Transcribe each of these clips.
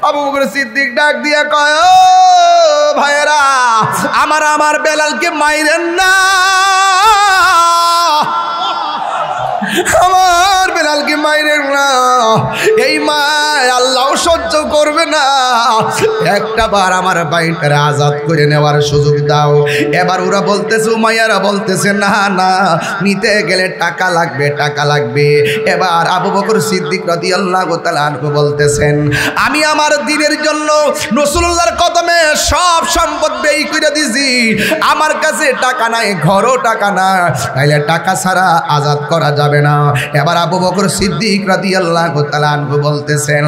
আবু বকর সিদ্দিক ডাক দিয়া কয়, ও ভাইরা, আমার বেলালকে মাইরেন না, আমার বেলালকে মাইরেন না, এই মায় আল্লাহ সহ্য করবে না, একটা বার আমার বাইটারে আজাদ করে নেওয়ার সুযোগ দাও। এবার ওরা বলতেছে, উমাইয়ারা বলতেছে, না না, নিতে গেলে টাকা লাগবে, টাকা লাগবে। এবার আবু বকর সিদ্দিক রাদিয়াল্লাহু তাআলা আনহু বলতেছেন, আমি আমার দ্বীনের জন্য রাসূলুল্লাহর কদমে সব সম্পদ ব্যয় করে দিয়েছি, আমার কাছে টাকা নাই, ঘরও টাকা না, তাইলে টাকা ছাড়া আজাদ করা যাবে না। এবার আবু বকর সিদ্দিক রাদিয়াল্লাহু তাআলা আনহু বলতেছেন,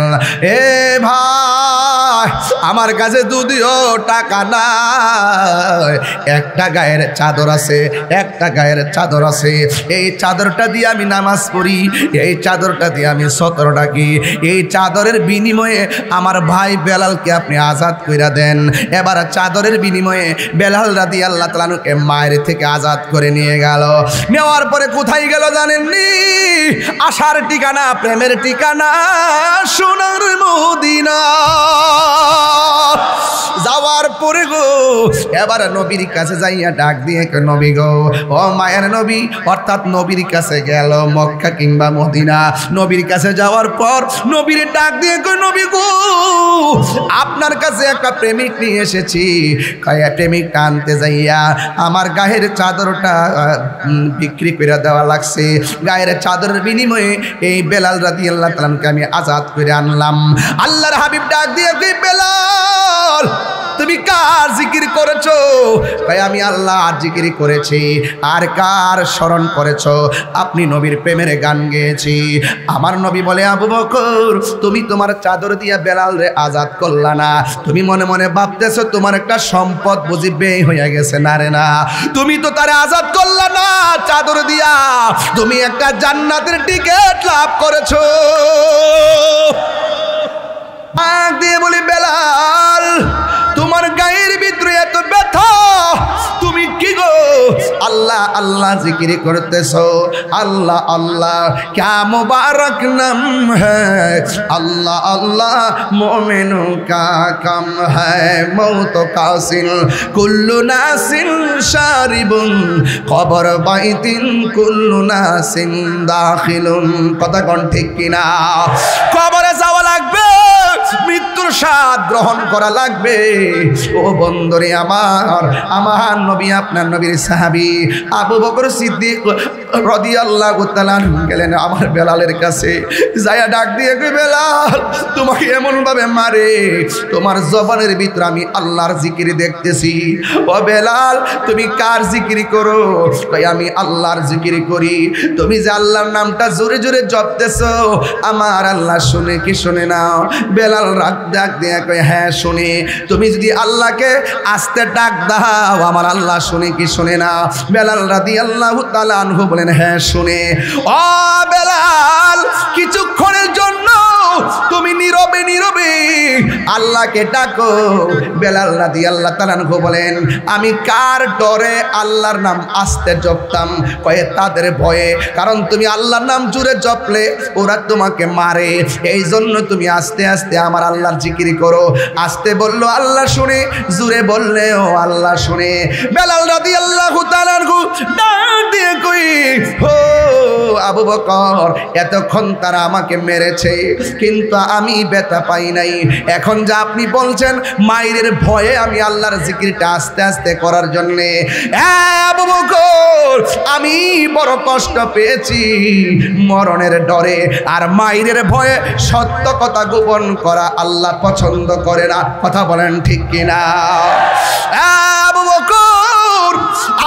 এ ভাই, আমার কাছে যদিও টাকা নাই, একটা গায়ের চাদর আছে, একটা গায়ের চাদর আছে, এই চাদরটা দিয়ে আমি নামাজ পড়ি, এই চাদরটা দিয়ে আমি সতর ডাকি, এই চাদরের বিনিময়ে আমার ভাই বেলালকে আপনি আজাদ কইরা দেন। এবার চাদরের বিনিময়ে বেলাল রাদিয়াল্লাহু তাআলা আনহুকে মায়ের থেকে আজাদ করে নিয়ে গেল। নেওয়ার পরে কোথায় গেল জানেননি? আশার ঠিকানা, প্রেমের ঠিকানা সোনার মদিনা। যাওয়ার পরে গো এবার নবীর কাছে যাইয়া ডাক দিয়ে, নবী গো, ও মায়ের নবী, অর্থাৎ নবীর কাছে গেল মক্কা কিংবা মদিনা। নবীর কাছে যাওয়ার পর নবীর ডাক দিয়ে, নবী গো, আপনার কাছে একটা প্রেমিক নিয়ে এসেছি। প্রেমিকটা আনতে যাইয়া আমার গায়ের চাদরটা বিক্রি করে দেওয়া লাগছে, গায়ের চাদরের বিনিময়ে এই বেলাল রাদিয়াল্লাহু তাআলা আনহুকে আমি আজাদ করে আনলাম। আল্লাহর হাবিব ডাক দিয়ে, বেলাল, তুমি কার জিকির করেছো? ভাই আমি আল্লাহর জিকির করেছি। আর কার স্মরণ করেছো? আপনি নবীর প্রেমের গান গেয়েছি। আমার নবী বলে, আবু বকর, তুমি তোমার চাদর দিয়া বেলাল রে আজাদ করলা না, তুমি মনে মনে ভাবতেছো তোমার একটা সম্পদ বুঝি ব্যয় হয়ে গেছে। না রে না, তুমি তো তারে আজাদ করলা না চাদর দিয়া, তুমি একটা জান্নাতের টিকিট লাভ করেছো। আগ দিয়ে বলি, বেলাল, তোমার গায়ের ভিতরে এত ব্যথা, তুমি কি গো আল্লাহ আল্লাহ জিকির করতেছো? আল্লাহ আল্লাহ ক্যা মুবারক নাম হ্যায়, আল্লাহ আল্লাহ মোমেনু কা কাম হ্যায়, মৌত কাসিল কুল্লু নাসিন শারিবুন কবর বাইতিন কুল্লু নাসিন দাখিলুন। কথা কোন ঠিক কিনা? কবরে যাওয়া লাগবে, মৃত্যুর স্বাদ গ্রহণ করা লাগবে। ও বন্ধুরে আমার নবী, আপনার নবীর সাহাবী আবু বকর সিদ্দিক রাদিয়াল্লাহু তাআলা আনহু গেলেন আমার বেলালের কাছে, যায়া ডাক দিয়ে, বেলাল, তোমাকে এমন ভাবে মারে, তোমার জবানের ভিতরে আমি আল্লাহর জিকির দেখতেছি। ও বেলাল, তুমি কার জিকির করো? আমি আল্লাহর জিকির করি। তুমি যে আল্লাহর নামটা জোরে জোরে জপতেছো, আমার আল্লাহ শুনে কি শুনে না? বেলাল ডাক দিয়ে কয়, হ্যাঁ শুনে। তুমি যদি আল্লাহকে আস্তে ডাক দাও, আমার আল্লাহ শুনে কি শুনে না? বেলাল রাদিয়াল্লাহু তাআলা আনহু বলেন, হ্যাঁ শুনে। ও বেলাল, কিছুক্ষণের জন্য তুমি নীরবে নীরবে আল্লাহকে ডাকো। বেলাল রাদিয়াল্লাহু তাআলা আনহু বলেন, আমি কার ডরে আল্লাহর নাম আস্তে জপতাম? কয়ে তাদের ভয়ে, কারণ তুমি আল্লাহর নাম জুড়ে জপলে ওরা তোমাকে মারে, এই জন্য তুমি আস্তে আস্তে আমার আল্লাহর জিকির করো। আস্তে বললো আল্লাহ শুনে, জুড়ে বললেও আল্লাহ শুনে। বেলাল রাদিয়াল্লাহু তাআলা আনহু ডাক দিয়ে কই, হো আবু বকর, এতক্ষণ তারা আমাকে মেরেছে কিন্তু আমি ব্যথা পাই নাই। এখন যা আপনি বলছেন মায়ের ভয়ে আমি আল্লাহর জিকিরটা আস্তে আস্তে করার জন্যে, আবু বকর, আমি বড় কষ্ট পেয়েছি মরণের ডরে। আর মায়ের ভয়ে সত্য কথা গোপন করা আল্লাহ পছন্দ করে না। কথা বলেন ঠিক কিনা? আবু বকর,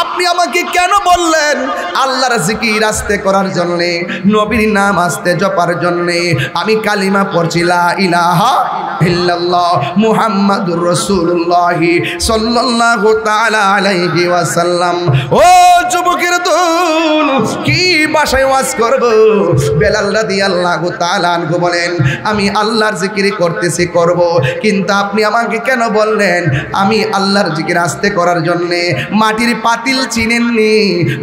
আপনি আমাকে কেন বললেন আল্লাহর জিকির আস্তে করার জন্যে, নবীর নাম আস্তে জপার জন্যে? আমি কালিমা পড়ছি, লা ইলাহা ইল্লাল্লাহ মুহাম্মাদুর রাসূলুল্লাহ সাল্লাল্লাহু তাআলা আলাইহি ওয়াসাল্লাম। ও যুবকের দল, কি ভাষায় ওয়াজ করব? বেলাল রাদিয়াল্লাহু তাআলা আনহু বলেন, আমি আল্লাহর জিকির করতেছি, করব, কিন্তু আপনি আমাকে কেন বললেন আমি আল্লাহর জিকির আস্তে করার জন্যে? মাটির পাতিল চিনেননি?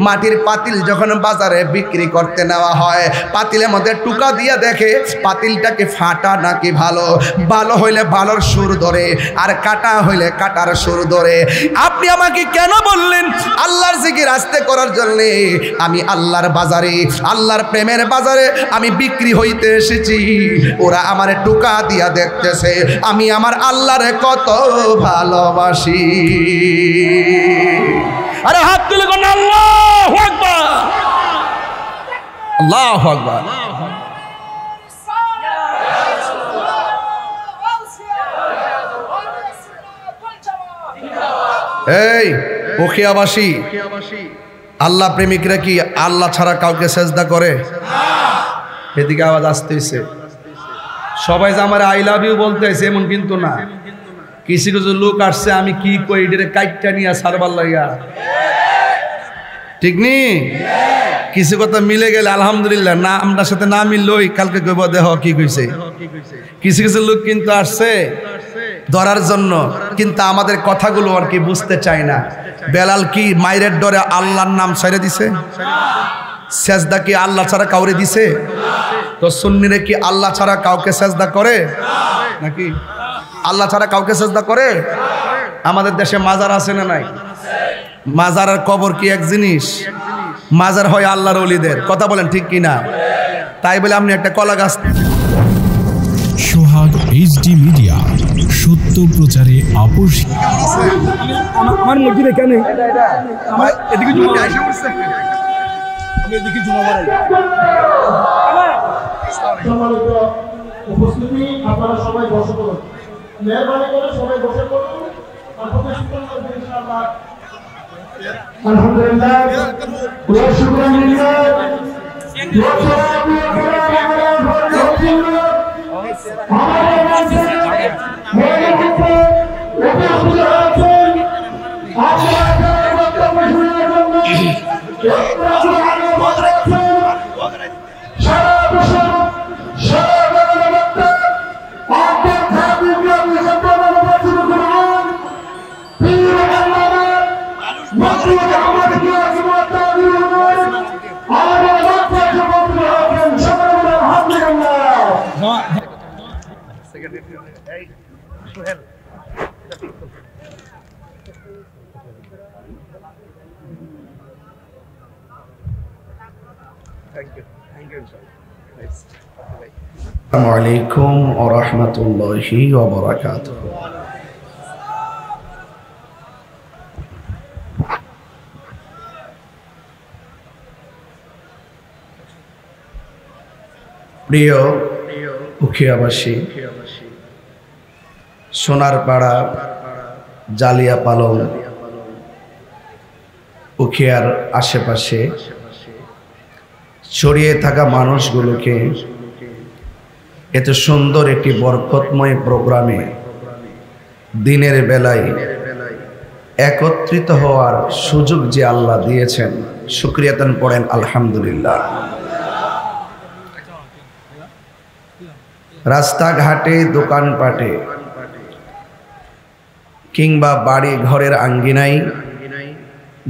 মাটির পাতিল যখন বাজারে বিক্রি করতে নেওয়া হয়, পাতিলের মধ্যে টুকা দিয়ে দেখে পাতিলটাকে ফাটা নাকি ভালো, ভালো হইলে ভালোর সুর ধরে আর কাটা হইলে কাটার সুর ধরে। আপনি আমাকে কেন বললেন আল্লাহর জিকির আস্তে করার জন্য? আমি আল্লাহর বাজারে, আল্লাহর প্রেমের বাজারে আমি বিক্রি হইতে এসেছি। ওরা আমার টুকা দিয়া দেখতেছে আমি আমার আল্লাহরে কত ভালোবাসি। আরে হাত তুলে কোন আল্লাহু আকবার, আল্লাহু আকবার। এই ওখিয়াবাসী, আল্লাহ প্রেমিকরা কি আল্লাহ ছাড়া কাউকে সেজদা করে? এদিকে আওয়াজ আসতেছে। সবাই যে আমার আই লাভ ইউ বলতেছে এমন কিন্তু না। কিছু কিছু লোক আসছে আমি কি কই এটারে কাইটটা নিয়ে সারবার লাগা, ঠিক নি? কিছু কথা মিলে গেলে আলহামদুলিল্লাহ, না আমরার সাথে না মিললই কালকে কইব দেহ কি কইছে। কিছু কিছু লোক কিন্তু আসছে ধরার জন্য, কিন্তু আমাদের কথাগুলো আর কি বুঝতে চায় না। বেলাল কি মায়ের ডরে আল্লাহর নাম ছেড়ে দিছে? সেজদা কি আল্লাহ ছাড়া কাউরে দিছে? তো সুন্নিরে কি আল্লাহ ছাড়া কাউকে সেজদা করে নাকি? আল্লাহ ছাড়া কাউকে সেজদা করে? আমাদের দেশে মাজার আছে না নাই? মাজার আর কবর কি এক জিনিস? মাজার হয় আল্লাহর ওলিদের, কথা বলেন ঠিক কিনা? তাই বলে আপনি একটা কলা গাছ। সোহাগ এইচডি মিডিয়া, সত্য প্রচারে আপোষ। আমার মসজিদে কেন আমার এদিকে উপস্থিতি, আপনারা সবাই বসে করুন, মেহরবানি করে সবাই বসে করুন। আলহামদুলিল্লাহ, আসসালামু আলাইকুম ওয়া রাহমাতুল্লাহি ওয়া বারাকাতুহু। প্রিয় উখিয়াবাসী, সোনারপাড়া, জালিয়াপালং, উখিয়ার আশেপাশে ছড়িয়ে থাকা মানুষগুলোকে এত সুন্দর একটি বরকতময় প্রোগ্রামে দিনের বেলায় একত্রিত হওয়ার সুযোগ যে আল্লাহ দিয়েছেন, শুকরিয়াতান পড়েন আলহামদুলিল্লাহ। রাস্তাঘাটে, দোকানপাটে কিংবা বাড়ি ঘরের আঙ্গিনায়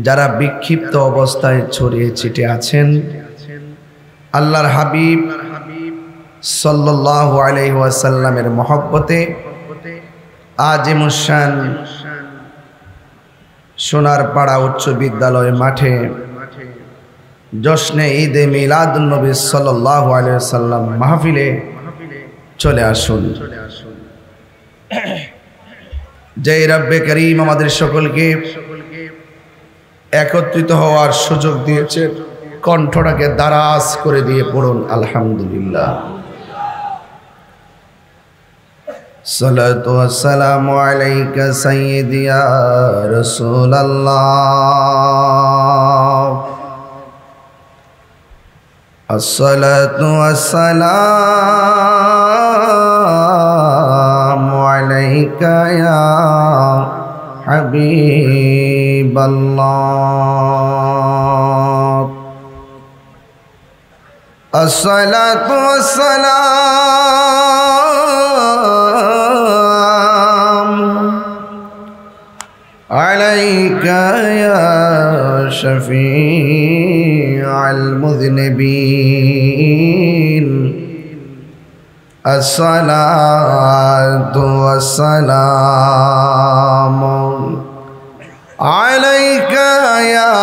যারা বিক্ষিপ্ত অবস্থায় ছড়িয়ে ছিটে আছেন, আল্লাহর হাবিব সাল্লাল্লাহু আলাইহি ওয়াসাল্লামের মহব্বতে আজিমুস শান সোনারপাড়া উচ্চ বিদ্যালয় মাঠে জশ্নে ঈদে মিলাদুন নবী সাল্লাল্লাহু আলাইহি ওয়াসাল্লাম মাহফিলে চলে আসুন। যে রব্বে করিম আমাদের সকলকে একত্রিত হওয়ার সুযোগ দিয়েছেন, কণ্ঠটাকে দারাজ করে দিয়ে পড়ুন আলহামদুলিল্লাহ। সালাতু ওয়াসসালামু আলাইকা সাইয়্যিদি ইয়া রাসূলুল্লাহ, আসসালাতু ওয়াসসালামু আলাইকা ইয়া হাবিবাল্লাহ, আসসালাতু ওয়াসসালামু আলাইকা ইয়া شفيع المذنبين الصلاة والسلام عليك يا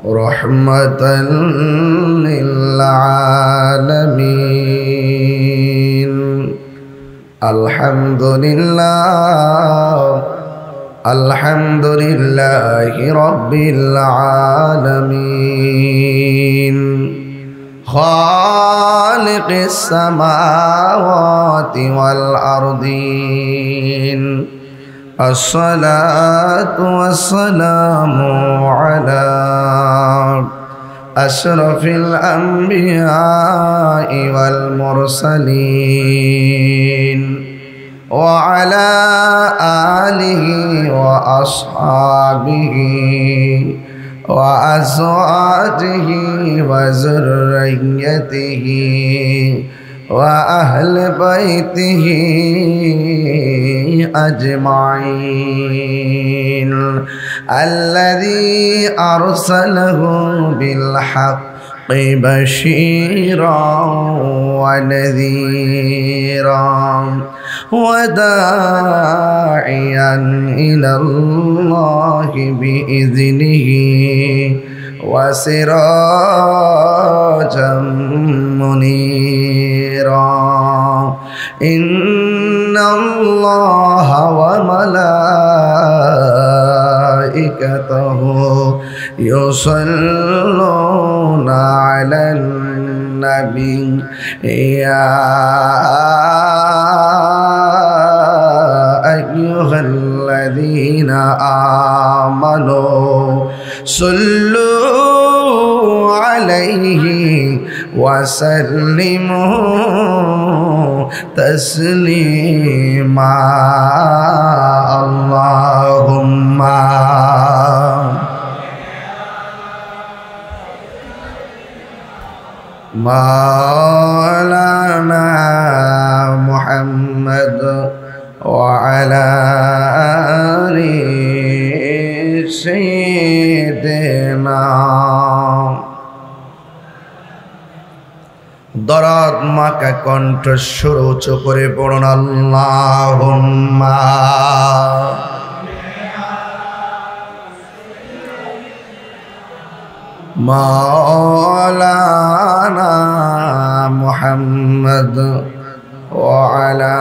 رحمة للعالمين الحمد لله رب العالمين خالق السماوات والأرضين الصلاة والسلام على أشرف الأنبياء والمرسلين وعلى آله وأصحابه وأزواجه وذريته وأهل بيته أجمعين الذي أرسله بالحق بشيرا ونذيرا وداعيا إلى الله بإذنه وسراجا منيرا إن الله وملائكته يصلون على النبي يا أيها الذين آمنوا صلوا عليه وسلموا تسليما اللهم مولانا محمد وعلى آل سيدنا দরদ মাকা কণ্ঠস্বর উঁচু করে পড়ুন আল্লাহুম্মা مولانا محمد وعلى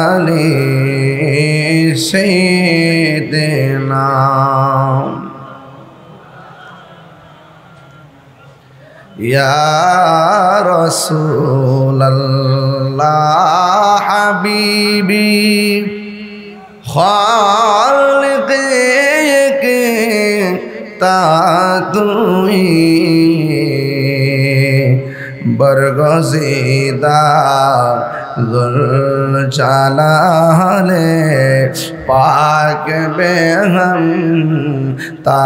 آل سيدنا يا رسول الله حبيبي خالق তুই বরগজিদা জুল জালালে পাক বেহম তা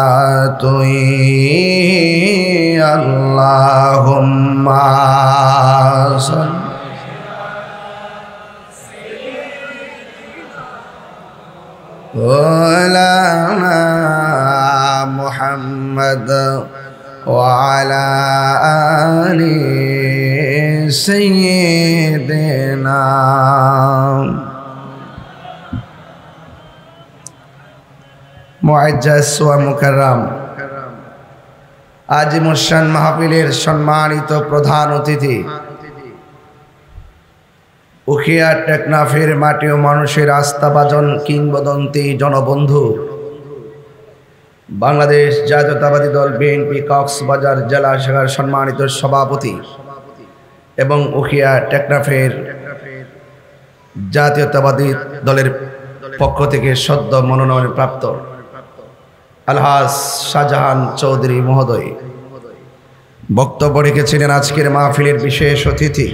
তুই আল্লাহুম্মা مولانا محمد وعلى آل سيدنا মুআজ্জাজ ওয়া মুকাররম আজিমুশান মাহফিলের সম্মানিত প্রধান অতিথি উখিয়া টেকনাফের মাটি ও মানুষের আস্থাভাজন কিংবদন্তি জনবন্ধু বাংলাদেশ জাতীয়তাবাদী দল বিএনপি কক্সবাজার জেলা শাখার সম্মানিত সভাপতি এবং উখিয়া টেকনাফের জাতীয়তাবাদী দলের পক্ষ থেকে সদ্য মনোনয়ন প্রাপ্ত আলহাজ শাহজাহান চৌধুরী মহোদয় বক্তব্য রেখেছিলেন আজকের মাহফিলের বিশেষ অতিথি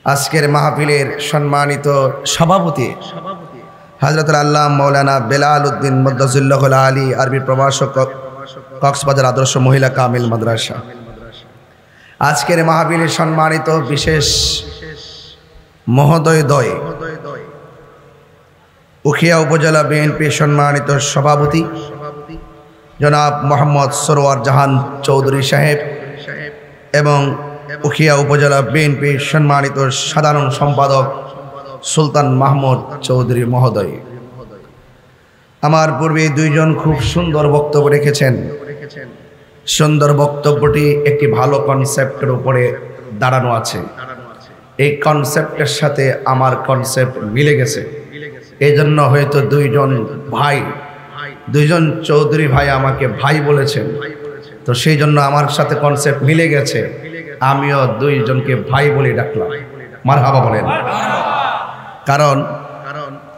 আজকের মাহফিলের সম্মানিত সভাপতি হযরতুল আল্লাহ মাওলানা বেলাল উদ্দিন মুদ্দাসিল্লাহুল আলী আরবি প্রভাষক কক্সবাজার আদর্শ মহিলা কামিল মাদ্রাসা আজকের মাহফিলের সম্মানিত বিশেষ মহোদয়দ্বয় উখিয়া উপজেলা বিএনপি সম্মানিত সভাপতি জনাব মোহাম্মদ সরোয়ার জাহান চৌধুরী সাহেব এবং উখিয়া উপজেলা বিএনপি সম্মানিত সাধারণ সম্পাদক সুলতান মাহমুদ চৌধুরী মহোদয়। আমার পূর্বে দুইজন খুব সুন্দর বক্তব্য রেখেছেন। সুন্দর বক্তব্যটি একটি ভালো কনসেপ্টের উপরে দাঁড়ানো আছে। এই কনসেপ্টের সাথে আমার কনসেপ্ট মিলে গেছে। এই জন্য হয়তো দুইজন চৌধুরী ভাই আমাকে ভাই বলেছেন, তো সেই জন্য আমার সাথে কনসেপ্ট মিলে গেছে। আমিও দুইজনকে ভাই বলে ডাকলাম। মারহাবা বলেন। কারণ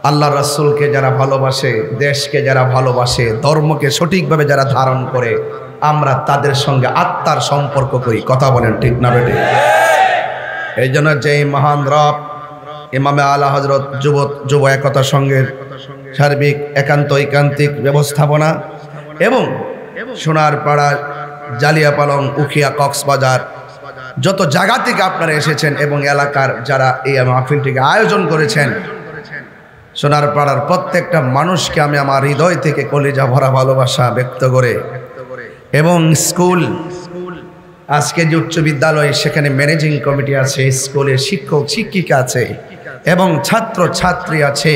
আল্লাহ রাসূলকে যারা ভালোবাসে, দেশকে যারা ভালোবাসে, ধর্মকে সঠিকভাবে যারা ধারণ করে, আমরা তাদের সঙ্গে আত্মার সম্পর্ক করি। কথা বলেন ঠিক না বেটে? এই জন্য যে মহান রব ইমামে আলা হযরত যুব একতা সংঘের সার্বিক একান্তিক ব্যবস্থাপনা এবং সোনারপাড়া, জালিয়াপালং, উখিয়া, কক্সবাজার যত জায়গা থেকে আপনারা এসেছেন এবং এলাকার যারা এই মাহফিলটিকে আয়োজন করেছেন, সোনারপাড়ার প্রত্যেকটা মানুষকে আমি আমার হৃদয় থেকে কলিজা ভরা ভালোবাসা ব্যক্ত করে এবং স্কুল, আজকে যে উচ্চ বিদ্যালয় সেখানে ম্যানেজিং কমিটি আছে, স্কুলের শিক্ষক শিক্ষিকা আছে এবং ছাত্র ছাত্রী আছে,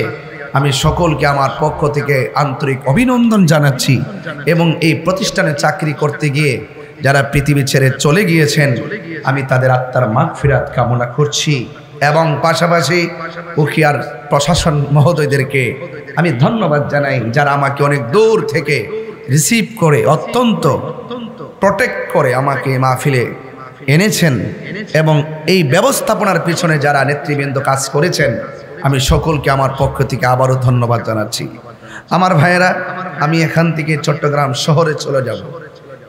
আমি সকলকে আমার পক্ষ থেকে আন্তরিক অভিনন্দন জানাচ্ছি। এবং এই প্রতিষ্ঠানে চাকরি করতে গিয়ে যারা পৃথিবী ছেড়ে চলে গিয়েছেন, আমি তাদের আত্মার মাগফিরাত কামনা করছি এবং পাশাপাশি উখিয়ার প্রশাসন মহোদয়দেরকে আমি ধন্যবাদ জানাই, যারা আমাকে অনেক দূর থেকে রিসিভ করে অত্যন্ত প্রোটেক্ট করে আমাকে মাহফিলে এনেছেন এবং এই ব্যবস্থাপনার পিছনে যারা নেতৃবৃন্দ কাজ করেছেন, আমি সকলকে আমার পক্ষ থেকে আবারও ধন্যবাদ জানাচ্ছি। আমার ভাইয়েরা, আমি এখান থেকে চট্টগ্রাম শহরে চলে যাব।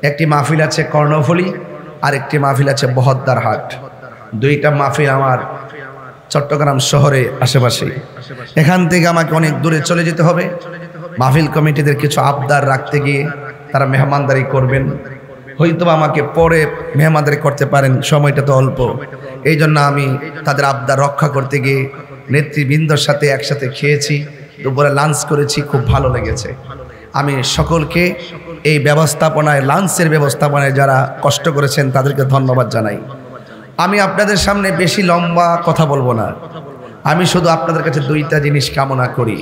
একটি মাহফিল আছে কর্ণফুলী, আর একটি মাহফিল আছে বহদ্দার হাট। দুইটা মাহফিল আমার চট্টগ্রাম শহরে আশেপাশে। এখান থেকে আমাকে অনেক দূরে চলে যেতে হবে। মাহফিল কমিটিদের কিছু আবদার রাখতে গিয়ে তারা মেহমানদারি করবেন, হয়তো আমাকে পরে মেহমানদারি করতে পারেন, সময়টা তো অল্প। এই জন্য আমি তাদের আবদার রক্ষা করতে গিয়ে নেতৃবৃন্দর সাথে একসাথে খেয়েছি, দুপুরে লাঞ্চ করেছি, খুব ভালো লেগেছে। আমি সকলকে এই ব্যবস্থাপনায়, লাঞ্চের ব্যবস্থাপনায় যারা কষ্ট করেছেন তাদেরকে ধন্যবাদ জানাই। আমি আপনাদের সামনে বেশি লম্বা কথা বলবো না, আমি শুধু আপনাদের কাছে দুইটা জিনিস কামনা করি।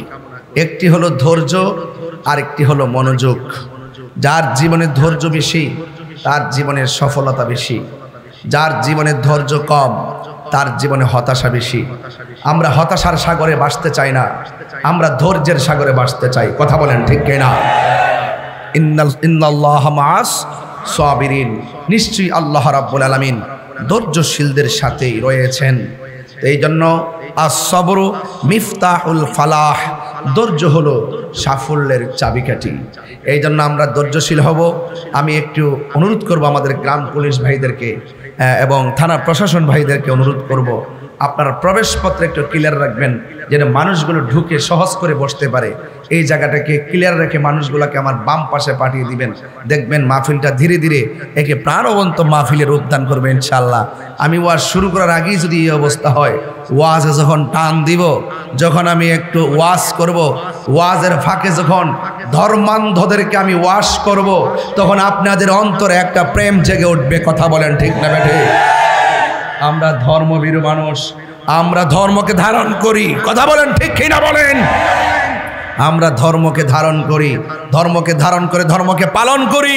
একটি হলো ধৈর্য, আর একটি হলো মনোযোগ। যার জীবনে ধৈর্য বেশি তার জীবনের সফলতা বেশি, যার জীবনে ধৈর্য কম তার জীবনে হতাশা বেশি। আমরা হতাশার সাগরে ভাসতে চাই না, আমরা ধৈর্যের সাগরে ভাসতে চাই। কথা বলেন ঠিক কিনা? ইন্নাল্লাহা মাআস সাবিরিন, নিশ্চয়ই আল্লাহ রাব্বুল আলামিন ধৈর্যশীলদের সাথেই রয়েছেন। এই জন্য আস-সাবরু মিফতাহুল ফালাহ, ধৈর্য হলো সাফল্যের চাবিকাঠি। এই জন্য আমরা ধৈর্যশীল হব। আমি একটু অনুরোধ করব আমাদের গ্রাম পুলিশ ভাইদেরকে এবং থানা প্রশাসন ভাইদেরকে অনুরোধ করব, আপনারা প্রবেশপত্র একটু ক্লিয়ার রাখবেন, যেন মানুষগুলো ঢুকে সহজ করে বসতে পারে। এই জায়গাটাকে ক্লিয়ার রেখে মানুষগুলোকে আমার বাম পাশে পাঠিয়ে দিবেন। দেখবেন মাহফিলটা ধীরে ধীরে একে প্রাণবন্ত মাহফিলের উদ্যান করবে ইনশাআল্লাহ। আমি ওয়াজ শুরু করার আগেই যদি এই অবস্থা হয়, ওয়াজে যখন টান দিব, যখন আমি একটু ওয়াজ করব, ওয়াজের ফাঁকে যখন ধর্মান্ধদেরকে আমি ওয়াজ করব, তখন আপনাদের অন্তরে একটা প্রেম জেগে উঠবে। কথা বলেন ঠিক না বেঠে? আমরা ধর্মভীরু মানুষ, আমরা ধর্মকে ধারণ করি। কথা বলেন ঠিক কিনা বলেন? আমরা ধর্মকে ধারণ করি, ধর্মকে ধারণ করে ধর্মকে পালন করি,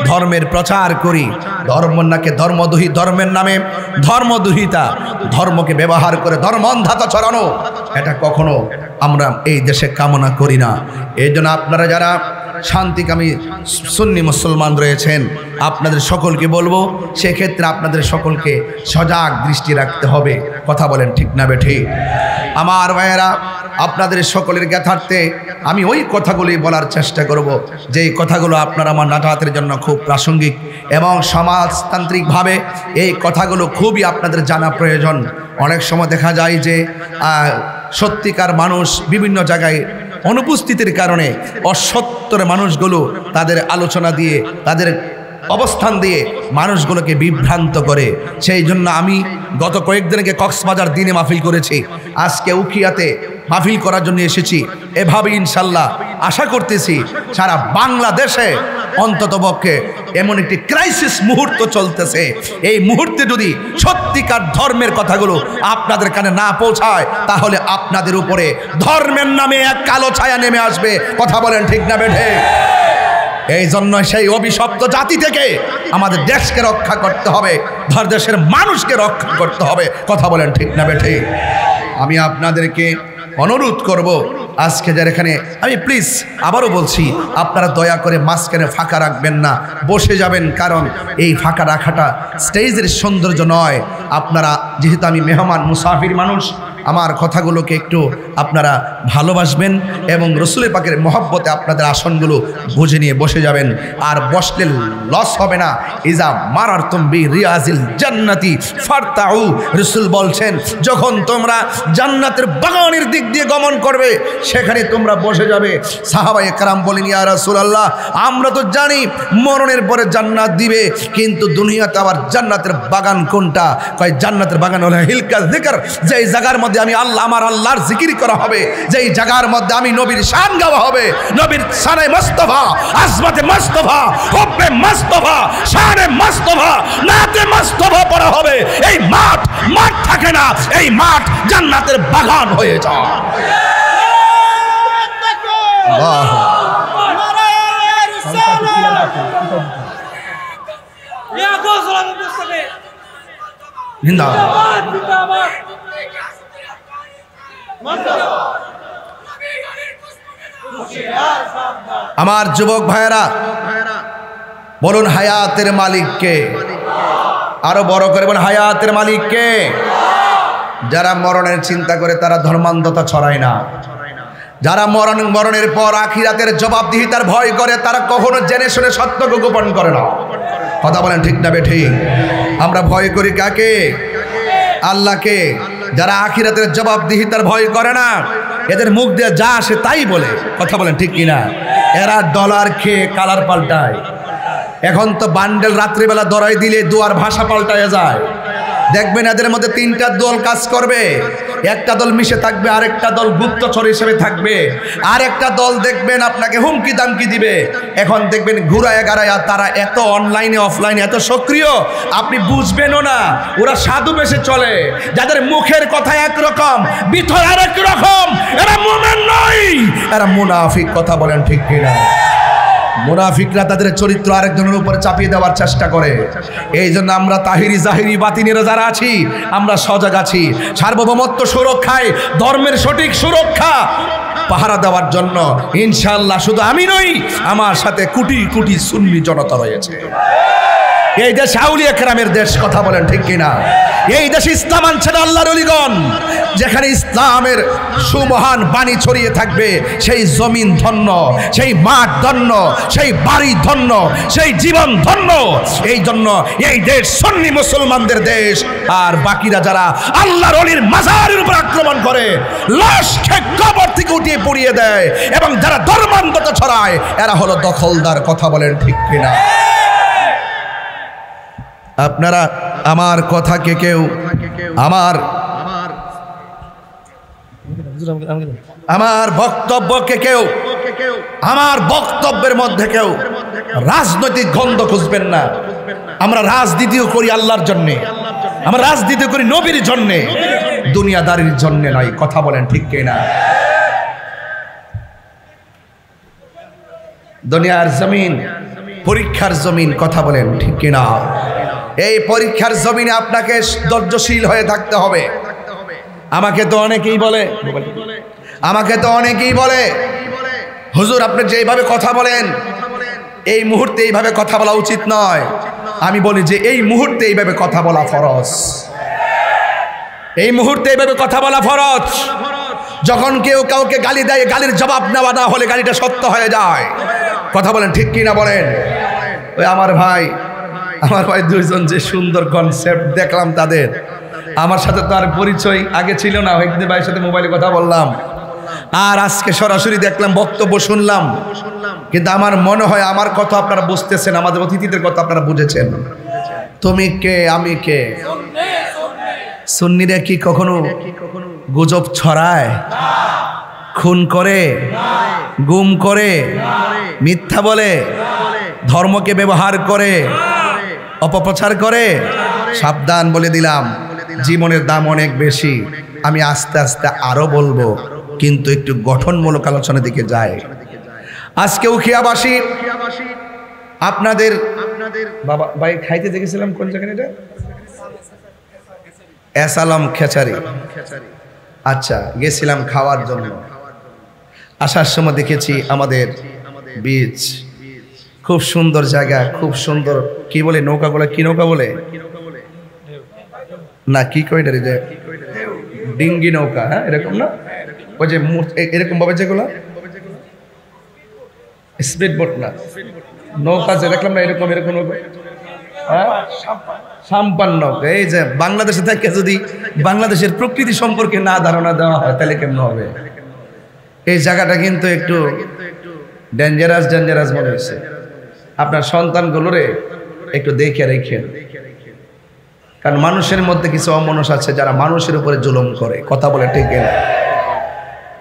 ধর্মের প্রচার করি। ধর্মকে ধর্মদুহি, ধর্মের নামে ধর্মদুহিতা, ধর্মকে ব্যবহার করে ধর্মন্ধতা ছড়ানো, এটা কখনো আমরা এই দেশে কামনা করি না। এই জন্য আপনারা যারা শান্তিকামী সুন্নি মুসলমান রয়েছেন, আপনাদের সকলকে বলবো, সেক্ষেত্রে আপনাদের সকলকে সজাগ দৃষ্টি রাখতে হবে। কথা বলেন ঠিক না বেঠি? আমার ভাইয়েরা, আপনাদের সকলের জ্ঞাতার্থে আমি ওই কথাগুলি বলার চেষ্টা করব যেই কথাগুলো আপনার আমার নাজাতের জন্য খুব প্রাসঙ্গিক এবং সমাজতান্ত্রিকভাবে এই কথাগুলো খুবই আপনাদের জানা প্রয়োজন। অনেক সময় দেখা যায় যে সত্যিকার মানুষ বিভিন্ন জায়গায় অনুপস্থিতির কারণে অসত্যের মানুষগুলো তাদের আলোচনা দিয়ে, তাদের অবস্থান দিয়ে মানুষগুলোকে বিভ্রান্ত করে। সেই জন্য আমি গত কয়েকদিন আগে কক্সবাজার দিনে মাহফিল করেছি, আজকে উখিয়াতে মাহফিল করার জন্য এসেছি। এভাবে ইনশাল্লাহ আশা করতেছি সারা বাংলাদেশে অন্ততপক্ষে এমন একটি ক্রাইসিস মুহূর্ত চলতেছে, এই মুহূর্তে যদি সত্যিকার ধর্মের কথাগুলো আপনাদের কানে না পৌঁছায় তাহলে আপনাদের উপরে ধর্মের নামে এক কালো ছায়া নেমে আসবে। কথা বলেন ঠিক না বেঠে? এই জন্য সেই অভিশপ্ত জাতি থেকে আমাদের দেশকে রক্ষা করতে হবে, দেশের মানুষকে রক্ষা করতে হবে। কথা বলেন ঠিক না বেঠে? আমি আপনাদেরকে অনুরোধ করব আজকে যারা এখানে, আমি প্লিজ আবারও বলছি, আপনারা দয়া করে মাঝখানে ফাঁকা রাখবেন না, বসে যাবেন। কারণ এই ফাঁকা রাখাটা স্টেজের সৌন্দর্য নয়। আপনারা যেহেতু আমি মেহমান মুসাফির মানুষ, আমার কথাগুলোকে একটু আপনারা ভালোবাসবেন এবং রসুলের পাকের মহব্বতে আপনাদের আসনগুলো বুঝে নিয়ে বসে যাবেন। আর বসলে লস হবে না। ইজা মারার তুমবি রিয়াজিল জান্নাতি ফারতাউ, রসুল বলছেন যখন তোমরা জান্নাতের বাগানের দিক দিয়ে গমন করবে সেখানে তোমরা বসে যাবে। সাহাবায়ে কেরাম বলেন, ইয়া রাসূলুল্লাহ, আমরা তো জানি মরণের পরে জান্নাত দিবে, কিন্তু দুনিয়াতে আবার জান্নাতের বাগান কোনটা? কয় জান্নাতের বাগান হলো হিলকা যিকর, যেই জায়গার মধ্যে আমি আল্লাহ আমার আল্লাহর জিকির করা হবে, যেই জায়গার মধ্যে আমি নবীর শান গাওয়া হবে, নবীর শানে মুস্তাফা, আজমতে মুস্তাফা, হুব্বে মুস্তাফা, শানে মুস্তাফা, নাতে মুস্তাফা পড়া হবে। এই মাঠ থাকে না, এই মাঠ জান্নাতের বাগান হয়ে যায়। আল্লাহ আমার যুবক ভাইয়েরা, বলুন হায়াতের মালিককে, আরো বড় করে বলুন হায়াতের মালিককে। যারা মরণের চিন্তা করে তারা ধর্মান্ধতা ছড়ায় না। যারা মরণের পর আখিরাতের জবাবদিহিতার ভয় করে তারা কখনো জেনে শুনে সত্যকে গোপন করে না। কথা বলেন ঠিক না বেঠিক? আমরা ভয় করি কাকে? আল্লাহকে। যারা আখিরাতের জবাবদিহিতার ভয় করে না এদের মুখ দিয়ে যা আসে তাই বলে। কথা বলেন ঠিক কিনা? এরা ডলার খেয়ে কালার পাল্টায়। এখন তো বান্ডেল রাত্রিবেলা দরাই দিলে দুয়ার ভাষা পাল্টায় যায়। দেখবেন এদের মধ্যে তিনটা দল কাজ করবে। একটা দল মিশে থাকবে, আরেকটা দল গুপ্তচর হিসেবে থাকবে, আরেকটা দল দেখবেন আপনাকে হুমকি দামকি দিবে। এখন দেখবেন ঘুরায় গাড়ায়া তারা এত অনলাইনে অফলাইনে এত সক্রিয় আপনি বুঝবেনও না। ওরা সাধু বেশে চলে, যাদের মুখের কথা একরকম ভিতর আরেক রকম। এরা মুমিন নয়, এরা মুনাফিক। কথা বলেন ঠিক কিনা? মুনাফিকরা তাদের চরিত্র আরেকজনের উপরে চাপিয়ে দেওয়ার চেষ্টা করে। এই জন্য আমরা তাহিরি জাহিরি বাতিনিরা যারা আছি আমরা সজাগ আছি। সার্বভৌমত্ব সুরক্ষায় ধর্মের সঠিক সুরক্ষা পাহারা দেওয়ার জন্য ইনশাআল্লাহ শুধু আমি নই, আমার সাথে কোটি কোটি সুন্নি জনতা রয়েছে। এই দেশ আউলিয়া কেরামের দেশ। কথা বলেন ঠিক কিনা? এই দেশে ইসলাম আনছেন আল্লাহর ওলিগণ। যেখানে ইসলামের সুমহান বাণী ছড়িয়ে থাকবে সেই জমিন ধন্য, সেই মাঠ ধন্য, সেই বাড়ি ধন্য, সেই জীবন ধন্য। এই জন্য এই দেশ সুন্নি মুসলমানদের দেশ। আর বাকিরা যারা আল্লাহর ওলির মাজারের উপর আক্রমণ করে, লাশকে কবর থেকে উঠিয়ে পুড়িয়ে দেয় এবং যারা ধর্মান্ধতা ছড়ায় এরা হলো দখলদার। কথা বলেন ঠিক কিনা? আপনারা আমার কথাকে কেউ আমার বক্তব্যকে কেউ আমার বক্তব্যের মধ্যে কেউ রাজনৈতিক গন্ধ খুঁজবেন না। আমরা রাজনীতিও করি আল্লাহর জন্যে, আমরা রাজনীতি করি নবীর জন্যে, দুনিয়াদারির জন্যে নয়। কথা বলেন ঠিক কিনা? দুনিয়ার জমিন পরীক্ষার জমিন। কথা বলেন ঠিক কিনা? এই পরীক্ষার জমিনে আপনাকে ধৈর্যশীল হয়ে থাকতে হবে। আমাকে তো অনেকেই বলে হুজুর আপনি যেভাবে কথা বলেন এই মুহূর্তে এইভাবে কথা বলা উচিত নয়। আমি বলি যে এই মুহূর্তে এইভাবে কথা বলা ফরজ। এই মুহূর্তে এইভাবে কথা বলা ফরজ। যখন কেউ কাউকে গালি দেয়, গালির জবাব নেওয়া না হলে গালিটা সত্য হয়ে যায়। কথা বলেন ঠিক কিনা? বলেন। ওই আমার ভাই দুইজন যে সুন্দর কনসেপ্ট দেখলাম তাদের, আমার সাথে তো আর পরিচয় আগে ছিল না। একদিন ভাইয়ের সাথে মোবাইলে কথা বললাম আর আজকে সরাসরি দেখলাম, বক্তব্য শুনলাম। কিন্তু আমার মনে হয় আমার কথা আপনারা বুঝতেছেন, আমাদের অতিথিদের কথা আপনারা বুঝেছেন। তুমি কে, আমি কে? সুন্নিরা কি কখনো গুজব ছড়ায়, খুন করে, গুম করে, মিথ্যা বলে, ধর্মকে ব্যবহার করে, অপপ্রচার করে? সাবধান বলে দিলাম, জীবনের দাম অনেক বেশি। আমি আস্তে আস্তে আরো বলবো, কিন্তু একটু গঠনমূলক আলোচনার দিকে যায়। আজকে উখিয়াবাসী আপনাদের বাবা ভাই খাইতে দেখেছিলাম কোন জায়গায়, এটা এসালাম খেচারি। আচ্ছা, গেছিলাম খাওয়ার জন্য। আসার সময় দেখেছি আমাদের বিচ, খুব সুন্দর জায়গা, খুব সুন্দর। কি বলে নৌকাগুলো, কি নৌকা বলে না, কি কইটা যে ডিঙ্গি নৌকা, হ্যাঁ এরকম না, ওই যে এরকম ভাবে যেগুলো স্পিড বোট না, নৌকা যে দেখলাম না এরকম এরকম নৌকা, হ্যাঁ সাম্পান নৌকা। এই যে বাংলাদেশে থেকে যদি বাংলাদেশের প্রকৃতি সম্পর্কে না ধারণা দেওয়া হয় তাহলে কেমন হবে? এই জায়গাটা কিন্তু একটু ডেঞ্জারাস মনে হয়েছে। আপনার সন্তানগুলোরে একটু দেখে রেখেন, কারণ মানুষের মধ্যে কিছু অমানুষ আছে যারা মানুষের উপরে জুলুম করে। কথা বলে ঠিক না?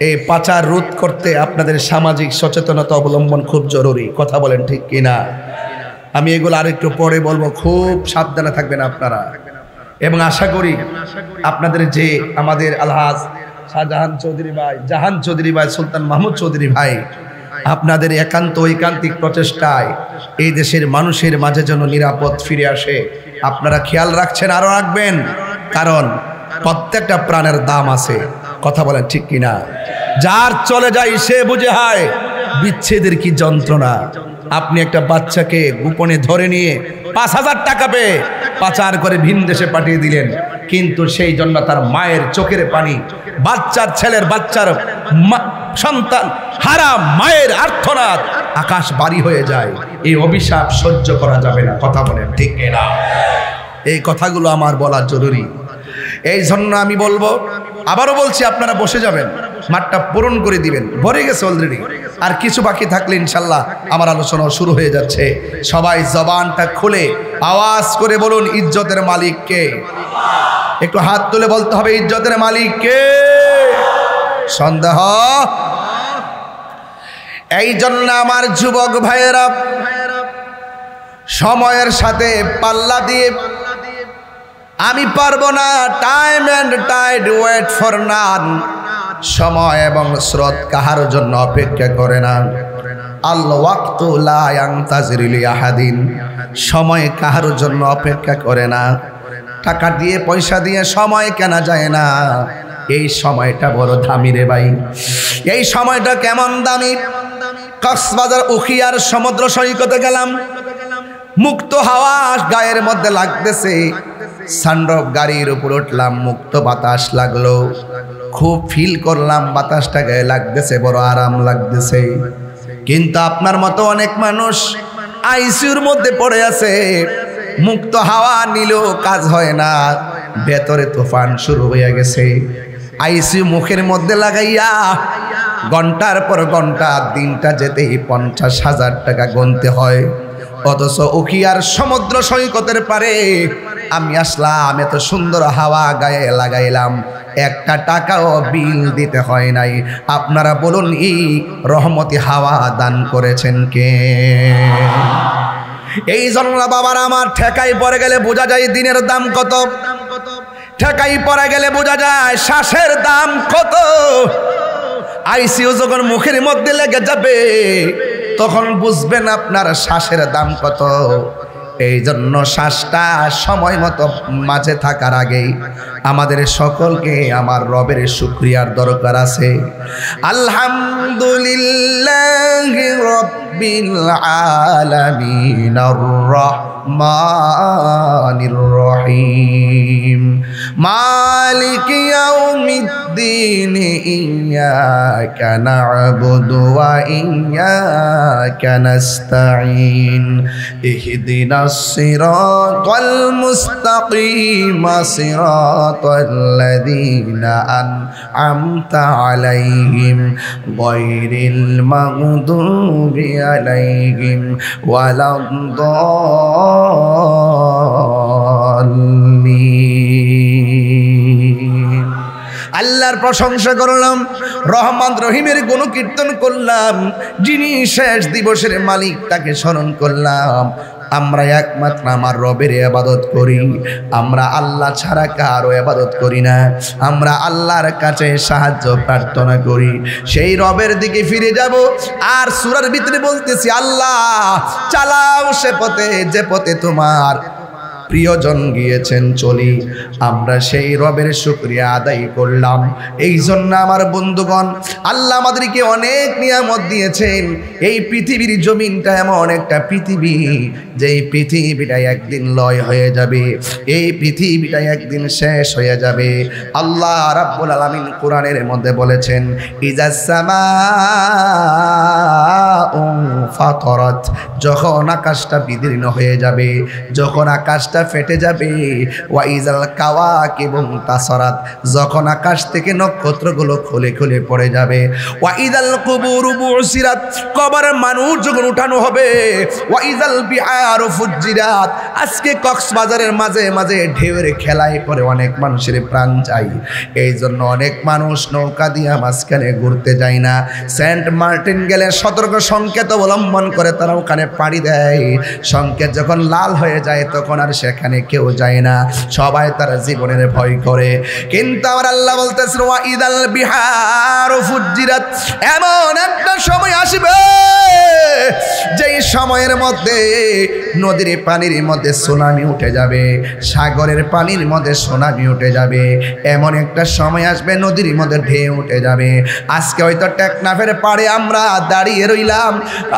এই পাচার রোধ করতে আপনাদের সামাজিক সচেতনতা অবলম্বন খুব জরুরি। কথা বলেন ঠিক কিনা? আমি এগুলো আরেকটু পরে বলবো, খুব সাবধানে থাকবেন আপনারা। এবং আশা করি আপনাদের যে আমাদের আলহাজ শাহজাহান চৌধুরী ভাই, জাহান চৌধুরী ভাই, সুলতান মাহমুদ চৌধুরী ভাই, আপনাদের একান্ত ঐকান্তিক প্রচেষ্টায় এই দেশের মানুষের মাঝে যেন নিরাপদ ফিরে আসে আপনারা খেয়াল রাখছেন, আরো রাখবেন, কারণ প্রত্যেকটা প্রাণের দাম আছে। কথা বলেন ঠিক কিনা? যার চলে যায় সে বুঝে হয় বিচ্ছেদের কি যন্ত্রণা। আপনি একটা বাচ্চাকে গোপনে ধরে নিয়ে ৫,০০০ টাকা পেয়ে পাচার করে ভিন দেশে পাঠিয়ে দিলেন, কিন্তু সেই জন্য তার মায়ের চোখের পানি, বাচ্চার ছেলের বাচ্চার সন্তান হারাম মায়ের আর্তনাদ আকাশ বাড়ি হয়ে যায়। এই অভিশাপ সহ্য করা যাবে না। কথা বলেন ঠিক না? এই কথাগুলো আমার বলা জরুরি। এই জন্য আমি বলবো, আবারও বলছি, আপনারা বসে যাবেন, মাঠটা পূরণ করে দিবেন। ভরে গেছে অলরেডি, আর কিছু বাকি থাকলে ইনশাল্লাহ আমার আলোচনা শুরু হয়ে যাচ্ছে। সবাই জবানটা খুলে আওয়াজ করে বলুন, ইজ্জতের মালিক কে? একটু হাত তুলে বলতে হবে, ইজ্জতের মালিক কে? সন্দেহ? এই জন্য আমার যুবক ভাইয়েরা, সময়ের সাথে পাল্লা দিয়ে আমি পারবো না। Time and tide wait for none. সময় এবং স্রোত কাহার জন্য অপেক্ষা করে না। আল ওয়াক্তু লা ইয়ানতাজিরু লিআহাদিন। সময় কাহার জন্য অপেক্ষা করে না। টাকা দিয়ে পয়সা দিয়ে সময় কেনা যায় না। এই সময়টা বড় দামি রে ভাই। এই সময়টা কেমন দামি? কক্সবাজার উখিয়ার সমুদ্র সৈকতে গেলাম, মুক্ত হাওয়া গায়ের মধ্যে লাগতেছে। সানরফ গাড়ির উপর উঠলাম, মুক্ত বাতাস লাগলো, খুব ফিল করলাম বাতাসটা গায়ে লাগতেছে, বড় আরাম লাগতেছে। কিন্তু আপনার মতো অনেক মানুষ আইসিইউর মধ্যে পড়ে আছে, মুক্ত হাওয়া নিলেও কাজ হয় না, ভেতরে তুফান শুরু হয়ে গেছে। আইসিইউ মুখের মধ্যে লাগাইয়া ঘন্টার পর ঘন্টা, দিনটা যেতেই 50,000 টাকা গুনতে হয়। অথচ উখিয়ার সমুদ্র সৈকতের পারে আমি আসলাম, এত সুন্দর হাওয়া গায়ে লাগাইলাম, একটা টাকাও বিল দিতে হয় নাই। আপনারা বলুন, এই রহমতি হাওয়া দান করেছেন কে? এই জন্য বাবার আমার, ঠেকাই পড়ে গেলে বোঝা যায় দিনের দাম কত। ঠেকাই পড়ে গেলে বোঝা যায় শ্বাসের দাম কত। আইসিইউ যখন মুখের মধ্যে লেগে যাবে তখন বুঝবেন আপনার শ্বাসের দাম কত। এই জন্য শ্বাসটা সময় মতো মাঝে থাকার আগেই আমাদের সকলকে আমার রবের শুকরিয়ার দরকার আছে। আলহামদুলিল্লাহি রাব্বিল আলামিন আর রহমানির রহিম মালিকি ইয়াউমিদ্দিন ইয়্যাকা না'বুদু ওয়া ইয়্যাকা নাস্তাঈন ইহদিনাস সিরাতাল মুস্তাকিম সিরাতাল লাযীনা আন'আমতা আলাইহিম গায়রিল মাগদুবি আলাইহিম ওয়ালাদ-দাল্লিন। আল্লাহর প্রশংসা করলাম, রহমান রহিমের গুণকীর্তন করলাম, যিনি শেষ দিবসের মালিক তাকে স্মরণ করলাম। আমরা একমাত্র আমার রবের ইবাদত করি, আমরা আল্লাহ ছাড়া কারো ইবাদত করি না। আমরা আল্লাহর কাছে সাহায্য প্রার্থনা করি, সেই রবের দিকে ফিরে যাব। আর সূরার ভিতরে বলতেছি, আল্লাহ চালাও সে পথে যে পথে তোমার প্রিয়জন গিয়েছেন চলি। আমরা সেই রবের শুকরিয়া আদায় করলাম। এই জন্য আমার বন্ধুগণ, আল্লাহ আমাদেরকে অনেক নিয়ামত দিয়েছেন। এই পৃথিবীর জমিনটা এমন একটা পৃথিবী, যেই পৃথিবীটা একদিন লয় হয়ে যাবে, এই পৃথিবীটা একদিন শেষ হয়ে যাবে। আল্লাহ রাব্বুল আলামিন কোরআনের মধ্যে বলেছেন, ইজাস সামাউ ফাতারাত, যখন আকাশটা বিদীর্ণ হয়ে যাবে, যখন আকাশটা ফেটে যাবে, ওয়াইজাল কাওয়াকিবু তাসারাত, যখন আকাশ থেকে নক্ষত্রগুলো খুলে খুলে পড়ে যাবে, ওয়াইজাল কুবুরু বুসিরাত, কবরের মানুষ যখন উঠানো হবে, ওয়াইজাল বিহারু ফুজ্জিরাত, আজকে কক্সবাজারের মাঝে মাঝে ঢেউয়ের খেলায় পড়ে অনেক মানুষের প্রাণ যায়। এই জন্য অনেক মানুষ নৌকা দিয়ে মাঝখানে ঘুরতে যায় না। সেন্ট মার্টিন গেলে সতর্ক সংকেত অবলম্বন করে তারা ওখানে পাড়ি দেয়। সংকেত যখন লাল হয়ে যায় তখন আর সেখানে কেউ যায় না, সবাই তারা জীবনের ভয় করে। কিন্তু আমার আল্লাহ বলতেছেন, ওয়াইদাল বিহারু ফুজ্জিরাত, এমন একটা সময় আসবে যেই সময়ের মধ্যে নদীর পানির মধ্যে সুনামি উঠে যাবে, সাগরের পানির মধ্যে সুনামি উঠে যাবে। এমন একটা সময় আসবে নদীর মধ্যে ঢেউ উঠে যাবে। আজকে হয়তো টেকনাফের পাড়ে আমরা দাঁড়িয়ে রইলাম,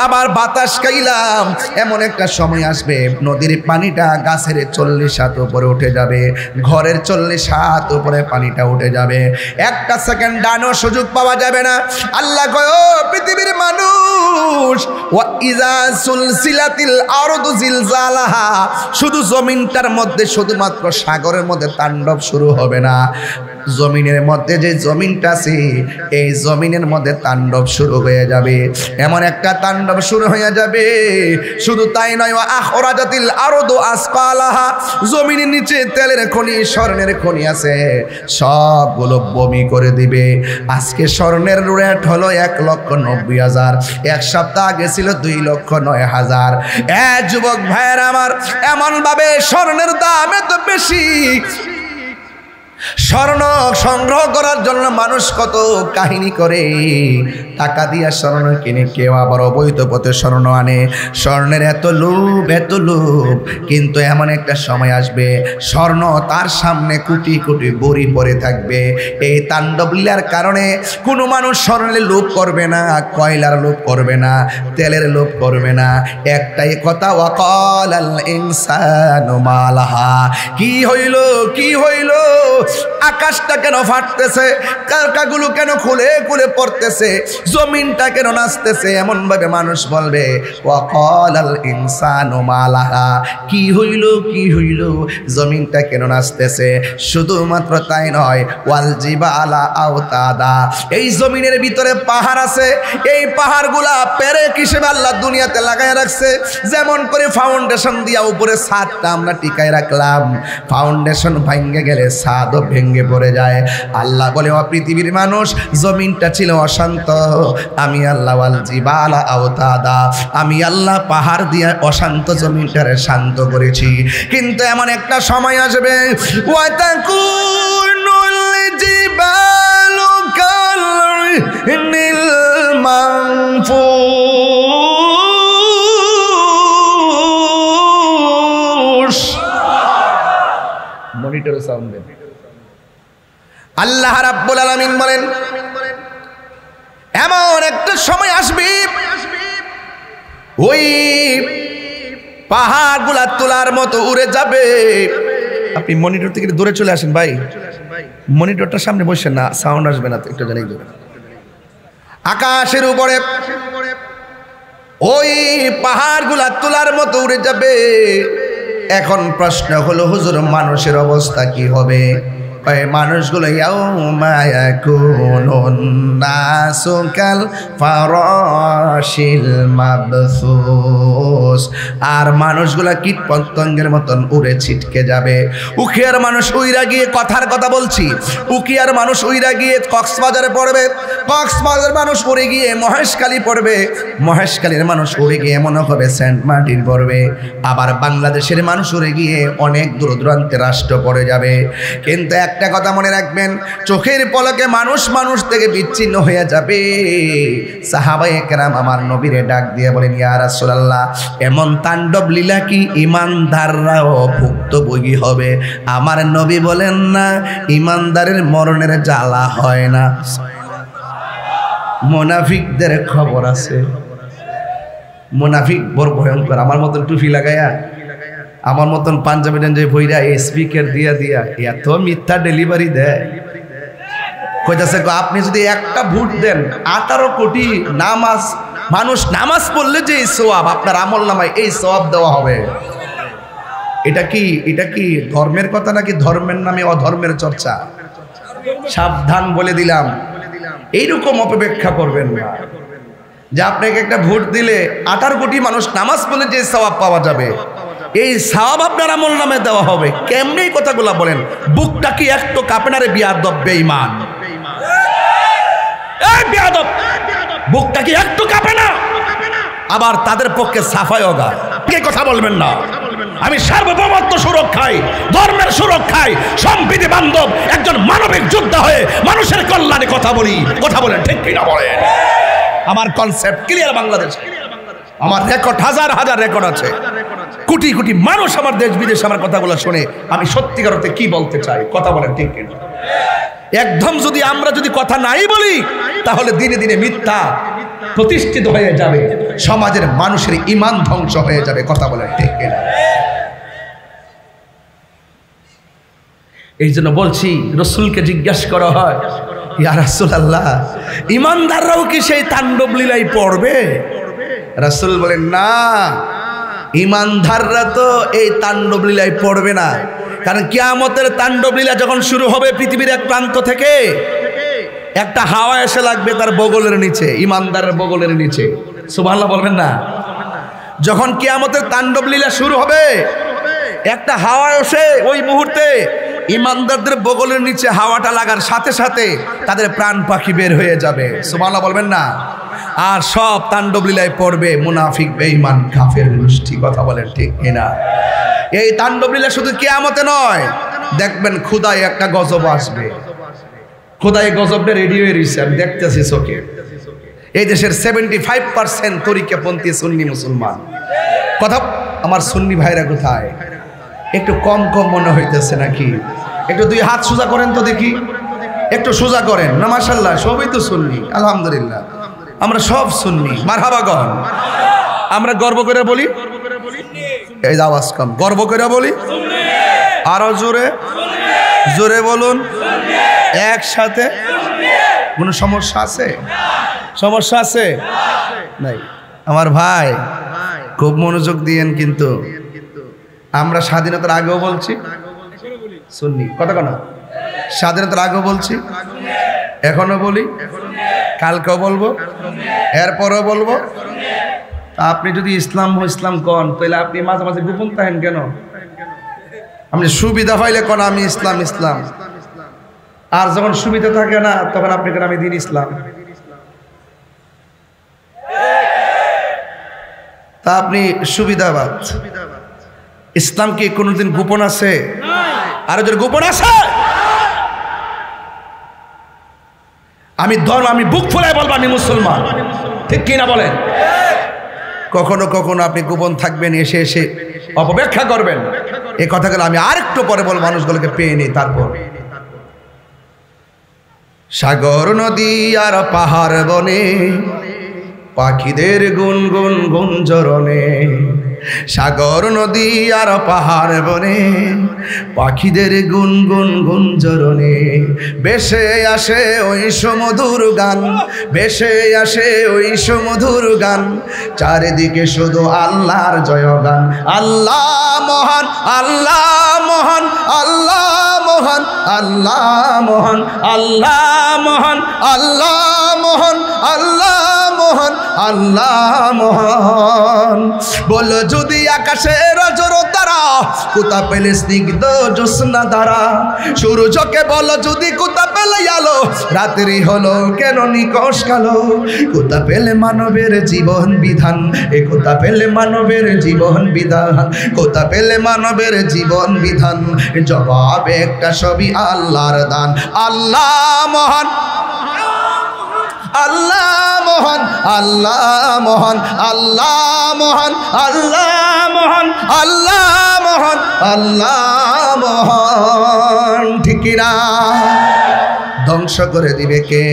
আবার বাতাস খাইলাম, এমন একটা সময় আসবে নদীর পানিটা গাছের 40 হাত উপরে উঠে যাবে, ঘরের 40 হাত উপরে পানিটা উঠে যাবে। একটা সেকেন্ড ডানো সুযোগ পাওয়া যাবে না। আল্লাহ কয়, ও পৃথিবীর মানুষ, ওয়া ইজা সুলসিলাতিল আরদু জিলজালাহা, শুধু জমিনটার মধ্যে শুধুমাত্র সাগরের মধ্যে তাণ্ডব শুরু হবে না, জমিনের মধ্যে যে জমিনটা আছে এই জমিনের মধ্যে তাণ্ডব শুরু হয়ে যাবে। এমন একটা তাণ্ডব শুরু হয়ে যাবে, শুধু তাই নয়, আখরাজাতিল আরদু আসকালাহা, জমিনের নিচে তেলের খনি স্বর্ণের খনি আছে, সবগুলো বমি করে দিবে। আজকে স্বর্ণের রেট হলো 1,90,000, এক সপ্তাহ আগে ছিল 2,09,000। যুবক ভাইয়ের আমার, এমন ভাবে স্বর্ণের দাম এত বেশি, স্বর্ণ সংগ্রহ করার জন্য মানুষ কত কাহিনী করে, টাকা দিয়া স্বর্ণ কিনে, কেউ আবার অবৈধ পথে স্বর্ণ আনে। স্বর্ণের এত লোভ, এত লোভ, কিন্তু এমন একটা সময় আসবে স্বর্ণ তার সামনে কোটি কোটি বড়ি পড়ে থাকবে। এই তাণ্ডব লীলার কারণে কোনো মানুষ স্বর্ণের লোভ করবে না, কয়লার লোভ করবে না, তেলের লোভ করবে না। একটাই কথা, ওয়াকালাল ইনসানু মালাহা, কি হইল, কি হইল, আকাশটা কেন ফাটতেছে, কারকাগুলো কেন খুলে খুলে পড়তেছে, জমিনটা কেন নাচতেছে, এমন ভাবে মানুষ বলবে, ওয়াকালাল ইনসানু মালাহা, কি হইল, কি হইল, জমিনটা কেন নাচতেছে। শুধুমাত্র তাই নয়, ওয়াল জিবালা আওতাদা, এই জমিনের ভিতরে পাহাড় আছে, এই পাহাড়গুলা পেরেক হিসেবে আল্লাহ দুনিয়াতে লাগায় রাখছে। যেমন করে ফাউন্ডেশন দিয়া উপরে ছাদটা আমরা টিকায় রাখলাম, ফাউন্ডেশন ভেঙে গেলে ছাদও ভেঙে পড়ে যায়। আল্লাহ বলে, ও পৃথিবীর মানুষ, জমিনটা ছিল অশান্ত, আমি আল্লাহ ওয়াল জিবালা আওতাদা, আমি আল্লাহ পাহাড় দিয়ে অশান্ত জমিনটারে শান্ত করেছি। কিন্তু এমন একটা সময় আসবে, ওয়াতাকুনুল জিবালু কাল-ইহনিল মানফুস। মনিটরে সাউন্ড দেন। আল্লাহ রাব্বুল আলামিন বলেন, এমন একটা সময় আসবে ওই পাহাড়গুলা তোলার মতো উড়ে যাবে। আপনি মনিটর থেকে দূরে চলে আসেন ভাই, মনিটরটার সামনে বসেন না, সাউন্ড আসবে না তো, একটু জানি দূরে। আকাশের উপরে ওই পাহাড়গুলা তোলার মতো উড়ে যাবে। এখন প্রশ্ন হলো, হুজুর মানুষের অবস্থা কি হবে? ওই মানুষগুলো ইয়াউমা ইয়াকুনুন নাসু কাল ফারাশিল মাবসুস, আর মানুষগুলা কীট পতঙ্গের মতন উড়ে ছিটকে যাবে। উখিয়ার মানুষ উইরা গিয়ে, কথার কথা বলছি, উখিয়ার মানুষ উইরা গিয়ে কক্সবাজারে পড়বে, কক্সবাজার মানুষ উড়ে গিয়ে মহেশখালী পড়বে, মহেশখালীর মানুষ উড়ে গিয়ে মনে হবে সেন্ট মার্টিন পড়বে, আবার বাংলাদেশের মানুষ উড়ে গিয়ে অনেক দূর দূরান্তের রাষ্ট্র পড়ে যাবে। কিন্তু একটা কথা মনে রাখবেন, চোখের পলকে মানুষ মানুষ থেকে বিচ্ছিন্ন হয়ে যাবে। সাহাবায়ে কেরাম আমার নবীরে ডাক দিয়ে বলেন, ইয়া রাসূলুল্লাহ, এমন তাণ্ডব লীলা কি ইমানদাররাও ভুক্তভোগী হবে? আমার নবী বলেন, না, ইমানদারের মরণের জ্বালা হয় না, মুনাফিকদের খবর আছে। মুনাফিক বড় ভয়ঙ্কর। আমার মতন টুপি লাগাইয়া, আমার মতন পাঞ্জাবি টাঞ্জাবি ভইরা স্পিকার দিয়া দিয়া এত মিথ্যা ডেলিভারি দেয়। কইতাছে আপনি যদি একটা ভোট দেন 18 কোটি নামাজ, মানুষ নামাজ পড়লে যে সওয়াব আপনার আমল নামায় এই সওয়াব দেওয়া হবে। এটা কি ধর্মের কথা নাকি ধর্মের নামে অধর্মের চর্চা? সাবধান বলে দিলাম, এইরকম অপব্যাখ্যা করবেন না যে আপনাকে একটা ভোট দিলে 18 কোটি মানুষ নামাজ পড়লে যে সওয়াব পাওয়া যাবে, এই সওয়াব আপনার আমল নামে দেওয়া হবে। কেমনে এই কথাগুলো বলেন? বুকটা কি একটু কাঁপে না রে বিয়াদব বেঈমান? এই বিয়াদব, বুকটা কি একটু কাঁপে না? আবার তাদের পক্ষে সাফাইও গা, কে কথা বলবেন না। আমি সার্বভৌমত্ব সুরক্ষায়, ধর্মের সুরক্ষায়, সম্প্রীতি বান্ধব একজন মানবিক যোদ্ধা হয়ে মানুষের কল্যাণে কথা বলি। কথা বলেন ঠিক কিনা বলেন? আমার কনসেপ্ট ক্লিয়ার। বাংলাদেশে আমার রেকর্ড, হাজার হাজার রেকর্ড আছে, কোটি কোটি মানুষ আমার দেশ বিদেশে আমার কথাগুলো শুনে আমি সত্যিকার অর্থে কি বলতে চাই। কথা বলেন ঠিক কিনা? একদম যদি আমরা কথা নাই বলি, তাহলে দিনে দিনে মিথ্যা প্রতিষ্ঠিত হয়ে যাবে, সমাজের মানুষের ঈমান ধ্বংস হয়ে যাবে। কথা বলেন ঠিক কিনা? এই জন্য বলছি, রসুলকে জিজ্ঞাসা করা হয়, ইয়া রাসূলুল্লাহ, ঈমানদাররাও কি সেই তাণ্ডব লীলায় পড়বে? রাসূল বলেন, না, ঈমানদাররা তো এই তাণ্ডব লীলায় পড়বে না। কারণ কিয়ামতের তাণ্ডব লীলা যখন শুরু হবে, পৃথিবীর এক প্রান্ত থেকে একটা হাওয়া এসে লাগবে তার বগলের নিচে, ঈমানদারের বগলের নিচে। সুবহানাল্লাহ বলবেন না? যখন কিয়ামতের তাণ্ডব লীলা শুরু হবে, একটা হাওয়া এসে ওই মুহূর্তে ঈমানদারদের বগলের নিচে হাওয়াটা লাগার সাথে সাথে তাদের প্রাণ পাখি বের হয়ে যাবে। সুবহানাল্লাহ বলবেন না? আর সব তাণ্ডব লীলায় পড়বে মুনাফিক, বেঈমান, কাফের গোষ্ঠী। কথা বলেন ঠিক কিনা? এই তাণ্ডব লীলা শুধু কিয়ামতে নয়, দেখবেন খোদায় একটা গজব আসবে। খোদায় গজবটা রেডি হয়ে রয়েছে, আমি দেখতেছি চোখে। এই দেশের 75% তরিকাপন্থী সুন্নি মুসলমান। কথা, আমার সুন্নি ভাইরা কোথায়? একটু কম কম মনে হইতেছে নাকি? একটু 2 হাত সোজা করেন তো দেখি, একটু সোজা করেন না। মাশাআল্লাহ, সবই তো সুন্নি, আলহামদুলিল্লাহ, আমরা সব সুন্নি। মারহাবা গন। আমরা গর্ব করে বলি, এই আওয়াজ কম, গর্ব করে বলি, আরো জোরে জোরে বলুন, একসাথে। কোনো সমস্যা আছে? সমস্যা আছে? নাই। আমার ভাই খুব মনোযোগ দিয়েন, কিন্তু আমরা স্বাধীনতার আগেও বলছি সুন্নি। কথা কেন? স্বাধীনতার আগেও বলছি, এখনো বলি, কালকেও বলবো, এরপরও বলবো। আপনি যদি ইসলাম কন, তাহলে আপনি মাঝে মাঝে গোপন থাকেন কেন? আপনি সুবিধা পাইলে কোন আমি ইসলাম, আর যখন সুবিধা থাকে না তখন আপনি কেন আমি দিন ইসলাম। তা আপনি সুবিধাবাদ। ইসলাম কি কোনোদিন গোপন আছে? আর যদি গোপন আছে, আমি বুক ফুলায় বলবো আমি মুসলমান। ঠিক কিনা বলেন? কখনো কখনো আপনি গোপন থাকবেন, এসে এসে অপব্যাখ্যা করবেন। এই কথাগুলো আমি আরেকটু পরে বলবো, মানুষগুলোকে পেয়ে নিই। তারপর সাগর নদী আর পাহাড় বনে পাখিদের গুনগুন গুঞ্জরণে, সাগর নদী আর পাহাড় বনে পাখিদের গুনগুন গুঞ্জরণে, ভেসে আসে ওই সুমধুর গান, ভেসে আসে ওই সুমধুর গান, চারিদিকে শুধু আল্লাহর জয়গান। আল্লাহ মহান, আল্লাহ মহান, আল্লাহ মহান, আল্লাহ মহান, আল্লাহ মহান, আল্লাহ মহান, আল্লাহ মহান, আল্লাহ মহান। বলো যদি আকাশের অজর তারা, কোথা পেলে স্নিগ্ধ জ্যোৎস্না ধারা? সূর্যকে বলো যদি কোথা পেলে আলো, রাত্রি হলো কেন নিকষ কালো? কোথা পেলে মানবের জীবন বিধান, এ কোথা পেলে মানবের জীবন বিধান, কোথা পেলে মানবের জীবন বিধান? জবাবে একটা সবই আল্লাহর দান। আল্লাহ মহান, আল্লাহ মহান, আল্লাহ মহান, আল্লাহ মহান, আল্লাহ মহান, আল্লাহ মহান, আল্লাহ মহান। ঠিক না? ধ্বংস করে দিবে কে?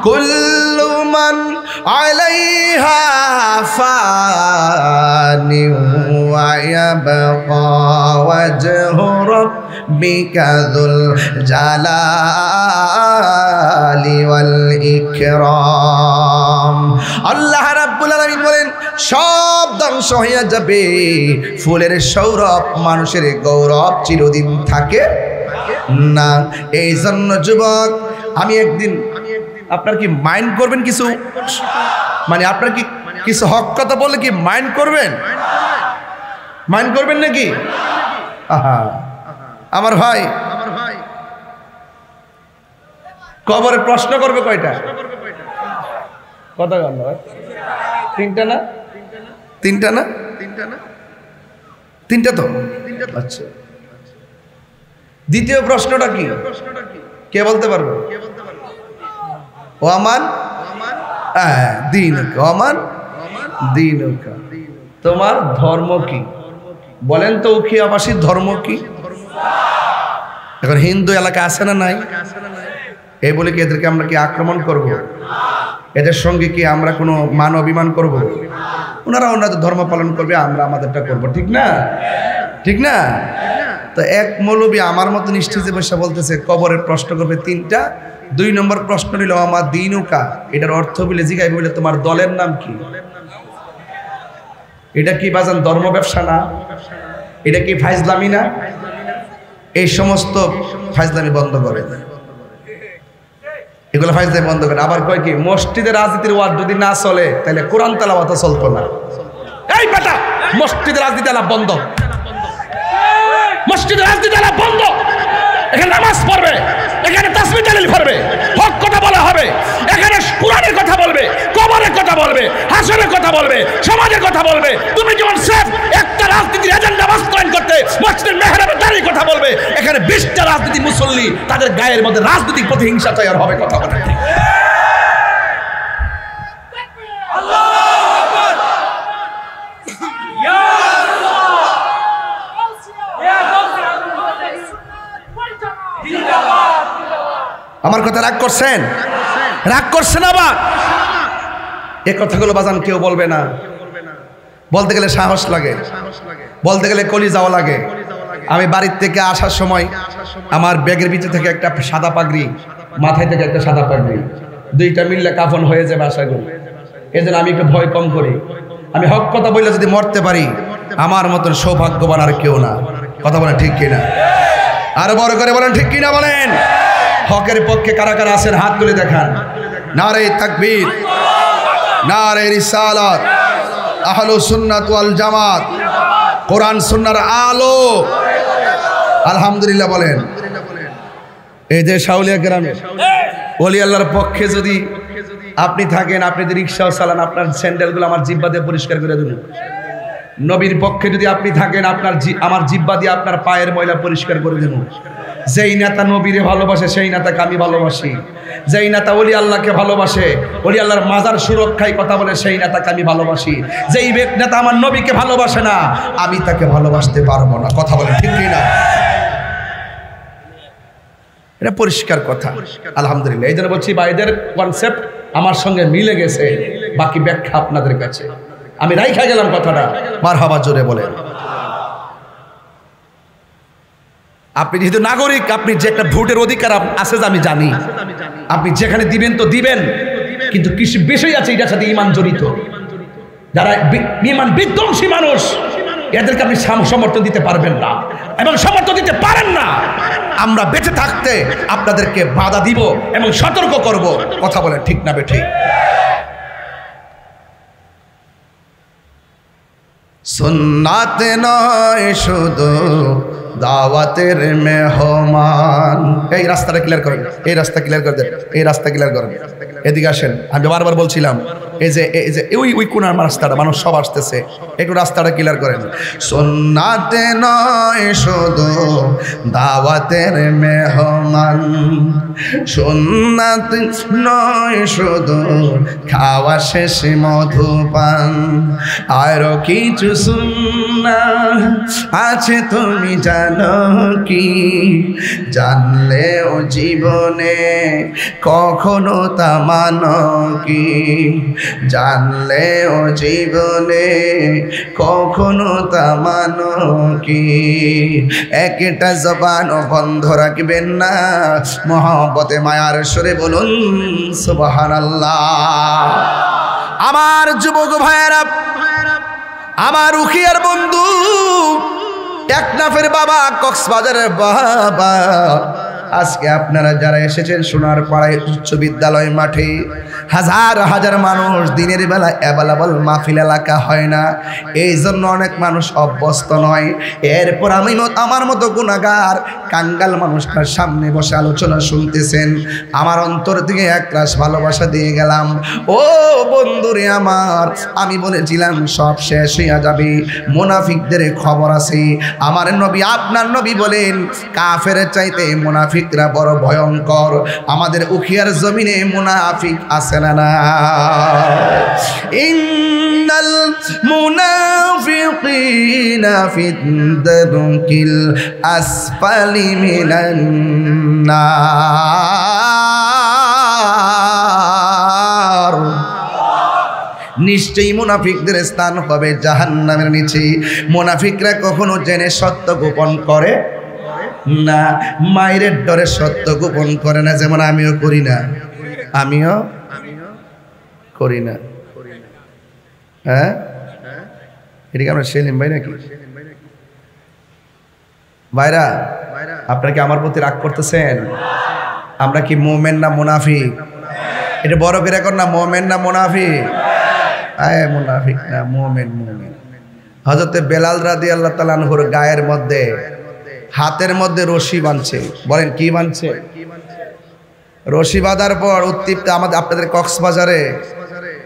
কুল্লু মান আলাইহা ফানি ওয়া ইয়াবকা ওয়াজহু রাব্বিকা যুল জালালি ওয়াল ইকরাম। আল্লাহ রাব্বুল আলামিন বলেন সব ধ্বংস হয়ে যাবে, ফুলের সৌরভ মানুষের গৌরব চিরদিন থাকে না। এই জন্য যুবক, আমি একদিন, আপনার কি মাইন্ড করবেন কিছু, মানে আপনার কি কিছু হক কথা বললে কি মাইন্ড করবেন? মাইন্ড করবেন নাকি? আহা আমার ভাই, কবরে প্রশ্ন করবে কয়টা? কথা বল ভাই, তিনটা না? তিনটা না? তিনটা তো। আচ্ছা, দ্বিতীয় প্রশ্নটা কি কে বলতে পারবে? ওয়ামান দীনুকা, ওয়ামান দীনুকা, তোমার ধর্ম কি? বলেন তো উখিয়াবাসীর ধর্ম কি? এখন হিন্দু এলাকা আছে না নাই? এই বলে কি এদেরকে আমরা কি আক্রমণ করব? এদের সঙ্গে কি আমরা কোনো মান অভিমান করব? ওনারা ওনাদের ধর্ম পালন করবে, আমরা আমাদেরটা করব, ঠিক না? ঠিক না? তো এক মৌলবী আমার মতো নিশ্চিত বসে বলতেছে কবরের প্রশ্ন করবে তিনটা। 2 নম্বর প্রশ্ন নিল আমার দীনুকা, এটার অর্থ বলে জিগাইবে বলে তোমার দলের নাম কি? এটা কি বাজান ধর্ম ব্যবসা না? এটা কি ফাইজলামি না? এই সমস্ত ফাইজলামি বন্ধ করে, এগুলো ফাইজলামি বন্ধ করে। আবার কয় কি মসজিদের রাজনীতির ওয়াজ যদি না চলে তাহলে কোরআন তেলাওয়াত চলতো না। এই বেটা, মসজিদের রাজনীতি আলাপ বন্ধ, মসজিদের রাজনীতি আলাপ বন্ধ। এখানে নামাজ পড়বে, এখানে তাসবিহ তাহলিল করবে, হক কথা বলা হবে, এখানে কোরআনের কথা বলবে, কবরের কথা বলবে, হাসরের কথা বলবে, সমাজের কথা বলবে। তুমি যেমন সেফ একটা রাজনীতির এজেন্ডা বাস্তবায়ন করতে মসজিদের মেহরাবে দাঁড়িয়ে কথা বলবে, এখানে 20টা রাজনীতি মুসল্লি তাদের গায়ের মধ্যে রাজনৈতিক প্রতিহিংসা তৈরি হবে। কথা বলে আমার কথা রাগ করছেন? রাগ করছেন? আবার এই কথাগুলো বাজান কেউ বলবে না। বলতে গেলে সাহস লাগে, বলতে গেলে কলিজাও লাগে। আমি বাড়ির থেকে আসার সময় আমার ব্যাগের ভিতর থেকে একটা সাদা পাগড়ি, মাথায় থেকে একটা সাদা পাগড়ি, 2টা মিললে কাফন হয়ে যাবে আশা করি। এই জন্য আমি একটু ভয় কম করি। আমি হক কথা বললে যদি মরতে পারি, আমার মতন সৌভাগ্যবান আর কেউ না। কথা বলেন ঠিক কিনা? আরো বড় করে বলেন ঠিক কিনা বলেন। হকের পক্ষে কারা কারা আছেন হাত তুলে দেখান। নারে তাকবীর, নারে রিসালাত, আহলুস সুন্নাত ওয়াল জামাত, কোরআন সুন্নাহর আলো। আলহামদুলিল্লাহ বলেন। এই যে শাউলিয়া গ্রামে ওলি আল্লাহর পক্ষে যদি আপনি থাকেন, আপনি যদি রিকশাও চালান, আপনার স্যান্ডেলগুলো আমার জিহ্বা দিয়ে পরিষ্কার করে দেবেন। নবীর পক্ষে যদি আপনি থাকেন, আমার জিহ্বা দিয়ে আপনার পায়ের ময়লা পরিষ্কার করে দেব। যেই নেতা নবীরে ভালোবাসে সেই নেতাকে আমি ভালোবাসি। যেই নেতা ওলি আল্লাহকে ভালোবাসে, ওলি আল্লাহর মাজার সুরক্ষায় কথা বলে, সেই নেতাকে আমি ভালোবাসি। যেই নেতা আমার নবীকে ভালোবাসে না, আমি তাকে ভালোবাসতে পারবো না। কথা বলে ঠিক কিনা? এটা পরিষ্কার কথা। আলহামদুলিল্লাহ। এই জন্য বলছি ভাইদের কনসেপ্ট আমার সঙ্গে মিলে গেছে, বাকি ব্যাখ্যা আপনাদের কাছে। আমি রাইখা গেলাম কথাটা, মারহাবা জোরে বলেন। আপনি যেহেতু নাগরিক, আপনি যে একটা ভোটের অধিকার আছে আমি জানি, আপনি যেখানে দিবেন তো দিবেন, কিন্তু কিছু বিষয় আছে এটার সাথে ঈমান জড়িত। যারা ঈমান বিধ্বংসী মানুষ, এদেরকে আপনি সমর্থন দিতে পারবেন না এবং সমর্থন দিতে পারেন না। আমরা বেঁচে থাকতে আপনাদেরকে বাধা দিব এবং সতর্ক করব। কথা বলেন ঠিক না বেঠিক? সুন্নাত নয় শুধু দাওয়াতের মেহমান। এই রাস্তাটা ক্লিয়ার করেন, এই রাস্তা ক্লিয়ার করে দেন, এই রাস্তা ক্লিয়ার করেন। এদিকে আসেন। আমি বারবার বলছিলাম এই যে ওই কোনার রাস্তাটা মানুষ সব আসতেছে, একটু রাস্তাটা ক্লিয়ার করেন। সুন্নাত নয় শুধু দাওয়াতের মেহমান, সুন্নাত নয় শুধু খাওয়া শেষে মধুপান, আরো কিছু সুন্নাত আছে তুমি জানো কি? জানলেও জীবনে কখনো তা মানো কি? জানলেও জীবনে কখনো তা মানো কি? একটা জবান বন্ধ রাখবেন না, মহব্বতে মায়ার সুরে বলুন সুবহানাল্লাহ। আমার যুবক ভাইয়েরা, আমার উখিয়ার বন্ধু, টেকনাফের বাবা, কক্সবাজারের বাবা, আজকে আপনারা যারা এসেছেন সোনার পাড়ায় উচ্চ বিদ্যালয় মাঠে, হাজার হাজার মানুষ, দিনের বেলা অ্যাভেলেবল মাহফিল এলাকা হয় না, এই জন্য অনেক মানুষ অভ্যস্ত নয়। এরপর আমার মতো গুনাহগার কাঙ্গাল মানুষটার সামনে বসে আলোচনা শুনতেছেন, আমার অন্তর থেকে এক রাশ ভালোবাসা দিয়ে গেলাম। ও বন্ধুরে আমার, আমি বলেছিলাম সব শেষ হইয়া যাবে, মুনাফিকদের খবর আছে। আমার নবী, আপনার নবী বলেন কাফের চাইতে মুনাফিকরা বড় ভয়ঙ্কর। আমাদের উখিয়ার জমিনে মুনাফিক আছে না না? ইন্নাল মুনাফিকিনা ফিদ দারকিল আসফালি মিনান নার। নিশ্চয়ই মুনাফিকদের স্থান হবে জাহান্নামের নিচে। মুনাফিকরা কখনো জেনে সত্য গোপন করে না, মায়ের ডরে সত্য গোপন করে না, যেমন আমিও করি না, আমিও করি না। হ্যাঁ, এটা কি আমরা সেলিম ভাই নাকি? ভাইরা, আপনারা কি আমার প্রতি রাগ করতেছেন? আমরা কি মুমিন না মুনাফিক? এটা বড় করে এখন না, মুমিন না মুনাফিক? আয় মুনাফিক না, মুমিন। মুমিন। হযরতে বেলাল রাদিয়াল্লাহু তাআলা আনহুর গায়ের মধ্যে, হাতের মধ্যে রশি বাঁধছে। বলেন কি বাঁধছে? রশি বাঁধার পর উত্তপ্ত আপনাদের কক্সবাজারে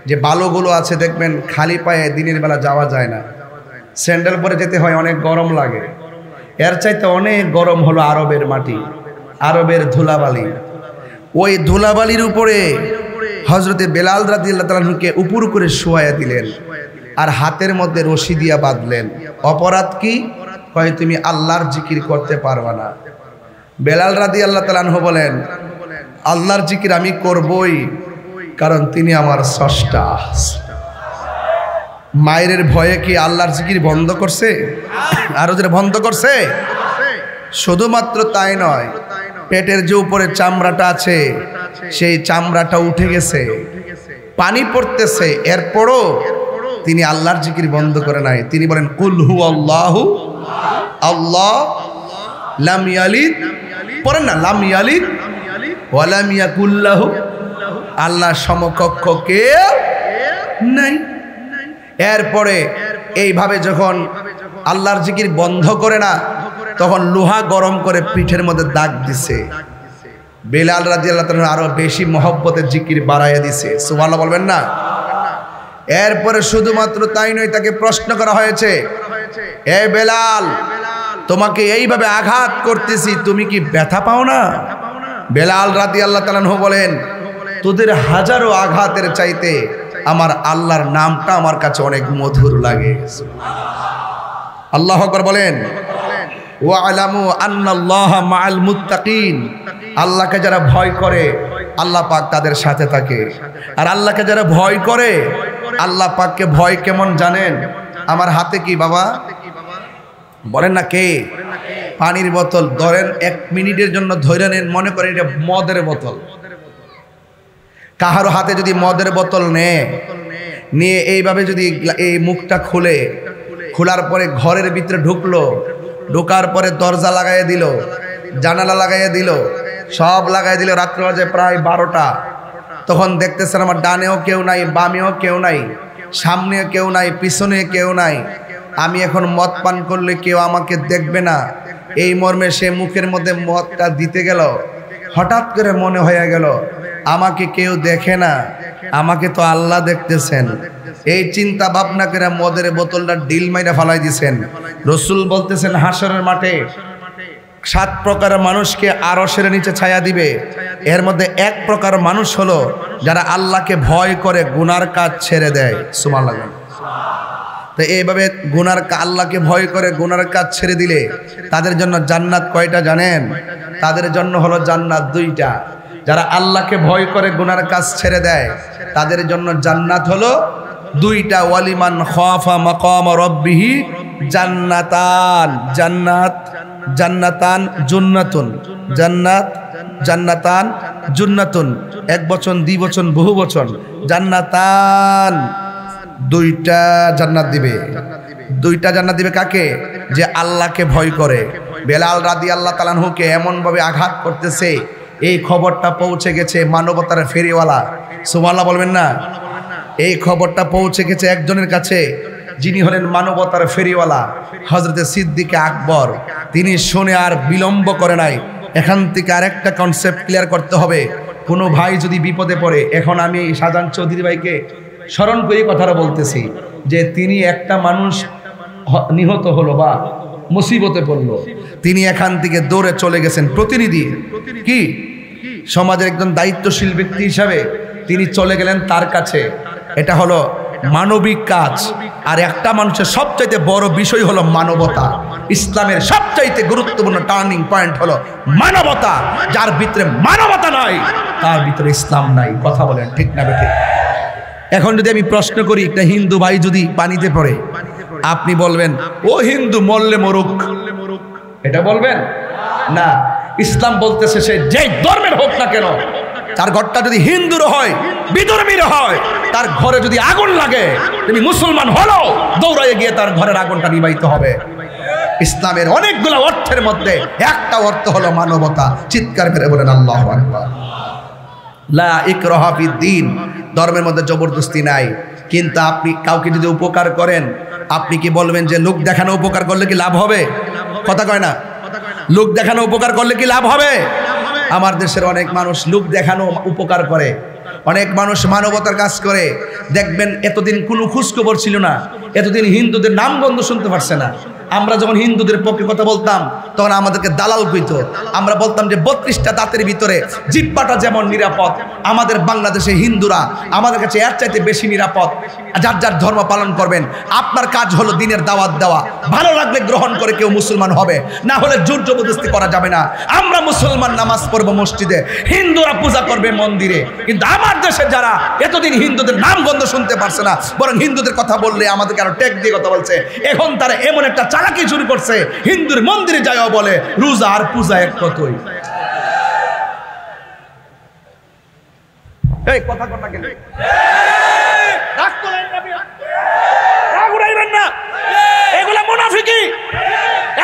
যে বালুগুলো আছে দেখবেন, খালি পায়ে দিনের বেলা যাওয়া যায় না, স্যান্ডেল পরে যেতে হয়, অনেক গরম লাগে। এর চাইতে অনেক গরম হলো আরবের মাটি, আরবের ধুলাবালি। ওই ধুলাবালির উপরে হযরতে বেলাল রাদিয়াল্লাহু তাআলা আনহুকে উপর করে শোয়াইয়া দিলেন আর হাতের মধ্যে রশি দিয়া বাঁধলেন। অপরাধ কি? কয় তুমি আল্লাহর জিকির করতে পারবা না। বেলাল রাদিয়াল্লাহু তাআলা আনহু বলেন, আল্লাহর জিকির আমি করবই, কারণ তিনি আমার স্রষ্টা। মায়ের ভয়ে কি আল্লাহর জিকির বন্ধ করছে? আরো যেটা বন্ধ করছে। শুধুমাত্র তাই নয়, পেটের যে উপরে চামড়াটা আছে সেই চামড়াটা উঠে গেছে, পানি পড়তেছে, এরপরও তিনি আল্লাহর জিকির বন্ধ করে নাই। তিনি বলেন কুল হু আল্লাহু আল্লাহ লাম ইয়ালিদ, পড়েন না, লাম ইয়ালিদ ওয়া লাম ইয়াকুল লাহু, আল্লাহর সমকক্ষ কেউ নাই। এরপরে এইভাবে যখন আল্লাহর জিকির বন্ধ করে না, তখন লোহা গরম করে পিঠের মধ্যে দাগ দিছে। বেলাল রাদিয়াল্লাহু তাআলা আরো বেশি মহব্বতের জিকির বাড়াইয়া দিছে। সুবহানাল্লাহ বলবেন না? এরপরে শুধুমাত্র তাই নয়, তাকে প্রশ্ন করা হয়েছে, এ বেলাল, তোমাকে এইভাবে আঘাত করতেছি, তুমি কি ব্যথা পাও না? বেলাল রাদিয়াল্লাহু তাআলা বলেন, তোদের হাজারো আঘাতের চাইতে আমার আল্লাহর নামটা আমার কাছে অনেক মধুর লাগে। আল্লাহু আকবার বলেন। ওয়ালামু আন্নাল্লাহা মাআল মুত্তাকিন, আল্লাহকে যারা ভয় করে আল্লাহ পাক তাদের সাথে থাকে। আর আল্লাহকে যারা ভয় করে, আল্লাহ পাককে ভয় কেমন জানেন? আমার হাতে কি বাবা বলেন না, কে? পানির বোতল ধরেন, 1 মিনিটের জন্য ধরে নেন, মনে করেন এটা মদের বোতল। কাহারো হাতে যদি মদের বোতল নিয়ে এইভাবে যদি এই মুখটা খুলে খোলার পরে ঘরের ভিতরে ঢুকলো, ঢোকার পরে দরজা লাগাইয়া দিল, জানালা লাগাইয়া দিল, সব লাগাই দিল। রাত্র বাজে প্রায় 12টা। তখন দেখতেছেন আমার ডানেও কেউ নাই, বামেও কেউ নাই, সামনেও কেউ নাই, পিছনে কেউ নাই। আমি এখন মদ পান করলে কেউ আমাকে দেখবে না, এই মর্মে সে মুখের মধ্যে মদটা দিতে গেল। হঠাৎ করে মনে হয়ে গেল আমাকে কেউ দেখে না, আমাকে তো আল্লাহ দেখতেছেন। এই চিন্তা ভাবনা করে মদের বোতলটা ডিল মাইরা ফালাই দিছেন। রসুল বলতেছেন হাসরের মাঠে 7 প্রকারের মানুষকে আরশের নিচে ছায়া দিবে। এর মধ্যে 1 প্রকার মানুষ হলো যারা আল্লাহকে ভয় করে গুনার কাজ ছেড়ে দেয়। সুবহানাল্লাহ। তো এইভাবে আল্লাহকে ভয় করে গুনার কাজ ছেড়ে দিলে তাদের জন্য জান্নাত কয়টা জানেন? তাদের জন্য হলো জান্নাত 2টা। যারা আল্লাহকে ভয় করে গুনার কাজ ছেড়ে দেয় তাদের জন্য জান্নাত হলো 2টা। ওয়ালিমান খাফা মাকাম রাব্বিহি জান্নাতান, জান্নাত জান্নাতান জুন্নাতুন, জান্নাত জান্নাতান জুন্নাতুন। 1 বচন, 2 বচন, বহু বচন। জান্নাতান 2টা জান্নাত দিবে। 2টা জান্নাত দিবে কাকে? যে আল্লাহকে ভয় করে। বেলাল রাদিয়াল্লাহু তাআলা আনহুকে এমন ভাবে আঘাত করতেছে, এই খবরটা পৌঁছে গেছে মানবতার ফেরিওয়ালা। সুবহানাল্লাহ বলবেন না? এই খবরটা পৌঁছে গেছে একজনের কাছে, যিনি হলেন মানবতার ফেরিওয়ালা হযরতে সিদ্দিক আকবর। তিনি শুনে আর বিলম্ব করে নাই। এখান থেকে আরেকটা কনসেপ্ট ক্লিয়ার করতে হবে। কোনো ভাই যদি বিপদে পড়ে, এখন আমি শাহজাহান চৌধুরী ভাইকে স্মরণ করে কথাটা বলতেছি যে তিনি একটা মানুষ নিহত হলো বা মুসিবতে পড়লো, তিনি এখান থেকে দৌড়ে চলে গেছেন। প্রতিনিধি কি সমাজের একজন দায়িত্বশীল ব্যক্তি হিসাবে তিনি চলে গেলেন তার কাছে। এটা হলো মানবিক কাজ। আর একটা মানুষের সবচাইতে বড় বিষয় হলো মানবতা। ইসলামের সবচাইতে গুরুত্বপূর্ণ টার্নিং পয়েন্ট হলো মানবতা। যার ভিতরে মানবতা নাই তার ভিতরে ইসলাম নাই। কথা বলেন ঠিক না বেঠিক? এখন যদি আমি প্রশ্ন করি, একটা হিন্দু ভাই যদি পানিতে পড়ে, আপনি বলবেন ও হিন্দু, মরলে মরুক, এটা বলবেন না। ইসলাম বলতেছে সে যে ধর্মের হোক না কেন, তার ঘরটা যদি হিন্দুর হয়, বিধর্মীর হয়, তার ঘরে যদি আগুন লাগে, তুমি মুসলমান হলো, দৌড়াইয়ে গিয়ে তার ঘরের আগুনটা নিবাইতে হবে। ইসলামের অনেকগুলো অর্থের মধ্যে একটা অর্থ হলো মানবতা। চিৎকার করে বলেন আল্লাহু আকবার। লা ইকরাহা ফিদ্দীন, ধর্মের মধ্যে জবরদস্তি নাই। কিন্তু আপনি কাউকে যদি উপকার করেন, আপনি কি বলবেন যে লোক দেখানো উপকার করলে কি লাভ হবে? কথা কয় না? লোক দেখানো উপকার করলে কি লাভ হবে? আমার দেশের অনেক মানুষ লোক দেখানো উপকার করে, অনেক মানুষ মানবতার কাজ করে। দেখবেন এতদিন কোনো খোঁজখবর ছিল না, এতদিন হিন্দুদের নামগন্ধ শুনতে পারছে না। আমরা যখন হিন্দুদের পক্ষে কথা বলতাম তখন আমাদেরকে দালাল কইতো। আমরা বলতাম যে 32টা দাঁতের ভিতরে জিহ্বাটা যেমন নিরাপদ, আমাদের বাংলাদেশে হিন্দুরা আমাদের কাছে এর চাইতে বেশি নিরাপদ। যার যার ধর্ম পালন করবেন, আপনার কাজ হলো দিনের দাওয়াত দেওয়া। ভালো লাগলে গ্রহণ করে কেউ মুসলমান হবে, না হলে জোর জবরদস্তি করা যাবে না। আমরা মুসলমান নামাজ পড়বো মসজিদে, হিন্দুরা পূজা করবে মন্দিরে। কিন্তু আমার দেশে যারা এতদিন হিন্দুদের নামগন্ধ শুনতে পারছে না, বরং হিন্দুদের কথা বললে আমাদেরকে আরো টেক দিয়ে কথা বলছে, এখন তারা এমন একটা চালাকি শুরু করছে, হিন্দুর মন্দিরে যায়ও বলে রোজা আর পূজা এক কতই। এই কথা কর না কেন? রাগ করেন না, রাগ উড়াইবেন না, এগুলা মুনাফিকি।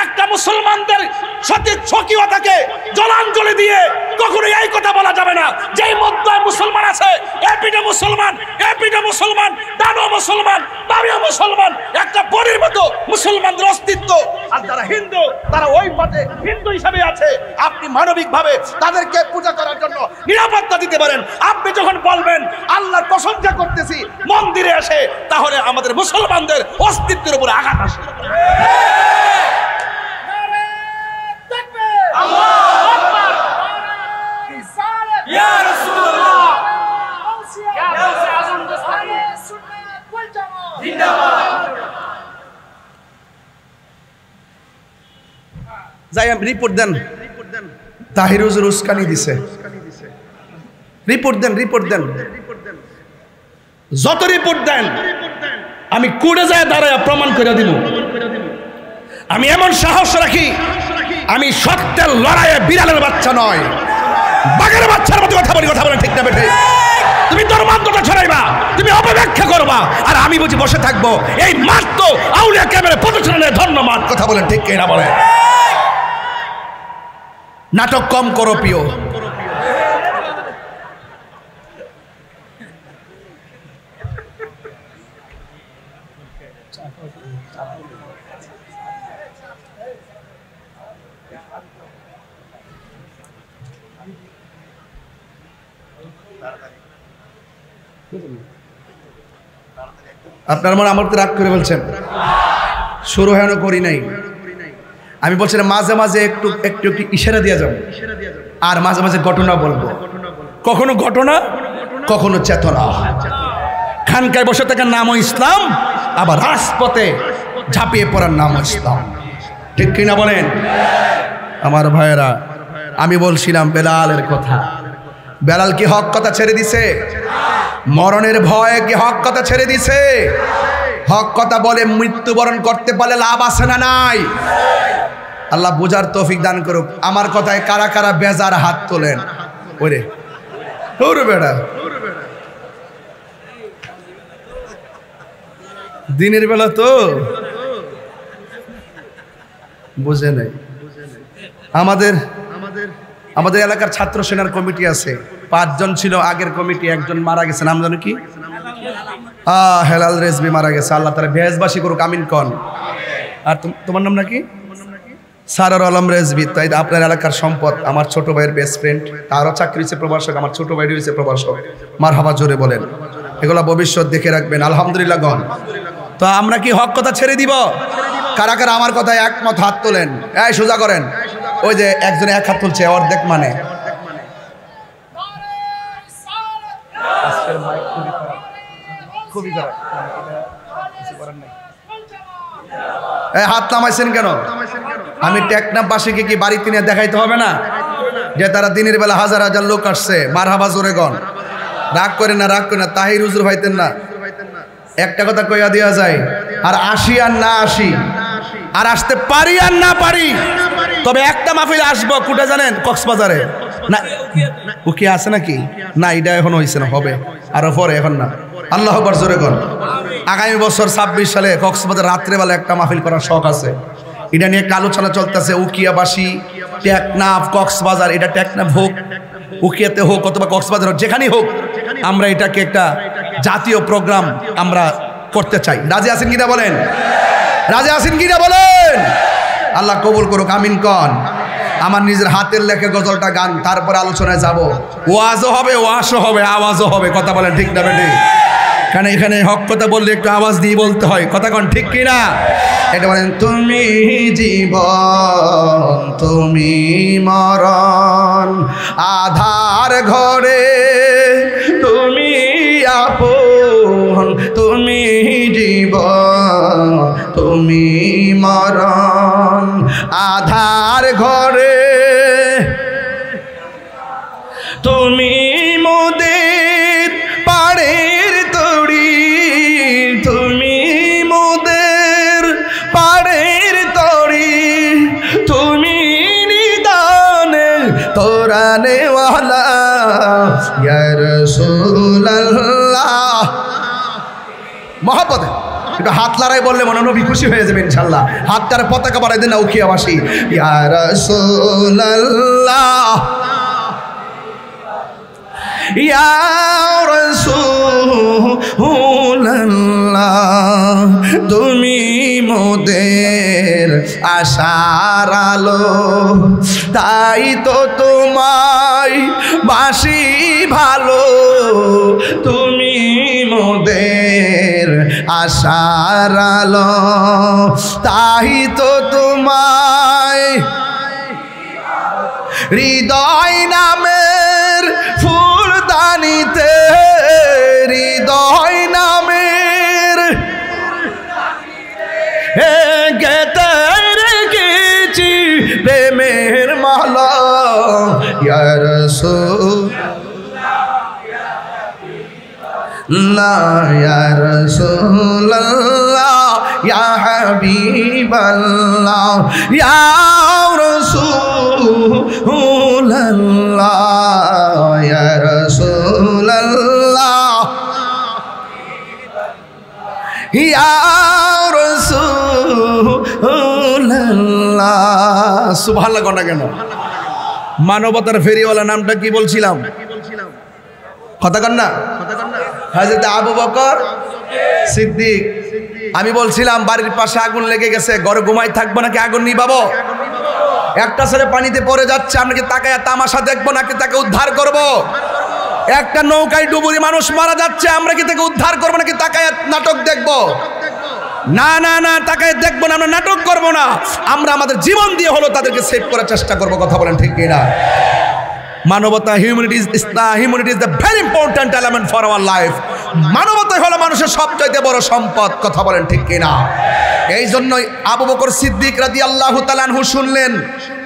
একটা মুসলমানদের সঠিক সকিয়তাকে জলাঞ্জলি দিয়ে কখনো এই কথা বলা যাবে না যেই মধ্যে মুসলমান আছে, এপিটা মুসলমান, এপিটা মুসলমান, ডানো মুসলমান, বামিও মুসলমান, একটা বড়ির মতো মুসলমানদের অস্তিত্ব। আর যারা হিন্দু তারা ওই পথে হিন্দু হিসাবে আছে। আপনি মানবিকভাবে তাদেরকে পূজা করার জন্য নিরাপত্তা দিতে পারেন। আপনি যখন বলবেন আল্লাহর প্রশংসা করতেছি মন্দিরে এসে, তাহলে আমাদের মুসলমানদের অস্তিত্বের উপরে আঘাত আসে। যাই রিপোর্ট দেন, তাহির হুজুর উস্কানি দিছে, রিপোর্ট দেন, রিপোর্ট দেন, যত রিপোর্ট দেন আমি কুড়ে যায় দাঁড়ায় প্রমাণ করে দিব। আমি এমন সাহস রাখি, আমি সত্যের লড়াইয়ে বিড়ালের বাচ্চা নয়, বাঘের বাচ্চার মতো কথা বলি। কথা বলেন ঠিক না বেঠে? তুমি ধর্মান্তটা ছড়াইবা, তুমি অপব্যাখ্যা করবা, আর আমি বুঝি বসে থাকবো। এই মাঠ তো আউলিয়া কেরামের প্রদর্শনের ধন্য মাঠ। কথা বলেন ঠিক কিনা বলেন? নাটক কম করো প্রিয়। আপনার মনে আমার তো রাগ করে বলছেন, শুরু হেন করি নাই। আমি বলছিলাম মাঝে মাঝে একটু একটু একটু ইশারা দিয়ে যাবো, আর মাঝে মাঝে ঘটনা বলবো। কখনো ঘটনা, কখনো চেতনা। খানকায় বসে থাকার নামও ইসলাম, আবার রাজপথে ঝাঁপিয়ে পড়ার নামও ইসলাম। ঠিক কিনা বলেন? আমার ভাইয়েরা, আমি বলছিলাম বেলালের কথা। বেলাল কি হক কথা ছেড়ে দিছে? মরণের ভয়ে কি হক কথা ছেড়ে দিছে? হক কথা বলে মৃত্যুবরণ করতে পারলে লাভ আছে না নাই? আল্লাহ বোঝার তৌফিক দান করুক। আমার কথায় কারা কারা বেজার হাত তোলেন? ওরে ওরে বেড়া, দিনের বেলা তো বুঝে নাই। আমাদের এলাকার ছাত্র সেনার কমিটি আছে, 5 জন ছিল আগের কমিটি, একজন মারা গেছে। নাম জানো কি? হেলাল রেজবি মারা গেছে। আল্লাহ তারা বেহেশবাসী করুক, আমিন কন। আর তোমার নাম নাকি? সারার আলম রেজবি। তাই আপনার এলাকার সম্পদ, আমার ছোট ভাইয়ের বেস্ট ফ্রেন্ড, তারও চাকরি হয়েছে প্রভাষক, আমার ছোট ভাই হয়েছে প্রভাষক। মারহাবা জোরে বলেন। এগুলা ভবিষ্যৎ দেখে রাখবেন। আলহামদুলিল্লাহ গণ। তো আমরা কি হক কথা ছেড়ে দিব? কারা কারা আমার কথায় একমত হাত তোলেন? এই সোজা করেন। ওই যে একজনে এক হাত তুলছে, অর্ধেক মানে। হাত নামাইছেন কেন? আমি টেকনাফবাসীকে কি বাড়িতে নিয়ে দেখাইতে হবে না যে তারা দিনের বেলা হাজার হাজার লোক আসছে? মারহাবা জোরে গণ। রাগ করে না, রাগ করে না। তাহির হুজুর ভাইতেন না, একটা কথা কইয়া দেওয়া যায়, আর আসি আর না আসি, আর আসতে পারি আর না পারি, তবে একটা মাহফিল আসবো। কোটা জানেন? কক্সবাজারে। না ওকে আছে নাকি? না, এটা এখন হয়েছে না, হবে আরো পরে, এখন না। আল্লাহ আকবার জোরে গণ। আগামী বছর 26 সালে কক্সবাজার রাত্রেবেলা একটা মাহফিল করার শখ আছে। এটা নিয়ে একটা আলোচনা চলতেছে। উকিয়াবাসী, টেকনাফ, কক্সবাজার, এটা টেকনাফ হোক, উকিয়াতে হোক, অথবা কক্সবাজার হোক, যেখানেই হোক, আমরা এটাকে একটা জাতীয় প্রোগ্রাম আমরা করতে চাই। রাজি আছেন কিনা বলেন? রাজি আছেন কিনা বলেন? আল্লাহ কবুল করুক, আমিন কন। আমার নিজের হাতের লেখে গজলটা গান, তারপর আলোচনায় যাব। ওয়াজও হবে, ওয়াশও হবে, আওয়াজও হবে। কথা বলেন ঠিক না বেটি? কারণ এখানে হক কথা বললে একটু আওয়াজ দিয়ে বলতে হয়। কথা কন ঠিক কিনা? এটা বলেন, তুমি জীবন, তুমি মরণ, আধার ঘরে তুমি আপন, তুমি জীবন, তুমি মরণ, আধার ঘরে তুমি মোদের পাড়ের তরি, তুমি মোদের পাড়ের তরি, তুমি নিদানে তোরানেওয়ালা ইয়া রাসূলুল্লাহ। মহব্বতে একটু হাত লড়াই বললে মনে নবী খুশি হয়ে যাবে ইনশাল্লাহ। হাতটার পতাকা বাড়াই দেন না উখিয়াবাসী। ইয়া রাসূলুল্লাহ, ইয়া রাসূলুল্লাহ, তুমি মোদের আশার আলো, তাই তো তোমায় বাসি ভালো, তুমি মোদের আশার আলো, তাই তো তোমায় হৃদয় নামের ফুলদানিতে, হৃদয় নামের গেতে রেখেছি প্রেমের মালা। ইয়া রাসূলুল্লাহ, ইয়া রাসূলুল্লাহ, ইয়া হাবিবাল্লাহ, ইয়া রাসূলুল্লাহ, ইয়া রাসূলুল্লাহ, সুবহানাল্লাহ কোনা কেন? মানবতার ফেরিওয়ালা নামটা কি বলছিলাম? কথা কন না? হযরত আবু বকর সিদ্দিক। আমি বলছিলাম বাড়ির পাশে আগুন লেগে গেছে, ঘরে ঘুমাই থাকবো নাকি আগুন নিবাবো? একটা ছেলে পানিতে পড়ে যাচ্ছে, আমরা কি তাকায় তামাশা দেখবো নাকি তাকে উদ্ধার করব? একটা নৌকায় ডুবুরি মানুষ মারা যাচ্ছে, আমরা কি তাকে উদ্ধার করবো নাকি তাকায় নাটক দেখবো? না না না, তাকায় দেখবো না, আমরা নাটক করবো না, আমরা আমাদের জীবন দিয়ে হলো তাদেরকে সেভ করার চেষ্টা করবো। কথা বলেন ঠিক কিনা? মানবতা, humanity is the very important element for our life. মানবতাই হলো মানুষের সবচাইতে বড় সম্পদ। কথা বলেন ঠিক কিনা? এই জন্যই আবু বকর সিদ্দিক রাদিয়াল্লাহু তাআলা আনহু শুনলেন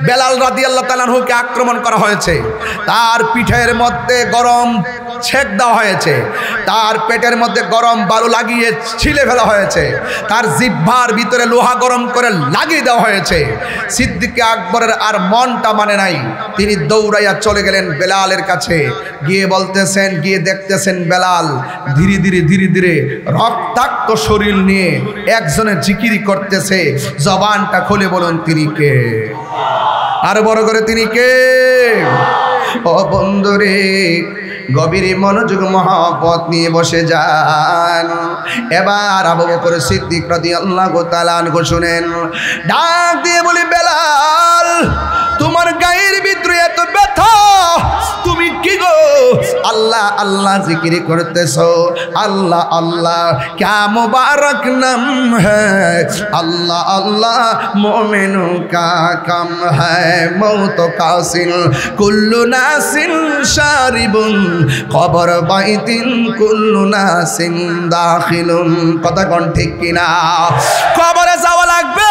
বেলাল রাদিয়াল্লাহু তাআলা আনহুকে আক্রমণ করা হয়েছে, তার পিঠের মধ্যে গরম ছেক দেওয়া হয়েছে, তার পেটের মধ্যে গরম বালু লাগিয়ে ছিলে ফেলা হয়েছে, তার জিহ্বার ভিতরে লোহা গরম করে লাগিয়ে দেওয়া হয়েছে। সিদ্দিক আকবরের আর মনটা মানে নাই, তিনি দৌড়াইয়া চলে গেলেন বেলালের কাছে, গিয়ে বলতেছেন, গিয়ে দেখতেছেন বেলাল ধীরে ধীরে ধীরে ধীরে রক্তাক্ত শরীর নিয়ে একজনের জিকিরি করতেছে। জবানটা খুলে বলুন তিনি কে? আর বড় করে তিনি কে? ও বন্ধুরে, গভীর মনোযোগ মহব্বত নিয়ে বসে যান। এবার আবু বকর সিদ্দিক রাদিয়াল্লাহু তাআলা আনহু শুনেন, ডাক দিয়ে বলি বেলাল, তোমার গায়ের ভিতরে এত ব্যথা, তুমি কি গো আল্লাহ আল্লাহ জিকির করতেছো? আল্লাহ আল্লাহ क्या मुबारक नाम है, अल्लाह अल्लाह मोमिनों का कम है, मौत कासिल कुल्लु नासिन शारिबुन कबर বাইতিন কুল্লু নাসিন দাখিলুন। কথা কোন ঠিক কিনা? কবরে যাওয়া লাগবে,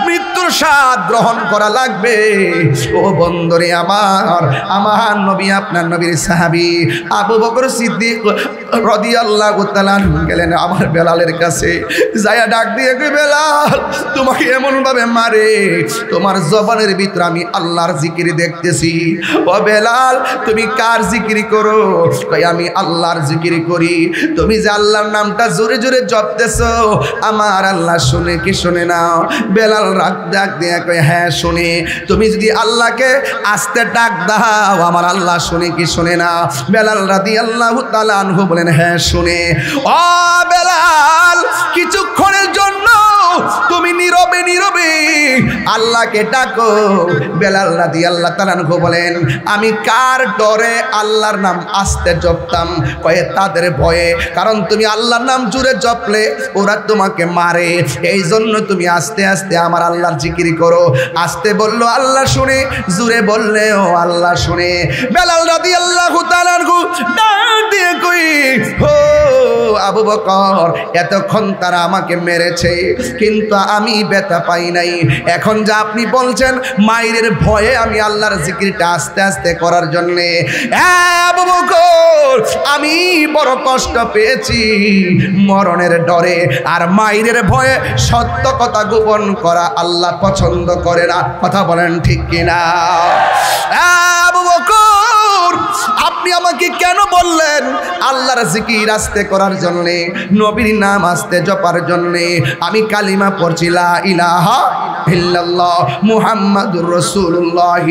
মৃত্যুর স্বাদ গ্রহণ করা লাগবে। ও বন্ধুরে আমার, আমার নবী আপনার নবীর সাহাবী আবু বকর সিদ্দিক রাদিয়াল্লাহু তাআলা গেলেন আমার বেলালের কাছে, যায়া ডাক দিয়ে কই, বেলাল তোমাকে এমন ভাবে মারে, তোমার জবানের ভিতরে আমি আল্লাহর জিকির দেখতেছি। ও বেলাল তুমি কার জিকির করো? কই আমি আল্লাহর জিকির করি। তুমি যে আল্লাহর নামটা জোরে জোরে জপতেছো, আমার আল্লাহ শুনে কি শুনে না? বেলাল ডাক দিয়ে কই, হ্যাঁ শুনে। তুমি যদি আল্লাহকে আস্তে ডাক দাও, আমার আল্লাহ শুনে কি শুনে না? বেলাল রাদিয়াল্লাহু তাআলা আনহু বলেন, হ্যাঁ শুনে। ও বেলাল, কিছুক্ষণের জন্য তুমি নীরবে নীরবে আল্লাহকে ডাকো। বেলাল রাদিয়াল্লাহু তাআলা আনহু বলেন, আমি কার ডরে আল্লাহর নাম আস্তে জপতাম? কয়ে তাদের ভয়ে, কারণ তুমি আল্লাহর নাম জোরে জপলে ওরা তোমাকে মারে, এই জন্য তুমি আস্তে আস্তে আমার আল্লাহর জিকির করো। আস্তে বললো আল্লাহ শুনে, জোরে বললেও আল্লাহ শুনে। বেলাল রাদিয়াল্লাহু তাআলা আনহু ডাক দিয়ে কই, হো আবু বকর, এতক্ষণ তারা আমাকে মেরেছে কিন্তু আমি ব্যথা পাই নাই। এখন যা আপনি বলছেন মায়ের ভয়ে আমি আল্লাহর জিকিরটা আস্তে আস্তে করার জন্যে, আবু বকর আমি বড় কষ্ট পেয়েছি মরণের ডরে, আর মায়ের ভয়ে সত্য কথা গোপন করা আল্লাহ পছন্দ করে না। কথা বলেন ঠিক কিনা? আবু বকর আপনি আমাকে কেন বললেন আল্লাহর জিকির আস্তে করার জন্যে, নবীর নাম আস্তে জপার জন্যে? আমি কালিমা পড়ছি লা ইলাহা ইল্লাল্লাহ মুহাম্মাদুর রাসূলুল্লাহ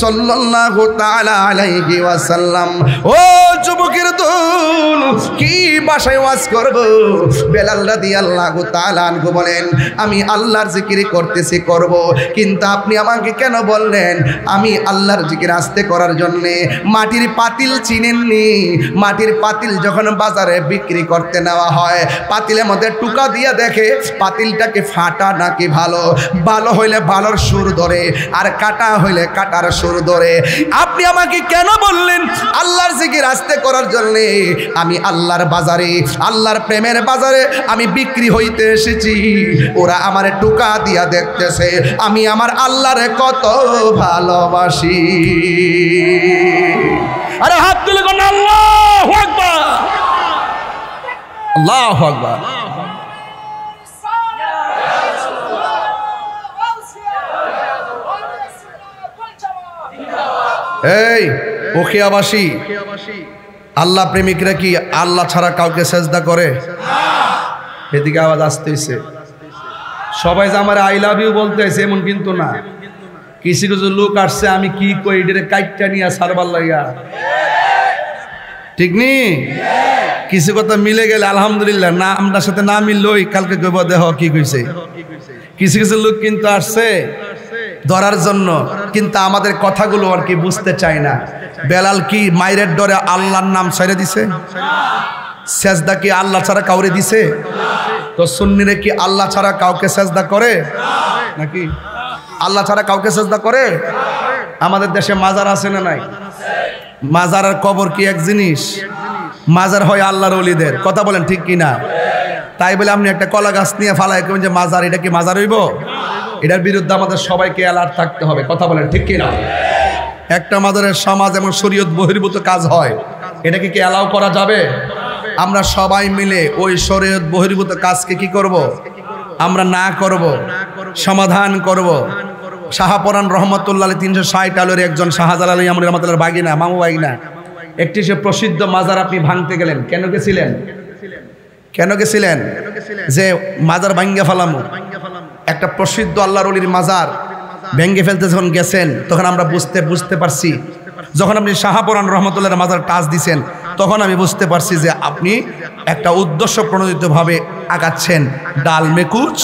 সাল্লাল্লাহু তাআলা আলাইহি ওয়াসাল্লাম। ও যুবকের দল, কি ভাষায় ওয়াজ করব? বেলাল রাদিয়াল্লাহু তাআলা আনহু বলেন, আমি আল্লাহর জিকির করতেছি করব, কিন্তু আপনি আমাকে কেন বললেন আমি আল্লাহর জিকির আস্তে করার জন্যে? মাটির পাতিল চিনেননি? মাটির পাতিল যখন বাজারে বিক্রি করতে নেওয়া হয়, পাতিলের মধ্যে টুকা দিয়ে দেখে পাতিলটাকে ফাটা নাকি ভালো, ভালো হইলে ভালোর সুর ধরে আর কাটা হইলে কাটার সুর ধরে। আপনি আমাকে কেন বললেন আল্লাহর জিকির আস্তে করার জন্য? আমি আল্লাহর বাজারে, আল্লাহর প্রেমের বাজারে আমি বিক্রি হইতে এসেছি, ওরা আমারে টুকা দিয়া দেখতেছে আমি আমার আল্লাহরে কত ভালোবাসি। আরে হাত তুলে কোন আল্লাহু আকবার, আল্লাহু আকবার। এই ওখিয়াবাসী, আল্লাহ প্রেমিকরা কি আল্লাহ ছাড়া কাউকে সেজদা করে? এদিকে আওয়াজ আসতেছে। সবাই যে আমার আই লাভ ইউ বলতেছে এমন কিন্তু না, কিছু কিছু লোক আসছে আমি কি কই এটারে কাইটটা নিয়ে সারবার লাইয়া, ঠিক নি? কিছু কথা মিলে গেলে আলহামদুলিল্লাহ, না আপনার সাথে না মিললই কালকে কইব দেহ কি কইছে। কিছু কিছু লোক কিন্তু আসছে ধরার জন্য, কিন্তু আমাদের কথাগুলো আর কি বুঝতে চায় না। বেলাল কি মায়ের ডরে আল্লাহর নাম ছেড়ে দিছে? সেজদা কি আল্লাহ ছাড়া কাউরে দিছে? তো সুন্নিরে কি আল্লাহ ছাড়া কাউকে সেজদা করে নাকি? আল্লাহ ছাড়া কাউকে সেজদা করে? আমাদের দেশে মাজার আছে না নাই? মাজার আর কবর কি এক জিনিস? মাজার হয় আল্লাহর ওলিদের, কথা বলেন ঠিক কিনা? তাই বলে আপনি একটা কলা গাছ নিয়ে ফালাই করবেন যে মাজার, এটা কি মাজার হইব? এটার বিরুদ্ধে আমাদের সবাইকে অ্যালার্ট থাকতে হবে, কথা বলেন ঠিক কিনা? একটা মাজারের সমাজ এবং শরীয়ত বহির্ভূত কাজ হয়, এটাকে কি অ্যালাউ করা যাবে? আমরা সবাই মিলে ওই শরীয়ত বহির্ভূত কাজকে কি করব? আমরা না করব, সমাধান করব। শাহপরান রহমতুল্লাহ 360 আলোর একজন শাহজালাল আমর রহমতুল্লাহর বাগিনা, মামু বাগিনা, একটি সে প্রসিদ্ধ মাজার আপনি ভাঙতে গেলেন, কেন গেছিলেন? কেন গেছিলেন? যে মাজার ভাঙ্গা ফেলামু, একটা প্রসিদ্ধ আল্লাহর ওলির মাজার ভেঙ্গে ফেলতে যখন গেছেন, তখন আমরা বুঝতে পারছি, যখন আপনি শাহপরান রহমতুল্লাহর মাজার টাচ দিছেন, তখন আমি বুঝতে পারছি যে আপনি একটা উদ্দেশ্য প্রণোদিতভাবে আগাচ্ছেন। ডাল মে কুচ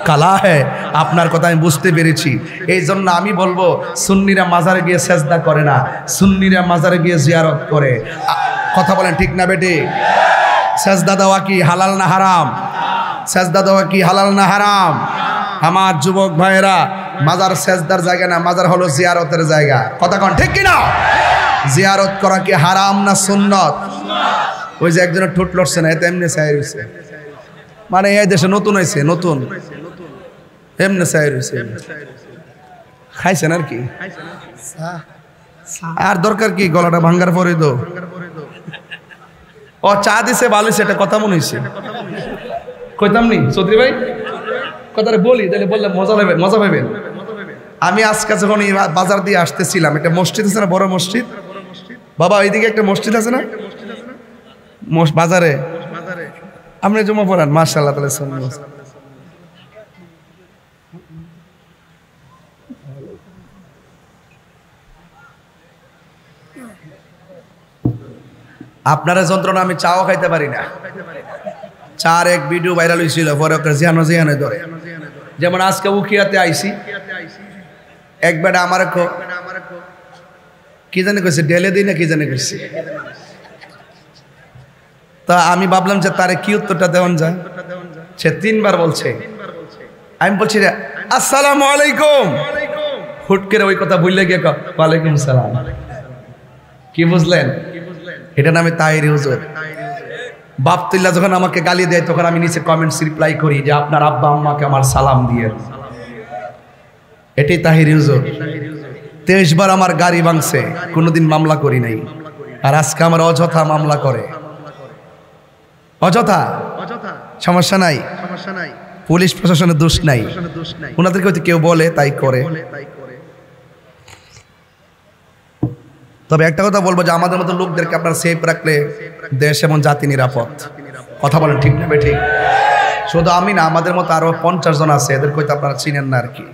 কালা হ্যায়, আপনার কথা আমি বুঝতে পেরেছি। এই জন্য আমি বলবো সুন্নিরা মাজারে গিয়ে সেজদা করে না, সুন্নিরা মাজারে গিয়ে জিয়ারত করে। কথা বলেন ঠিক না বেটি? সেজদা দেওয়া কি হালাল না হারাম? সেজদা দেওয়া কি হালাল না হারাম? আমার যুবক ভাইয়েরা, মাজার সেজদার জায়গা না, মাজার হলো জিয়ারতের জায়গা, কথা কন ঠিক কিনা? জিয়ারত করা কি হারাম না সুন্নত? ওই যে একজনের ঠোঁট লড়ছে না, এতে এমনি চাই রয়েছে, মানে এই দেশে নতুন হয়েছে, নতুন এমনি চাই রয়েছে, খাইছেন আর কি, আর দরকার কি গলাটা ভাঙ্গার পরে তো ও চা দিছে ভালো, সেটা কথা মনে হয়েছে, কইতাম নি চৌধুরী ভাই, কথাটা বলি তাহলে বললে মজা পাবেন। আমি আজকে যখন এই বাজার দিয়ে আসতেছিলাম, একটা মসজিদ আছে না, বড় মসজিদ বাবা, ওইদিকে একটা মসজিদ আছে না বাজারে, আপনি জমা পড়ান মাশাআল্লাহ, তাহলে শুনুন। আপনারা যন্ত্রণা, আমি চাও খাইতে পারি না। চার এক ভিডিও ভাইরাল হয়েছিল, পরে জিয়ানো ধরে, যেমন আজকে উকিয়াতে আইসি, এক বেটা আমার কি জানি কইছে, ডেলে দিই না কি জানি কইছে, তা আমি ভাবলাম যে তারে কি উত্তরটা দেওয়ান যায়। সে 3 বার বলছে, আমি বলছি আসসালামু আলাইকুম, হুট করে ওই কথা ভুলে গিয়ে ওয়ালাইকুম সালাম। কি বুঝলেন? এটা নামে তাহিরি হুজুর। বাপতুল্লাহ যখন আমাকে গালি দেয়, তখন আমি নিচে কমেন্টস রিপ্লাই করি যে আপনার আব্বা আম্মাকে আমার সালাম দিয়ে। এটাই তাহিরি হুজুর। 23 বার আমার গাড়ি ভাঙছে, কোনোদিন মামলা করি নাই, আর আজকে আমার অযথা মামলা করে। অযথা সমস্যা নাই, পুলিশ প্রশাসনের দোষ নাই, ওনাদেরকে হয়তো কেউ বলে তাই করে। তবে একটা কথা বলবো যে আমাদের মতো লোকদেরকে আপনারা সেফ রাখলে দেশ এবং জাতি নিরাপদ, কথা বলেন ঠিক নেবে ঠিক? শুধু আমি না, আমাদের মতো আরো 50 জন আছে, এদের হয়তো আপনারা চিনেন না আর কি।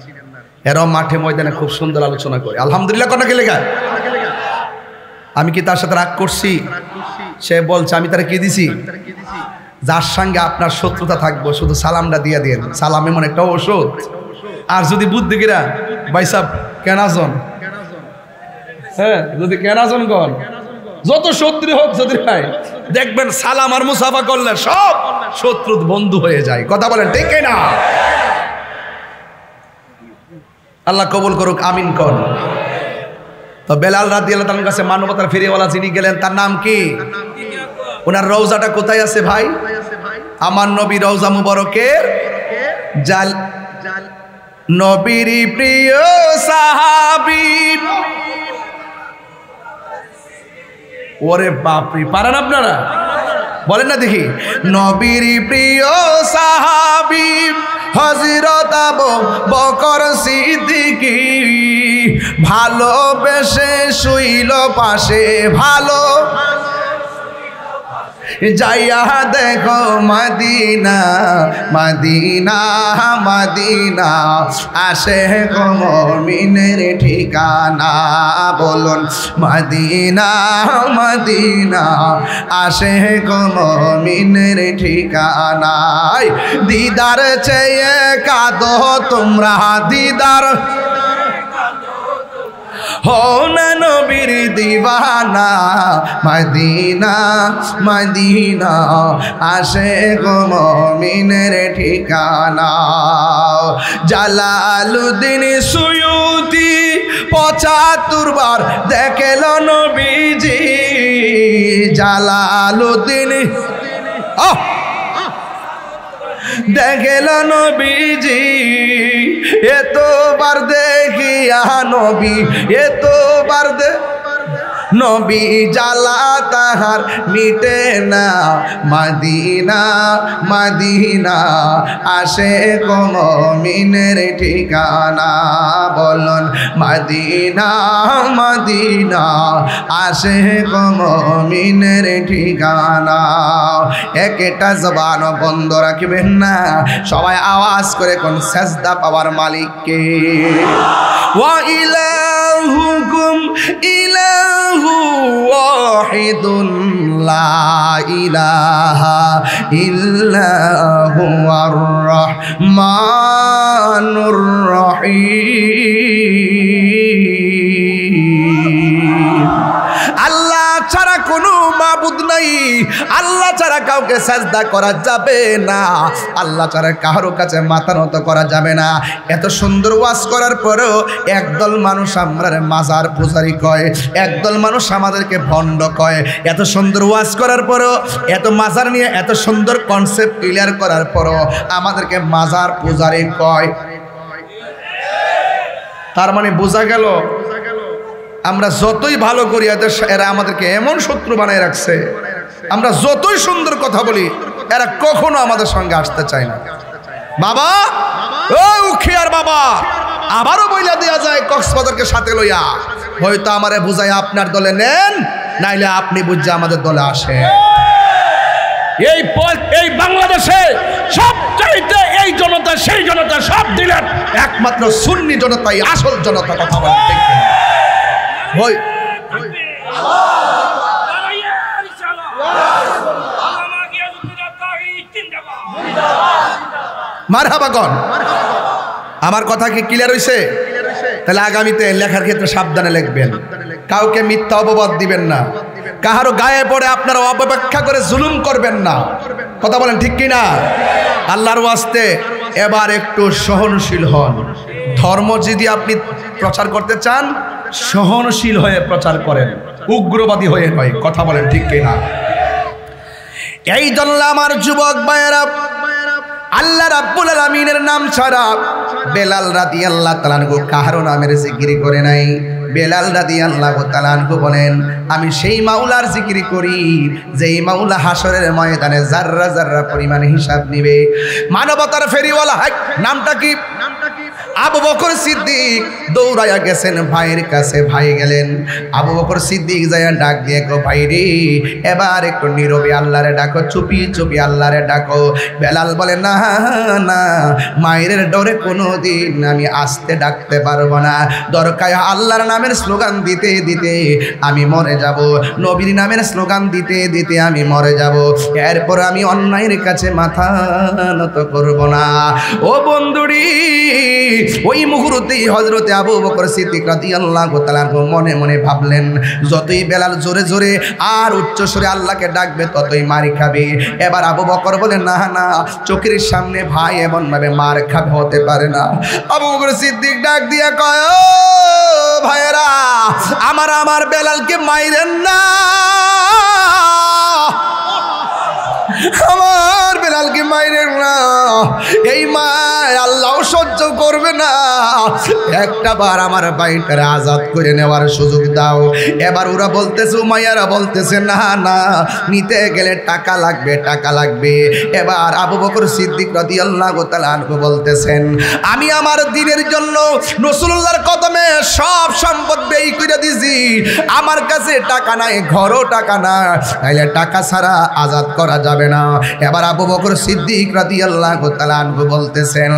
এরাও মাঠে ময়দানে খুব সুন্দর আলোচনা করে, আলহামদুলিল্লাহ। কোন কে লেখা? আমি কি তার সাথে রাগ করছি? সে বলছে আমি তারা কি দিছি? যার সঙ্গে আপনার শত্রুতা থাকবো, শুধু সালামটা দিয়ে দেন। সালাম এমন একটা ঔষধ। আর যদি বুদ্ধিগিরা ভাই সাহেব কেনাজন, হ্যাঁ যদি কেনাজন গন, যত শত্রু হোক শত্রু ভাই, দেখবেন সালাম আর মুসাফা করলে সব শত্রু বন্ধু হয়ে যায়, কথা বলেন ঠিক না? আল্লাহ কবুল করুক, আমিন কর। তো বেলাল রাদিয়াল্লাহু তাআলার কাছে মানবতার ফিরেওয়ালা যিনি গেলেন, তার নাম কি? ওনার রওজাটা কোথায় আছে ভাই? আমার নবী রওজা মুবারকের জাল, নবীর প্রিয় সাহাবী। ওরে বাপরে, পারেন আপনারা? বলেন না দেখি। নবীর প্রিয় সাহাবী হযরত আবু বকর সিদ্দিকী, ভালোবেসে শুইল পাশে, ভালো যাইয়া দেখো মদিনা মদিনা মদিনা আশিক মুমিনের ঠিকানা বলুন মদিনা মদিনা আশিক মুমিনের ঠিকানা দিদার চেয়ে কাঁদো তোমরা দিদার हो न नबीर दीवाना मदीना मदीना आशिक मोमिनेर ठिकाना জালালউদ্দিন সুয়ুতি ৭৫ বার দেখল নবীজি জালালউদ্দিন দেখল নবীজি এতবার দেখিয়া নবী এতবার নবী জালা তাহার মিটে না মদিনা মদিনা আশিক মুমিনের ঠিকানা বলুন মদিনা মদিনা আশিক মুমিনের ঠিকানা একটা জবান বন্ধ রাখবেন না সবাই আওয়াজ করে কোন সেজদা পাওয়ার মালিককে ওয়া ইলাহুকুম ইলাহু ওয়াহিদুন লা ইলাহা ইল্লা হুয়ার রহমানুর রহিম আল্লাহ ছাড়া কোনো মাবুদ নাই আল্লাহ ছাড়া কাউকে সাজদা করা যাবে না আল্লাহ ছাড়া কারো কাছে মাথা নত করা যাবে না এত সুন্দর ওয়াজ করার পরেও একদল মানুষ আমরারে মাজার পূজারি কয় একদল মানুষ আমাদেরকে ভণ্ড কয় এত সুন্দর ওয়াজ করার পরেও এত মাজার নিয়ে এত সুন্দর কনসেপ্ট ক্লিয়ার করার পরেও আমাদেরকে মাজার পূজারি কয় তার মানে বোঝা গেল আমরা যতই ভালো করি এরা আমাদেরকে এমন শত্রু বানায় রাখছে আমরা যতই সুন্দর কথা বলি এরা কখনো আমাদের সঙ্গে আসতে চায় না বাবা ও উখিয়ার বাবা আবারও বইলা দেয়া যায় কক্সবাজারকে সাথে লইয়া হয়তো আমারে বুঝাই আপনার দলে নেন নাইলে আপনি বুঝে আমাদের দলে আসে এই বাংলাদেশে সবচাইতে এই জনতা সেই জনতা সব দিলেন একমাত্র সুন্নি জনতাই আসল জনতা কথা বলে ঠিক না হয় মারহাবা গণ আমার কথা কি ক্লিয়ার হইছে তাহলে আগামীতে লেখার ক্ষেত্রে সাবধানে লিখবেন কাউকে মিথ্যা অপবাদ দিবেন না কাহারো গায়ে পড়ে আপনারা অপব্যাখ্যা করে জুলুম করবেন না কথা বলেন ঠিক কি না আল্লাহর ওয়াস্তে এবার একটু সহনশীল হন ধর্ম যদি আপনি প্রচার করতে চান সহনশীল হয়ে প্রচার করেন উগ্রবাদী হয়ে নয় কথা বলেন ঠিক কি না এই জন্য আমার যুবক ভাইয়েরা আল্লাহ রাব্বুল আলামিনের নাম ছাড়া বেলাল রাদিয়াল্লাহু তাআলা আনহু কারো নামের জিকির করে নাই বেলাল রাদিয়াল্লাহু তাআলা আনহু বলেন আমি সেই মাওলার জিকির করি যেই মাওলা হাসরের ময়দানে জাররা জাররা পরিমাণ হিসাব নেবে মানবতার ফেরিওয়ালা নামটা কি আবু বকর সিদ্দিক দৌড়াইয়া গেছেন ভাইয়ের কাছে ভাই গেলেন আবু বকর সিদ্দিক যাইয়া ডাক দিয়ে গো ভাই রে এবার একটু নীরবে আল্লাহরে ডাকো চুপি চুপি আল্লাহরে ডাকো বেলাল বলে না না মায়ের ডরে কোনোদিন আমি আস্তে ডাকতে পারবো না দরকার আল্লাহর নামের স্লোগান দিতে দিতে আমি মরে যাব নবীর নামের স্লোগান দিতে দিতে আমি মরে যাব এরপর আমি অন্যায়ের কাছে মাথা নত করব না ও বন্ধুরি ওই মুহূর্তেই হযরতে আবু বকর সিদ্দিক রাদিয়াল্লাহু তাআলা মনে মনে ভাবলেন যতই বেলাল জোরে জোরে আর উচ্চ স্বরে আল্লাহকে ডাকবে ততই মার খাবে এবার আবু বকর বলে না না চোখের সামনে ভাই এমন ভাবে মার খাবে হতে পারে না আবু বকর সিদ্দিক ডাক দিয়া কয় ও ভাইরা আমার বেলালকে মাইরেন না আমার বেলালকে মাইরেন না এই মা আল্লাহ সহ্য করবে না, একটা বার আমার ভাইটারে আজাদ করে নেওয়ার সুযোগ দাও। এবার ওরা বলতেছে, উমাইয়ারা বলতেছে না না, নিতে গেলে টাকা লাগবে, টাকা লাগবে। এবার আবু বকর সিদ্দিক রাদিয়াল্লাহু তাআলা আনহু বলতেছেন, আমি আমার দ্বীনের জন্য রাসূলুল্লাহর কদমে সব সম্পদ ব্যয় করে দিছি, আমার কাছে টাকা নাই, ঘরও টাকা না, তাইলে টাকা ছাড়া আজাদ করা যাবে না। এবার আবু বকর সিদ্দিক রাদিয়াল্লাহু তাআলা আনহু বলতেছেন,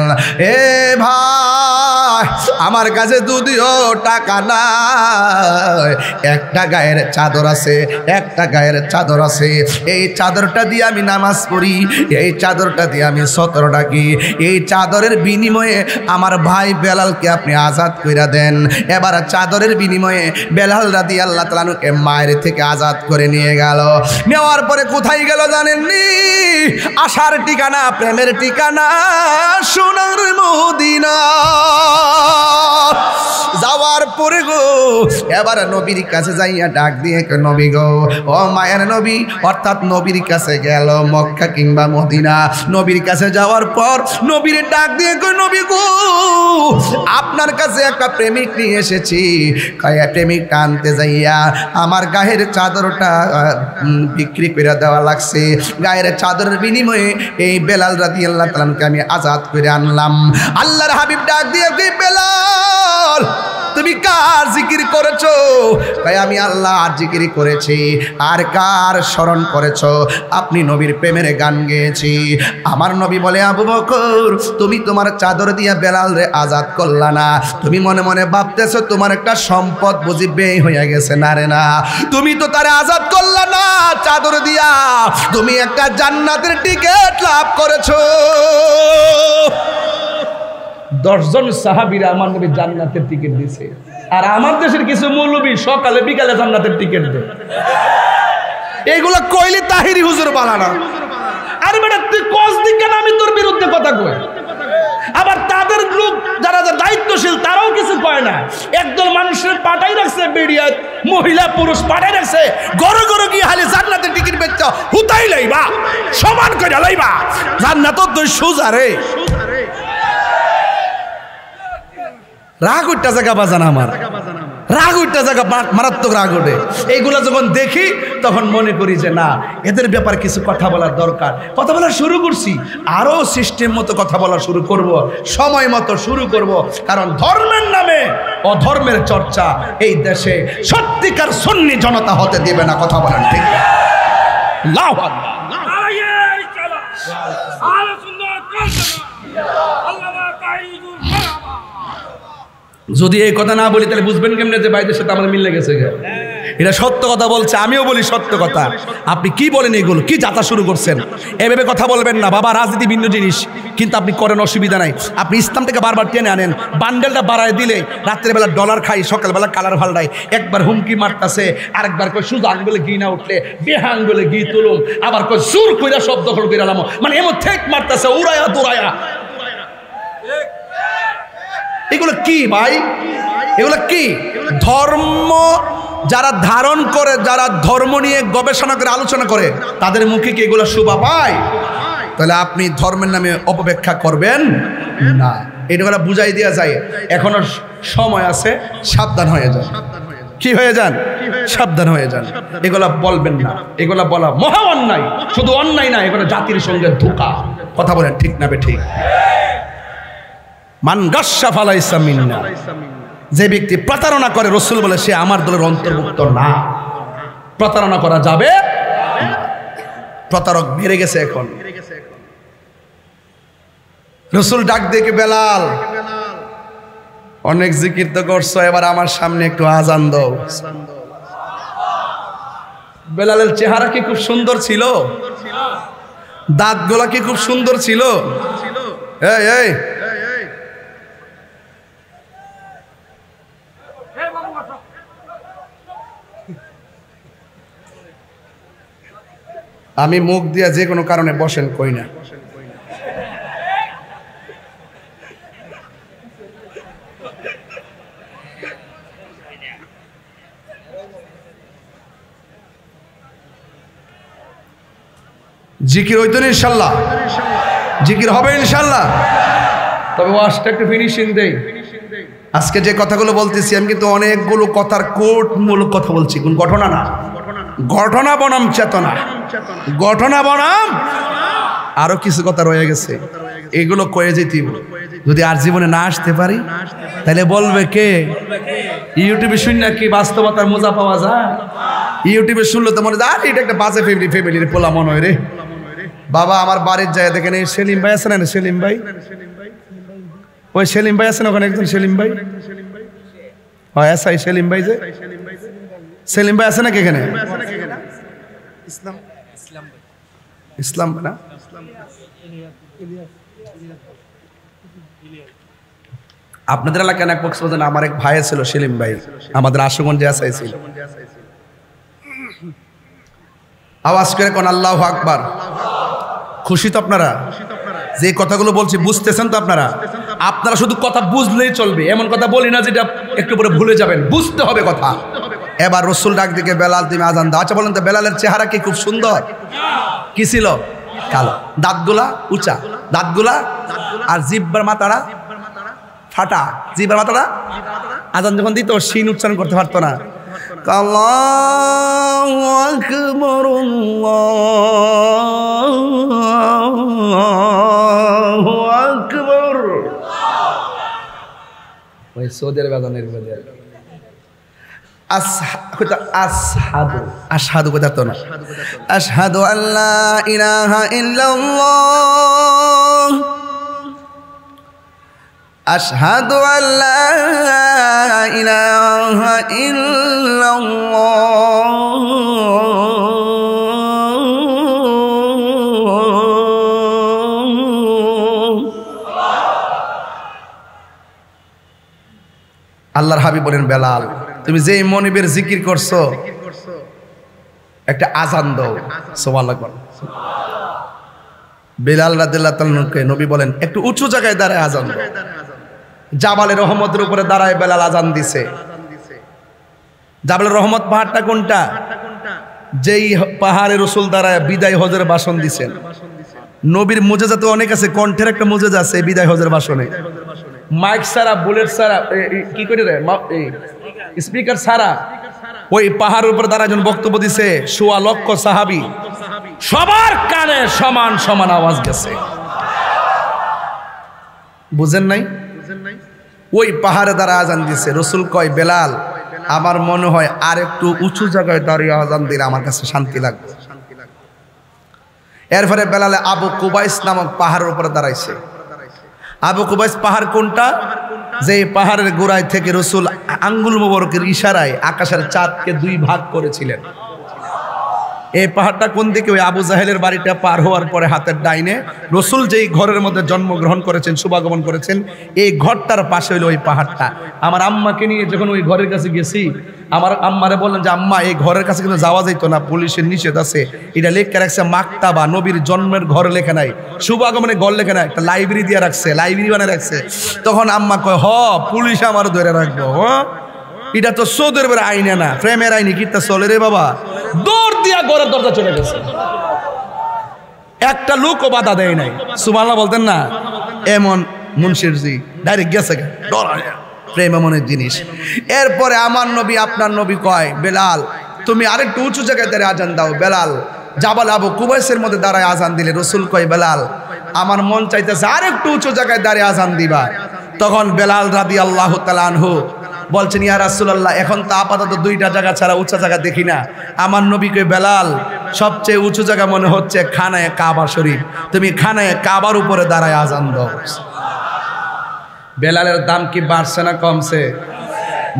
এ ভাই, আমার কাছে যদিও টাকা নাই, একটা গায়ের চাদর আছে, একটা গায়ের চাদর আছে, এই চাদরটা দিয়ে আমি নামাজ পড়ি, এই চাদরটা দিয়ে আমি সতর ডাকি, এই চাদরের বিনিময়ে আমার ভাই বেলালকে আপনি আজাদ কইরা দেন। এবার চাদরের বিনিময়ে বেলাল রাদিয়াল্লাহু তাআলা আনহুকে মায়ের থেকে আজাদ করে নিয়ে গেল। নেওয়ার পরে কোথায় গেল জানেননি? আশার ঠিকানা, প্রেমের ঠিকানা সোনার মদিনা। যাওয়ার পরে গো এবার নবীর কাছে যাইয়া ডাক দিয়ে, নবী গো, ও মায়ের নবী, অর্থাৎ নবীর কাছে গেল মক্কা কিংবা মদিনা। নবীর কাছে যাওয়ার পর নবীর ডাক দিয়ে, নবী গো, আপনার কাছে একটা প্রেমিক নিয়ে এসেছি। প্রেমিকটা আনতে যাইয়া আমার গায়ের চাদরটা বিক্রি করে দেওয়া লাগছে, গায়ের চাদরের বিনিময়ে এই বেলাল রাদিয়াল্লাহু তাআলা আনহুকে আমি আজাদ করে আনলাম। আল্লাহর হাবিব ডাক দিয়ে, বেলাল, তুমি কার জিকির করেছো? তাই আমি আল্লাহর জিকির করেছি। আর কার স্মরণ করেছো? আপনি নবীর প্রেমের গান গেয়েছি। আমার নবী বলে, আবু বকর, তুমি তোমার চাদর দিয়া বেলাল রে আজাদ করলা না, তুমি মনে মনে ভাবতেছো তোমার একটা সম্পদ বুঝি ব্যয় হয়ে গেছে। না রে না, তুমি তো তারে আজাদ করলা না চাদর দিয়া, তুমি একটা জান্নাতের টিকিট লাভ করেছো। 10 জন সাহাবীরা আমার নবী জান্নাতের টিকিট দিছে, আর আমার দেশের কিছু মৌলবী সকালে বিকালে জান্নাতের টিকিট দেয়। এইগুলা কইলে তাহিরি হুজুর বানানা। আরে বেটা, তুই কস দিক কেন আমি তোর বিরুদ্ধে কথা কই? আবার তাদের লোক যারা দায়িত্বশীল তারাও কিছু কয় না। একদল মানুষের পাঠাই রাখছে, বেরিয়া মহিলা পুরুষ পাঠাই রাখছে, গড় গড় গিয়ে হালে জান্নাতের টিকিট বেচা হুতাই লাইবা, সমান করে লাইবা, জান্নাত তুই সোজা রে। রাগ উঠটা জায়গা বাজান, আমার রাগ উঠটা জায়গা মারাত্মক রাগ ওঠে। এইগুলা যখন দেখি তখন মনে করি যে না, এদের ব্যাপার কিছু কথা বলার দরকার। কথা বলা শুরু করছি, আরো সিস্টেম মতো কথা বলা শুরু করব, সময় মতো শুরু করব। কারণ ধর্মের নামে অধর্মের চর্চা এই দেশে সত্যিকার সুন্নি জনতা হতে দেবে না। কথা বলেন ঠিক? আল্লাহু আকবার। যদি এই কথা না বলি তাহলে বুঝবেন কেমনে যে ভাইদের সাথে আমাদের মিলে গেছে? এটা সত্য কথা বলছে, আমিও বলি সত্য কথা। আপনি কি বলেন এগুলো? কি যাতা শুরু করছেন? এভাবে কথা বলবেন না বাবা, রাজনীতি ভিন্ন জিনিস, কিন্তু আপনি করেন, অসুবিধা নাই। আপনি ইসলাম থেকে বারবার টেনে আনেন, বান্ডেলটা বাড়ায় দিলে রাত্রেবেলা ডলার খাই, সকালবেলা কালার ফাল্টাই, একবার হুমকি মারতাছে, আরেকবার কই সুদ আঙ্গুলে ঘি না উঠলে বেহা আঙ্গুলে ঘি তুলুম, আবার কই সুর কইরা সব দখল করে আলাম, মানে এমন ঠেক মারতাছে উড়ায়া দুরায়া। এগুলো কি ভাই? এগুলো কি? ধর্ম যারা ধারণ করে, যারা ধর্ম নিয়ে গবেষণা করে আলোচনা করে, তাদের মুখে কি এগুলো শোভা পায়? তাহলে আপনি ধর্মের নামে অপব্যাখ্যা করবেন না। এটা বুঝাই দেওয়া যায়। এখনো সময় আছে, সাবধান হয়ে যান। কি হয়ে যান? সাবধান হয়ে যান। এগুলা বলবেন না, এগুলা বলা মহা অন্যায়। শুধু অন্যায় না, এগুলো জাতির সঙ্গে ধোঁকা। কথা বলেন ঠিক না বে ঠিক? মান গাস্সা ফালাইসা মিন্না, যে ব্যক্তি প্রতারণা করে, রাসূল বলে সে আমার দলের অন্তর্ভুক্ত না। প্রতারণা করা যাবে, প্রতারক বেড়ে গেছে এখন। রাসূল ডাক দেখে, বেলাল, অনেক জিকির তো করছো, এবার আমার সামনে একটু আজান দাও। বেলালের চেহারা কি খুব সুন্দর ছিল? দাঁতগুলা কি খুব সুন্দর ছিল? এই এই আমি মুখ দিয়া যে কোনো কারণে বসেন কই না। জিকির হইতো না ইনশাল্লাহ? জিকির হবে ইনশাল্লাহ? তবে ওয়াজটা একটু ফিনিশিং দেই। আজকে যে কথাগুলো বলতেছি আমি কিন্তু অনেকগুলো কথার কোটমূলক কথা বলছি, কোন ঘটনা না, ঘটনা বনাম চেতনা, ঘটনা বনাম আরো কিছু কথা রয়ে গেছে, এগুলো কয়ে যেতে যদি আর জীবনে না আসতে পারি তাহলে বলবে কে? ইউটিউবে শুনলে কি বাস্তবতার মজা পাওয়া যায়? ইউটিউবে শুনলে তো মনে যায় এটা একটা বাজে ফ্যামিলির পোলা মনে হয় রে। বাবা আমার বাড়ির যায় দেখেন এই সেলিম ভাই আছে না, সেলিম ভাই, ওই সেলিম ভাই আছে না ওখানে একজন সেলিম ভাই, হয় এসআই সেলিম ভাই, যে সেলিম ভাই আছে নাকি এখানে? ইসলাম না, আপনাদের এলাকায় এক কক্সবাজার আমার এক ভাই ছিল সেলিম ভাই, আমাদের আশুগঞ্জে এসআই ছিল। আওয়াজ করে কোন আল্লাহু আকবার। খুশি তো আপনারা যে কথাগুলো বলছি? বুঝতেছেন তো আপনারা? আপনারা শুধু কথা বুঝলেই চলবে, এমন কথা বলি না যেটা একটু পরে ভুলে যাবেন, বুঝতে হবে কথা। এবার রসুল ডাক দিকে বেলাল তুমি আজান দাও। আচ্ছা বলেন তো বেলালের চেহারা কি খুব সুন্দর? কি ছিল? কালো, দাঁতগুলা উঁচা, দাঁতগুলা আর জিব্বার মাথাটা ফাটা, জিব্বার মাথাটা। আজান যখন দিত শিন উচ্চারণ করতে পারতো না। আল্লাহু আকবার, আল্লাহু আকবার। ওই সৌদের বাজানের বাজার আসহাদু, আসহাদু কথা তো না, আশহাদু আল্লা ইলাহা ইল্লাল্লাহ, আশহাদু আল্লা ইলাহা ইল্লাল্লাহ। আল্লাহর হাবিব বলেন বেলাল তুমি যে মনিবের জিকির করছো একটা আজান দাও। সুবহানাল্লাহ। বেলাল রাদিয়াল্লাহু তাআলাকে নবী বলেন একটু উঁচু জায়গায় দাঁড়ায় আজান দাও। জাবালে রহমতের উপরে দাঁড়ায় বেলাল আজান দিছে। জাবালে রহমত পাহাড়টা কোনটা? যেই পাহাড়ে রসুল দাঁড়ায় বিদায় হজের ভাষণ দিছেন। নবীর মুজেজা তো অনেক আছে, কণ্ঠের একটা মুজেজা আছে বিদায় হজের ভাষণে। মাইক সারা, বুলেট সারা, কি করে রে স্পিকার সারা ওই পাহাড়ের উপর দাঁড়ায় যখন বক্তব্য দিছে ১৬ লক্ষ সাহাবী, সবার কানে সমান সমান আওয়াজ গেছে। বুঝেন নাই? ওই পাহাড়ে দাঁড়া আজান দিছে। রসুল কয় বেলাল আমার মনে হয় আর একটু উঁচু জায়গায় দাঁড়িয়ে আজান দিলে আমার কাছে শান্তি লাগবে। এরপরে বেলালে আবু কুবাইস নামক পাহাড়ের উপরে দাঁড়াইছে। আবু কুবাইস পাহাড় কোনটা? যে পাহাড়ের গোড়ায় থেকে রসুল আঙ্গুল মোবারকের ইশারায় আকাশের চাঁদকে 2 ভাগ করেছিলেন। এই পাহাড়টা কোন দিকে? ওই আবু জাহেলের বাড়িটা পার হওয়ার পরে হাতের ডাইনে রসুল যেই ঘরের মধ্যে জন্মগ্রহণ করেছেন, শুভাগমন করেছেন, এই ঘরটার পাশে হইল ওই পাহাড়টা। আমার আম্মাকে নিয়ে যখন ওই ঘরের কাছে গেছি, আমার আম্মারে বললেন যে আম্মা এই ঘরের কাছে কিন্তু যাওয়া যাইতো না, পুলিশের নিষেধ আছে। এটা লেখা রাখছে মাকতাবা, নবীর জন্মের ঘর লেখা নাই, শুভাগমনের ঘর লেখা নাই, একটা লাইব্রেরি দিয়ে রাখছে, লাইব্রেরি বানিয়ে রাখছে। তখন আম্মা কয় হ পুলিশ আমার ধরে রাখবো। এটা তো সৌদের বেড়ে আইনে না, প্রেমের আইনি কিটা চলে রে বাবা। দৌড় দিয়া ঘরের দরজা চলে গেছে, একটা লোকও বাধা দেয় নাই। সুবহানাল্লাহ বলতেন না? এমন মুন্সির জি ডাইরেক্ট গেছে, প্রেম এমনের জিনিস। এরপরে আমার নবী আপনার নবী কয় বেলাল তুমি আরেকটু উঁচু জায়গায় দাঁড়িয়ে আজান দাও। বেলাল জাবাল আবু কুবাইসের মধ্যে দাঁড়ায় আজান দিলে রসুল কয় বেলাল আমার মন চাইতেছে আরেকটু উঁচু জায়গায় দাঁড়িয়ে আজান দিবা। তখন বেলাল রাদিয়াল্লাহু তাআলা আনহু বলছেন ইয়া রাসূলুল্লাহ এখন তো আপাতত 2টা জায়গা ছাড়া উঁচু জায়গা দেখি না। আমার নবীকে বেলাল সবচেয়ে উঁচু জায়গা মনে হচ্ছে খানায়ে কাবা শরীফ, তুমি খানায়ে কাবার উপরে দাঁড়ায় আজান দাও। বেলালের দাম কি বাড়ছে না কমছে?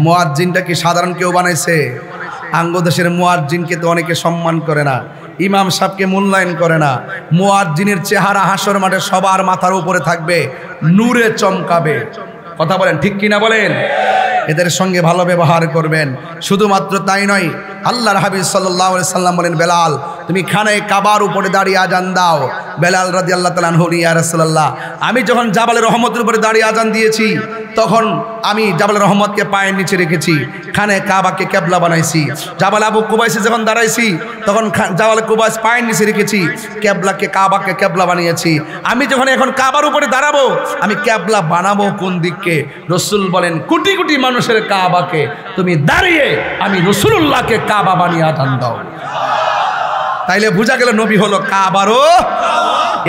মুয়াজ্জিনটা কি সাধারণ কেউ বানাইছে? আঙ্গদেশের মুয়াজ্জিনকে তো অনেকে সম্মান করে না, ইমাম সাহেবকে মূল্যায়ন করে না। মুয়াজ্জিনের চেহারা হাসর মাঠে সবার মাথার উপরে থাকবে, নূরে চমকাবে। কথা বলেন ঠিক কিনা বলেন? এদের সঙ্গে ভালো ব্যবহার করবেন। শুধুমাত্র তাই নয়, আল্লাহর হাবিব সাল্লাল্লাহু আলাইহি সাল্লাম বলেন বেলাল তুমি খানে কাবার উপরে দাঁড়িয়ে আজান দাও। বেলাল রাদিয়াল্লাহু তাআলা আনহু, ইয়া রাসূলুল্লাহ, আমি যখন জাবালে রহমতের উপরে দাঁড়িয়ে আজান দিয়েছি তখন আমি জাবালে রহমতকে পায়ের নিচে রেখেছি, খানে কাবাকে কেবলা বানাইছি। জাবাল আবু কুবাইসে যখন দাঁড়াইছি তখন জাবালে কুবাইস পায়ের নিচে রেখেছি, কেবলাকে কাবাকে কেবলা বানিয়েছি। আমি যখন এখন কাবার উপরে দাঁড়াবো আমি কেবলা বানাবো কোন দিককে? রাসূল বলেন, কোটি কোটি মানুষের কাবাকে তুমি দাঁড়িয়ে আমি রাসূলুল্লাহকে কাবা বানিয়ে আজান দাও। তাইলে বোঝা গেল নবী হলো কাবারও,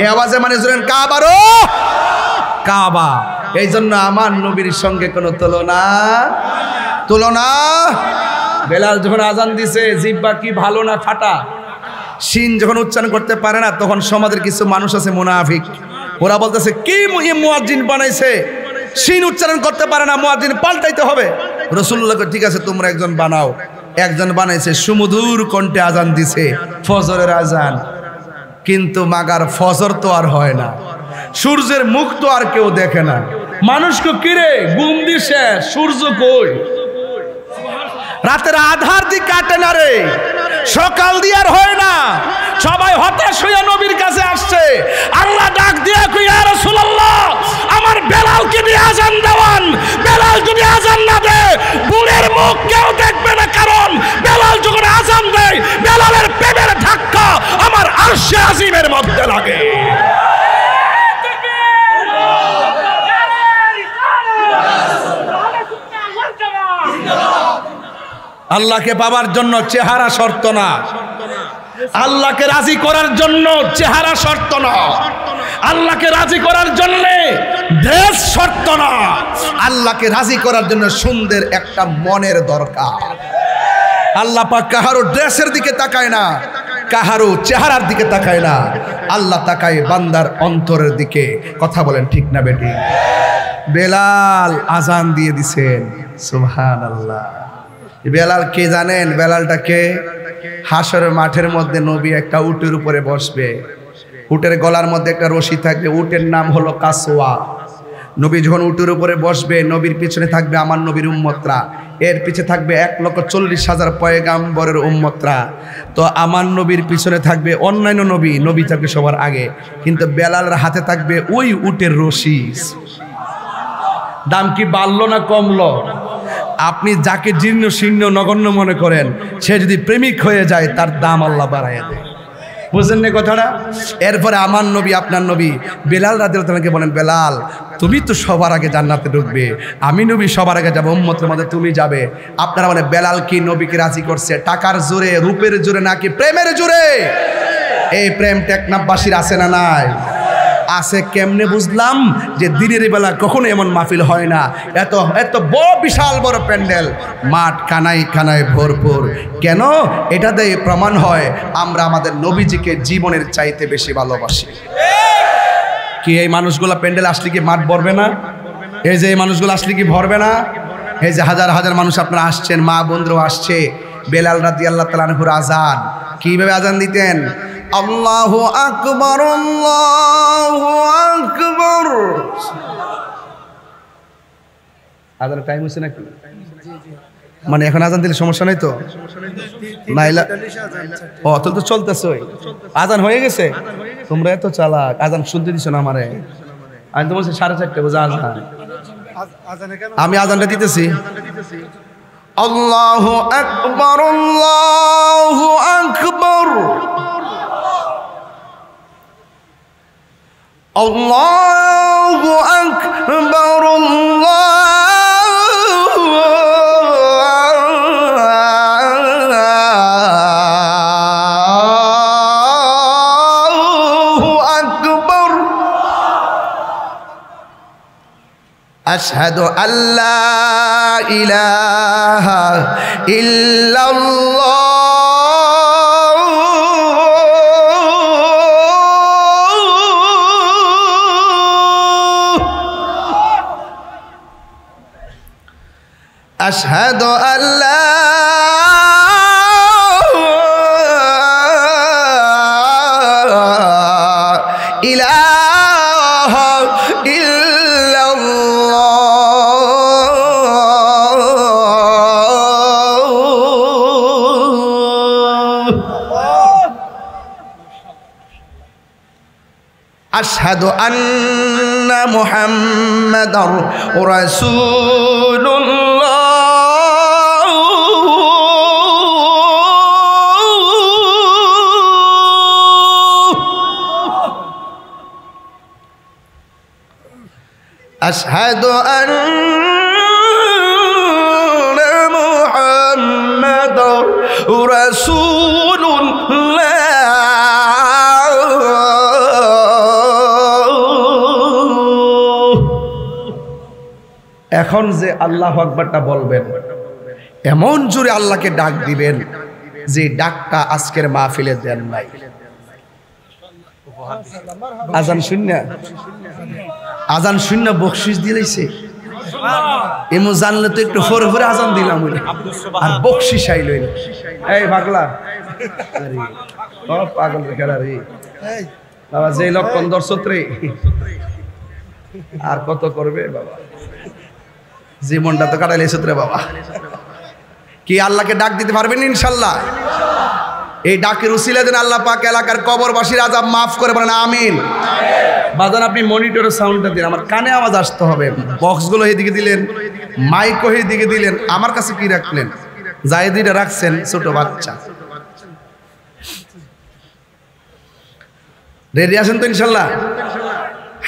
এই আওয়াজে মানে জোরেন কাবারও কাবা। এই জন্য আমার নবীর সঙ্গে কোনো তুলনা। বেলাল যখন আজান দিছে, জিহ্বা কি ভালো না ফাটা, শিন যখন উচ্চারণ করতে পারে না, তখন সমাজের কিছু মানুষ আছে মুনাফিক, ওরা বলতেছে কি মুয়াজ্জিন বানাইছে, শিন উচ্চারণ করতে পারে না, মুয়াজ্জিন পাল্টাইতে হবে। রাসূলুল্লাহকে ঠিক আছে তোমরা একজন বানাও। একজন বানাইছে, সুমধুর কণ্ঠে আজান দিছে, ফজরের আজান। কিন্তু মাগার ফজর তো আর হয় না, সূর্যের মুখ তো আর কেউ দেখে না। মানুষকে কিরে ঘুম দিছে, সূর্য কই? রাতের আধার দি কাটে না রে, সকাল দিয়ে আর হয় না। সবাই হতাশ হইয়া নবীর কাছে আসছে। আল্লাহ ডাক দিয়া কই, ইয়া রাসূলুল্লাহ, আমার বেলালকে দিয়ে আজান দেওয়ান। বেলাল যদি আজান না দেয় বুড়ের মুখ কেউ দেখবে না, কারণ বেলাল যখন আজান দেয় বেলালের পেটের ধাক্কা আমার আরশে আজিমের মধ্যে লাগে। আল্লাহকে পাবার জন্য চেহারা শর্ত না, আল্লাহকে রাজি করার জন্য চেহারা শর্ত না, আল্লাহকে রাজি করার জন্য ড্রেস শর্ত না, আল্লাহকে রাজি করার জন্য সুন্দর একটা মনের দরকার। আল্লাহ পাক কাহারো ড্রেসের দিকে তাকায় না, কাহারো চেহারার দিকে তাকায় না, আল্লাহ তাকায় বান্দার অন্তরের দিকে। কথা বলেন ঠিক না বেটি? বেলাল আজান দিয়ে দিছেন, সুবহানাল্লাহ। বেলাল কে জানেন? বেলালটা কে? হাসরের মাঠের মধ্যে নবী একটা উটের উপরে বসবে, উটের গলার মধ্যে একটা রশি থাকবে, উটের নাম হলো কাসওয়া। নবী যখন উটের উপরে বসবে, নবীর পিছনে থাকবে আমার নবীর উম্মতরা, এর পিছে থাকবে 1,40,000 পয়গাম্বরের উম্মতরা। তো আমার নবীর পিছনে থাকবে অন্যান্য নবী, নবী থাকবে সবার আগে, কিন্তু বেলালের হাতে থাকবে ওই উটের রশি। দাম কি বাড়লো না কমলো? আপনি যাকে জীর্ণ শীর্ণ নগণ্য মনে করেন, সে যদি প্রেমিক হয়ে যায় তার দাম আল্লাহ বাড়াইয়া দেয়। বুঝলেন না কথাটা? এরপরে আমার নবী, আপনার নবী বেলাল রাদিয়াল্লাহু তাআলাকে বলেন, বেলাল তুমি তো সবার আগে জান্নাতে ঢুকবে, আমি নবী সবার আগে যাবো, উম্মতের মধ্যে তুমি যাবে। আপনারা মানে বেলাল কি নবীকে রাজি করছে টাকার জোরে, রূপের জোরে, নাকি প্রেমের জোরে? এই প্রেম টেকনাফবাসীর আছে না নাই? আছে। কেমনে বুঝলাম? যে দিনের বেলা কখনো এমন মাহফিল হয় না, এত এত বড় বিশাল বড় প্যান্ডেল, মাঠ কানায় কানায় ভরপুর। কেন? এটা দিয়ে প্রমাণ হয় আমরা আমাদের নবীজিকে জীবনের চাইতে বেশি ভালোবাসি। কি এই মানুষগুলো প্যান্ডেল আসলে কি মাঠ ভরবে না? এই যে এই মানুষগুলো আসলে কি ভরবে না? এই যে হাজার হাজার মানুষ আপনারা আসছেন, মা বন্ধুরাও আসছে। বেলাল রাদিয়াল্লাহু তাআলা আনহুর আজান কিভাবে আজান দিতেন? আল্লাহু আকবার, আল্লাহু আকবার। আজানের টাইম হচ্ছে নাকি? মানে এখন আজান দিলে সমস্যা নাই তো? নাইলা ও তো চলতেছে, আজান হয়ে গেছে। তোমরা এত চালাক, আজান শুনতে দিছো না আমারে? আমি তো বলছি 4:30 বাজে আজান। আমি আজানটা দিতেছি। আল্লাহু আকবার, আল্লাহু আকবার, আল্লাহু আকবার, আল্লাহু আকবার। আশহাদু আল্লা ইলাহা ইল্লাল্লাহ, আশহাদু আল্লা ইলাহা ইল্লাল্লাহ। আশহাদু আন্না মুহাম্মাদার রাসূলুল্লাহ। আশহাদু আন্না মুহাম্মাদার রাসূলুল্লাহ। এখন যে আল্লাহু আকবারটা বলবেন, এমন জোরে আল্লাহকে ডাক দিবেন যে ডাকটা আজকের মাহফিলে দেন নাই। আজান শূন্য বকশিস দিলেছে, এমন জানলে তো একটু ফোরে ফোরে আজান দিলাম আর বকশিস আইল। এই পাগলা, পাগল খেলা রে বাবা, যে লক্ষণ দর্শক রে আর কত করবে বাবা, জীবনটা তো কাটাইলে সূত্রে বাবা। কি আল্লাহকে ডাক দিতে পারবেন ইনশাল্লাহ? এই ডাকের উসিলা দেন আল্লাহ পাক এলাকার কবরবাসীর আযাব মাফ করে বলেন আমিন। বাজান আপনি মনিটরের সাউন্ডটা দিন, আমার কানে আওয়াজ আসতে হবে। বক্সগুলো এইদিকে দিলেন, মাইকও এইদিকে দিলেন, আমার কাছে কি রাখলেন? জায়েদিটা রাখছেন, ছোট বাচ্চা। রেডি আছেন তো ইনশাল্লাহ?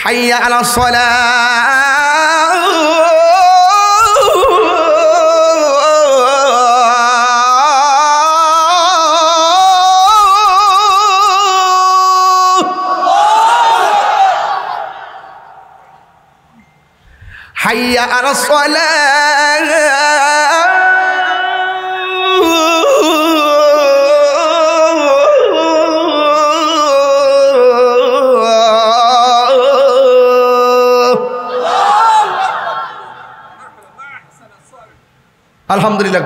হাইয়া আলাস সালাহ। হাইয়া আলাস সালাহ। আলহামদুলিল্লাহ।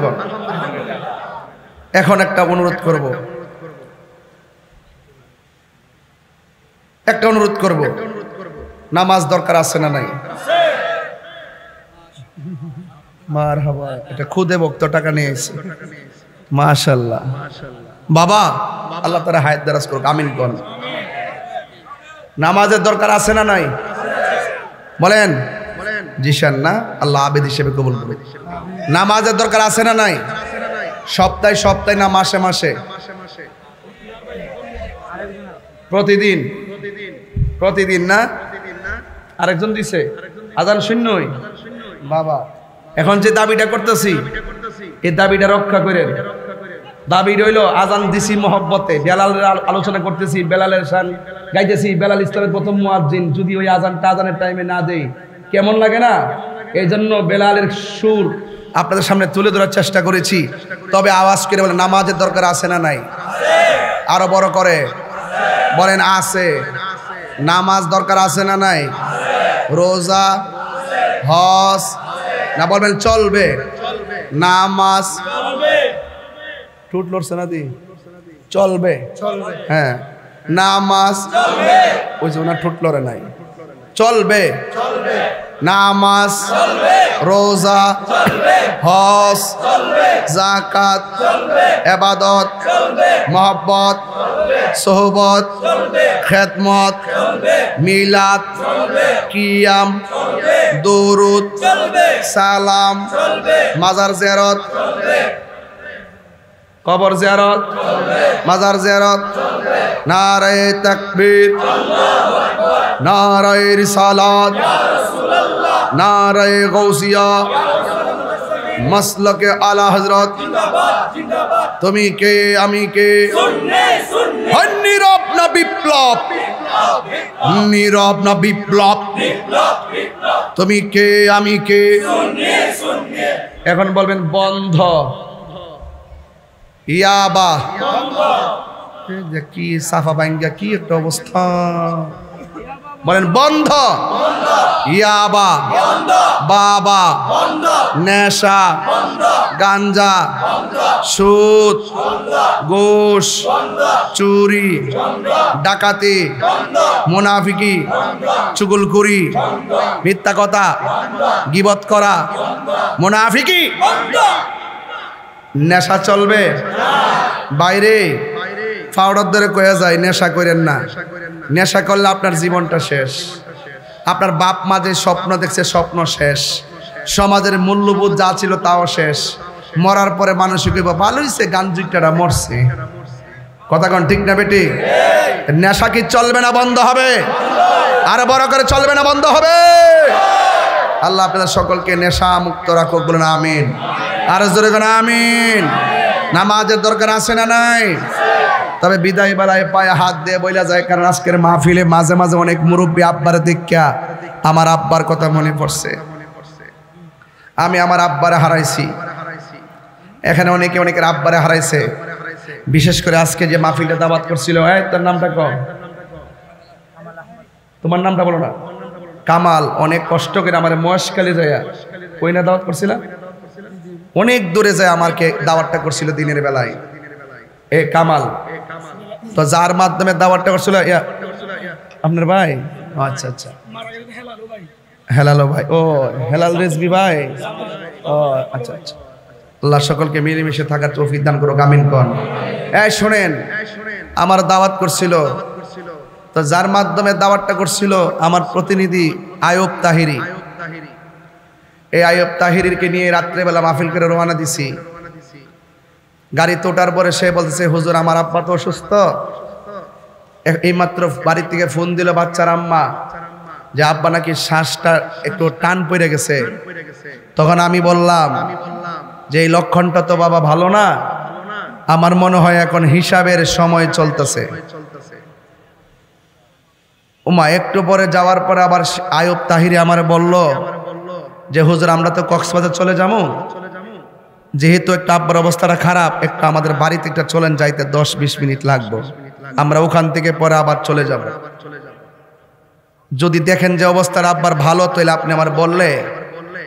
এখন একটা অনুরোধ করব, নামাজ দরকার আছে না নাই? মারহাবা, এটা খুদে বক্ত টাকা নিয়ে এসেছে, মাশাআল্লাহ। বাবা আল্লাহ তাআলা হায়াত দারাজ করুক, আমিন কোন। নামাজের দরকার আছে না নাই? বলেন জিশান না, আল্লাহ আবেদ হিসেবে কবুল করবে। নামাজের দরকার আছে না নাই? সপ্তাহে সপ্তাহে না মাসে মাসে? প্রতিদিন? প্রতিদিন না? আরেকজন দিছে আজান শূন্যই বাবা। এখন যে দাবিটা করতেছি, এই দাবিটা রক্ষা করেন। দাবি রইল আজান দিছি মহব্বতে, বেলালের আলোচনা করতেছি, বেলালের শান গাইতেছি, বেলাল ইসলামের প্রথম মুয়াজ্জিন। যদি ওই আজানটা আজানের টাইমে না দেই কেমন লাগে না? এই জন্য বেলালের সুর আপনাদের সামনে তুলে ধরার চেষ্টা করেছি। তবে আওয়াজ করে বলেন নামাজের দরকার আছে না নাই? আরো বড় করে বলেন আছে। নামাজ দরকার আছে না নাই? রোজা, হজ না বলবেন চলবে? নামাজ টুট লড়ছে না দি চলবে? হ্যাঁ নামাজ ওই যে ওনার ঠোঁট লড়ে নাই, চলবে। নামাজ, রোজা, হজ, যাকাত, ইবাদত, মহব্বত, সোহবত, খেদমত, মিলাদ, কিয়াম, দুরুদ, সালাম, মাজার জিয়ারত, কবর জিয়ারত, মাজার জিয়ারত, নারায়ে তাকবীর, নারায়ে রিসালাত, নারায়ে গৌসিয়া, মাসলকে আলা হযরত। তুমি কে আমি কে? নীরব না বিপ্লব? নীরব না বিপ্লব? তুমি কে আমি কে? এখন বলবেন বন্ধ। ইয়াবা কি সাফা বাইঙ্গা, কি একটা অবস্থা। বলেন বন্ধ। ইয়াবা, বাবা, নেশা, গাঞ্জা, সুদ, ঘুষ, চুরি, ডাকাতি, মুনাফিকি, চুগলখুরি, মিথ্যা কথা, গীবত করা, মুনাফিকি। নেশা চলবে বাইরে? পাউডার ধরে কয়ে যায় নেশা করেন না, নেশা করলে আপনার জীবনটা শেষ। আপনার বাপ মা যে স্বপ্ন দেখছে স্বপ্ন শেষ, সমাজের মূল্যবোধ যা ছিল তাও শেষ। মরার পরে মানুষকে ভালো হয়েছে গাঞ্জুকটারা মরছে। কথা কন ঠিক না বেটি? নেশা কি চলবে না বন্ধ হবে? আরো বড় করে চলবে না বন্ধ হবে? আল্লাহ আপনাদের সকলকে নেশা মুক্ত রাখুক, বলুন আমিন। আরো জোরে বলুন আমিন। নামাজের দরকার আছে না নাই? তবে বিদায় বেলায় পায়ে হাত দিয়ে বইলা যায়, কারণ আজকের মাহফিলে মাঝে মাঝে অনেক মুরব্বী আব্বার দেখা আমার আব্বার কথা মনে পড়ছে। আমি আমার আব্বারে হারাইছি, এখানে অনেকে অনেকের আব্বারে হারাইছে। বিশেষ করে আজকে যে মাহফিলটা দাওয়াত করছিল, তোর নামটা কম, তোমার নামটা বলো না। কামাল অনেক কষ্ট করে আমার মহেশখালী যায় কই না দাওয়াত করছিল, অনেক দূরে যায় আমাকে দাওয়াতটা করছিল দিনের বেলায়। এ কামাল তো যার মাধ্যমে দাওয়াতটা করছিল আপনার ভাই। আচ্ছা আচ্ছা, হেলালো ভাই। ও হেলাল রেজবি ভাই। ও আচ্ছা আচ্ছা। আল্লাহ সকলকে মিলেমিশে থাকার তৌফিক দান করুক, আমিন কোন। এই শোনেন, আমার দাওয়াত করছিল, তো যার মাধ্যমে দাওয়াতটা করছিল আমার প্রতিনিধি আয়ুব তাহিরি। এই আয়ুব তাহিরিকে নিয়ে রাত্রেবেলা মাহফিল করে রওনা দিছি। গাড়িতে ওঠার পরে সে বলতেছে, হুজুর আমার আব্বা তো অসুস্থ। এইমাত্র বাড়ি থেকে ফোন দিল বাচ্চার আম্মা যে আব্বা নাকি শ্বাসটা একটু টান পড়ে গেছে। তখন আমি বললাম যে এই লক্ষণটা তো বাবা ভালো না, আমার মনে হয় এখন হিসাবের সময় চলতেছে। উমা একটু পরে যাওয়ার পরে আবার আয়ুব তাহিরি আমার বলল যে হুজুর আমরা তো কক্সবাজার চলে যাবো, যেহেতু একটা আব্বার অবস্থাটা খারাপ, একটা আমাদের বাড়িতে একটা চলেন যাইতে 10-20 মিনিট লাগবে, আমরা ওখান থেকে পরে আবার চলে যাব। যদি দেখেন যে অবস্থার আব্বার ভালো, তাহলে আপনি আমার বললে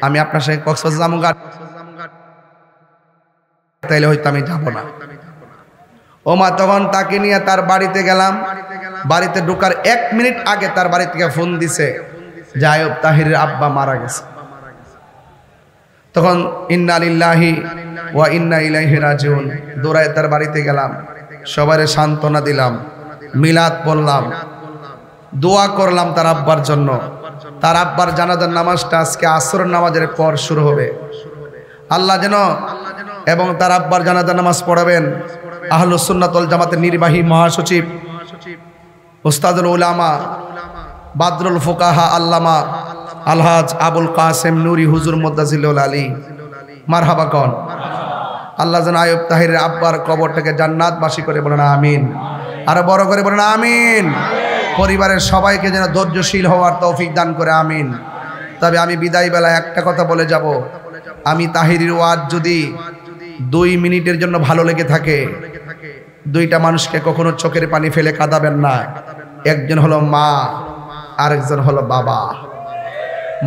আমি আপনার সঙ্গে কক্সবাজার যাবো, তাইলে হয়তো আমি যাব না। ওমা তখন তাকে নিয়ে তার বাড়িতে গেলাম। বাড়িতে ঢোকার 1 মিনিট আগে তার বাড়ি থেকে ফোন দিছে যে আয়ুব তাহিরের আব্বা মারা গেছে। তখন ইন্না লিল্লাহি ওয়া ইন্না ইলাইহি রাজিউন দৌড়ায় তার বাড়িতে গেলাম, সবারে সান্ত্বনা দিলাম, মিলাদ পড়লাম, দোয়া করলাম তার আব্বার জন্য। তার আব্বার জানাজার নামাজটা আজকে আসর নামাজের পর শুরু হবে। আল্লাহ যেন এবং তার আব্বার জানাজার নামাজ পড়াবেন আহলুস সুন্নাত ওয়াল জামাতের নির্বাহী মহাসচিব উস্তাদুল উলামা বাদরুল ফুকাহা আল্লামা আলহাজ আবুল কাসেম নুরি হুজুর মুদ্দাজিলুল আলী, মারহাবা কন। আল্লাহ যেন আয়ুব তাহিরের আব্বার কবরটাকে জান্নাতবাসী করে বলেন আমিন। আরো বড় করে বলেন আমিন। পরিবারের সবাইকে যেন ধৈর্যশীল হওয়ার তৌফিক দান করে আমিন। তবে আমি বিদায় বেলায় একটা কথা বলে যাব, আমি তাহিরির ওয়াজ যদি 2 মিনিটের জন্য ভালো লেগে থাকে, 2টা মানুষকে কখনো চোখের পানি ফেলে কাঁদাবেন না। একজন হলো মা, আরেকজন হলো বাবা।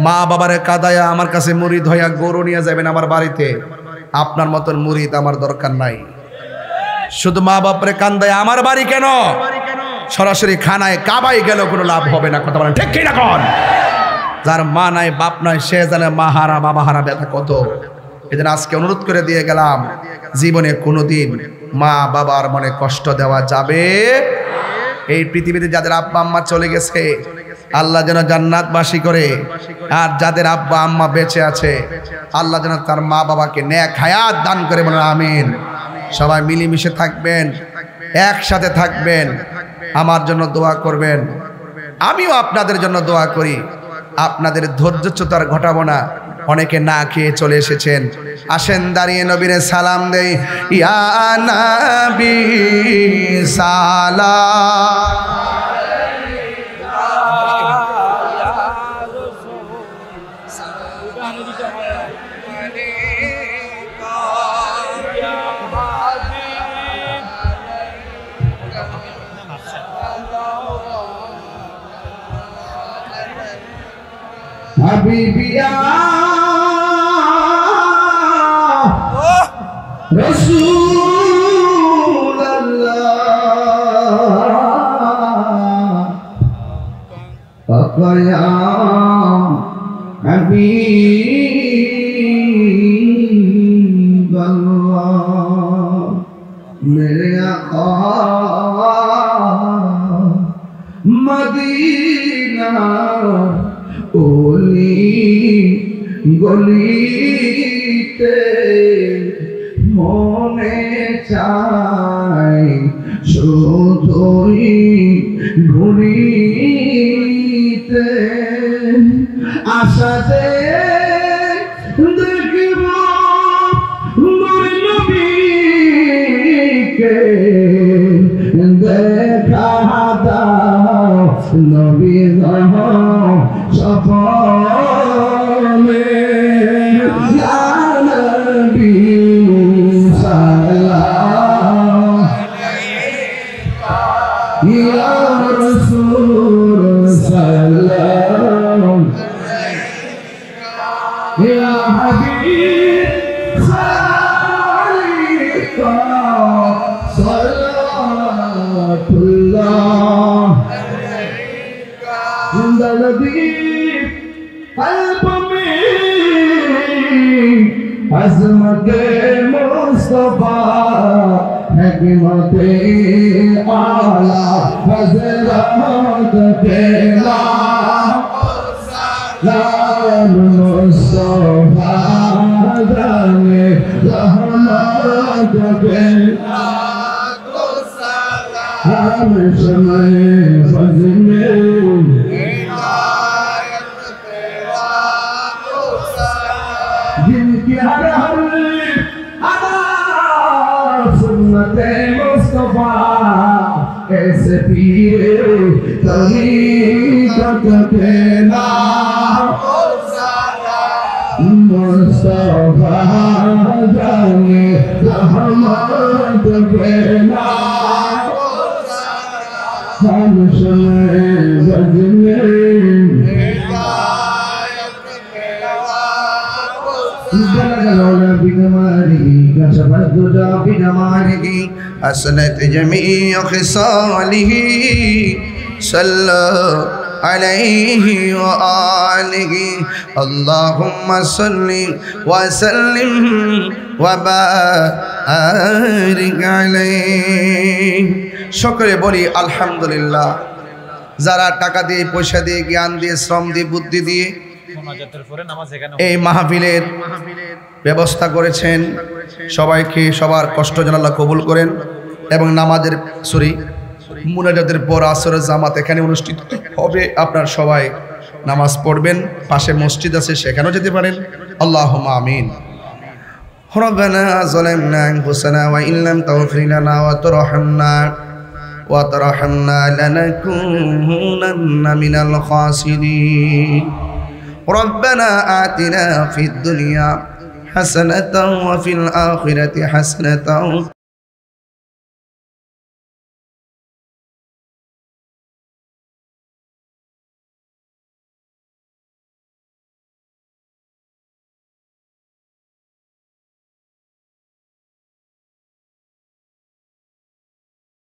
মা বাবারে কাঁদায়া আমার কাছে মুরিদ হইয়া গরু নিয়ে যাবেন আমার বাড়িতে, আপনার মতন মুরিদ আমার দরকার নাই। শুধু মা বাপরে কান্দায় আমার বাড়ি কেন, সরাসরি খানায় কাবাই গেল কোনো লাভ হবে না। কথা বলেন ঠিক কি না কোন? যার মা নাই বাপ নাই সে জানে মা হারা বাবা হারা ব্যথা কত। এজন্য আজকে অনুরোধ করে দিয়ে গেলাম, জীবনে কোনোদিন মা বাবার মনে কষ্ট দেওয়া যাবে। এই পৃথিবীতে যাদের আব্বা আম্মা চলে গেছে আল্লাহ যেন জান্নাতবাসী করে, আর যাদের আব্বা আম্মা বেঁচে আছে আল্লাহ যেন তার মা বাবাকে নেক হায়াত দান করে বলেন আমিন। সবাই মিলেমিশে থাকবেন, একসাথে থাকবেন, আমার জন্য দোয়া করবেন, আমিও আপনাদের জন্য দোয়া করি। আপনাদের ধৈর্যচ্যুতার ঘটাবো না। অনেকে না খেয়ে চলে এসেছেন, আসেন দাঁড়িয়ে নবীরে সালাম দেই। ইয়া নবী সালাম হাবিবিয়া রাসূলুল্লাহ আকায়া হাবিবাল্লাহ মেরে আকা মদিনা ওলি গলিতে মনে চাই শুধুই ঘুরিতে আশাতে দেখব নূর নবীকে দেখা দাও নবী সফলে ইয়া নবী সালাম ইয়া রাসূল সালাম ইয়া হাবিব সালাতুল্লাহ जिंदगी कल्ब में अज़मत मुस्तफा हिकमत आला हज़रत बेला लाल मुस्तफा जाने रहमत बेला हम समय बजने जिनकी हर हर अदा सुन्नते मुस्तफा ऐसे पीर तरीक़त के नाम मुस्तफा जाने रहमत के नाम हम समय बजने كشف الدجى بجماله حسنت جميع خصاله صلى عليه وآله اللهم صل وسلم وبارك عليه شكر বলি আলহামদুলিল্লাহ যারা টাকা দিয়ে পয়সা দিয়ে জ্ঞান দিয়ে শ্রম দিয়ে বুদ্ধি দিয়ে এই মাহফিলের ব্যবস্থা করেছেন সবাইকে সবার কষ্ট যেন আল্লাহ কবুল করেন এবং নামাজের মুনাজাতের পর আসরের জামাত এখানে অনুষ্ঠিত হবে আপনারা সবাই নামাজ পড়বেন পাশে মসজিদ আছে সেখানেও যেতে পারেন আল্লাহুম্মা আমিন রব্বানা যালামনা আনফুসানা ওয়া ইল্লাম তাগফির লানা ওয়া তারহামনা লানাকুনান্না মিনাল খাসিরিন ربنا آتنا في الدنيا حسنة وفي الآخرة حسنة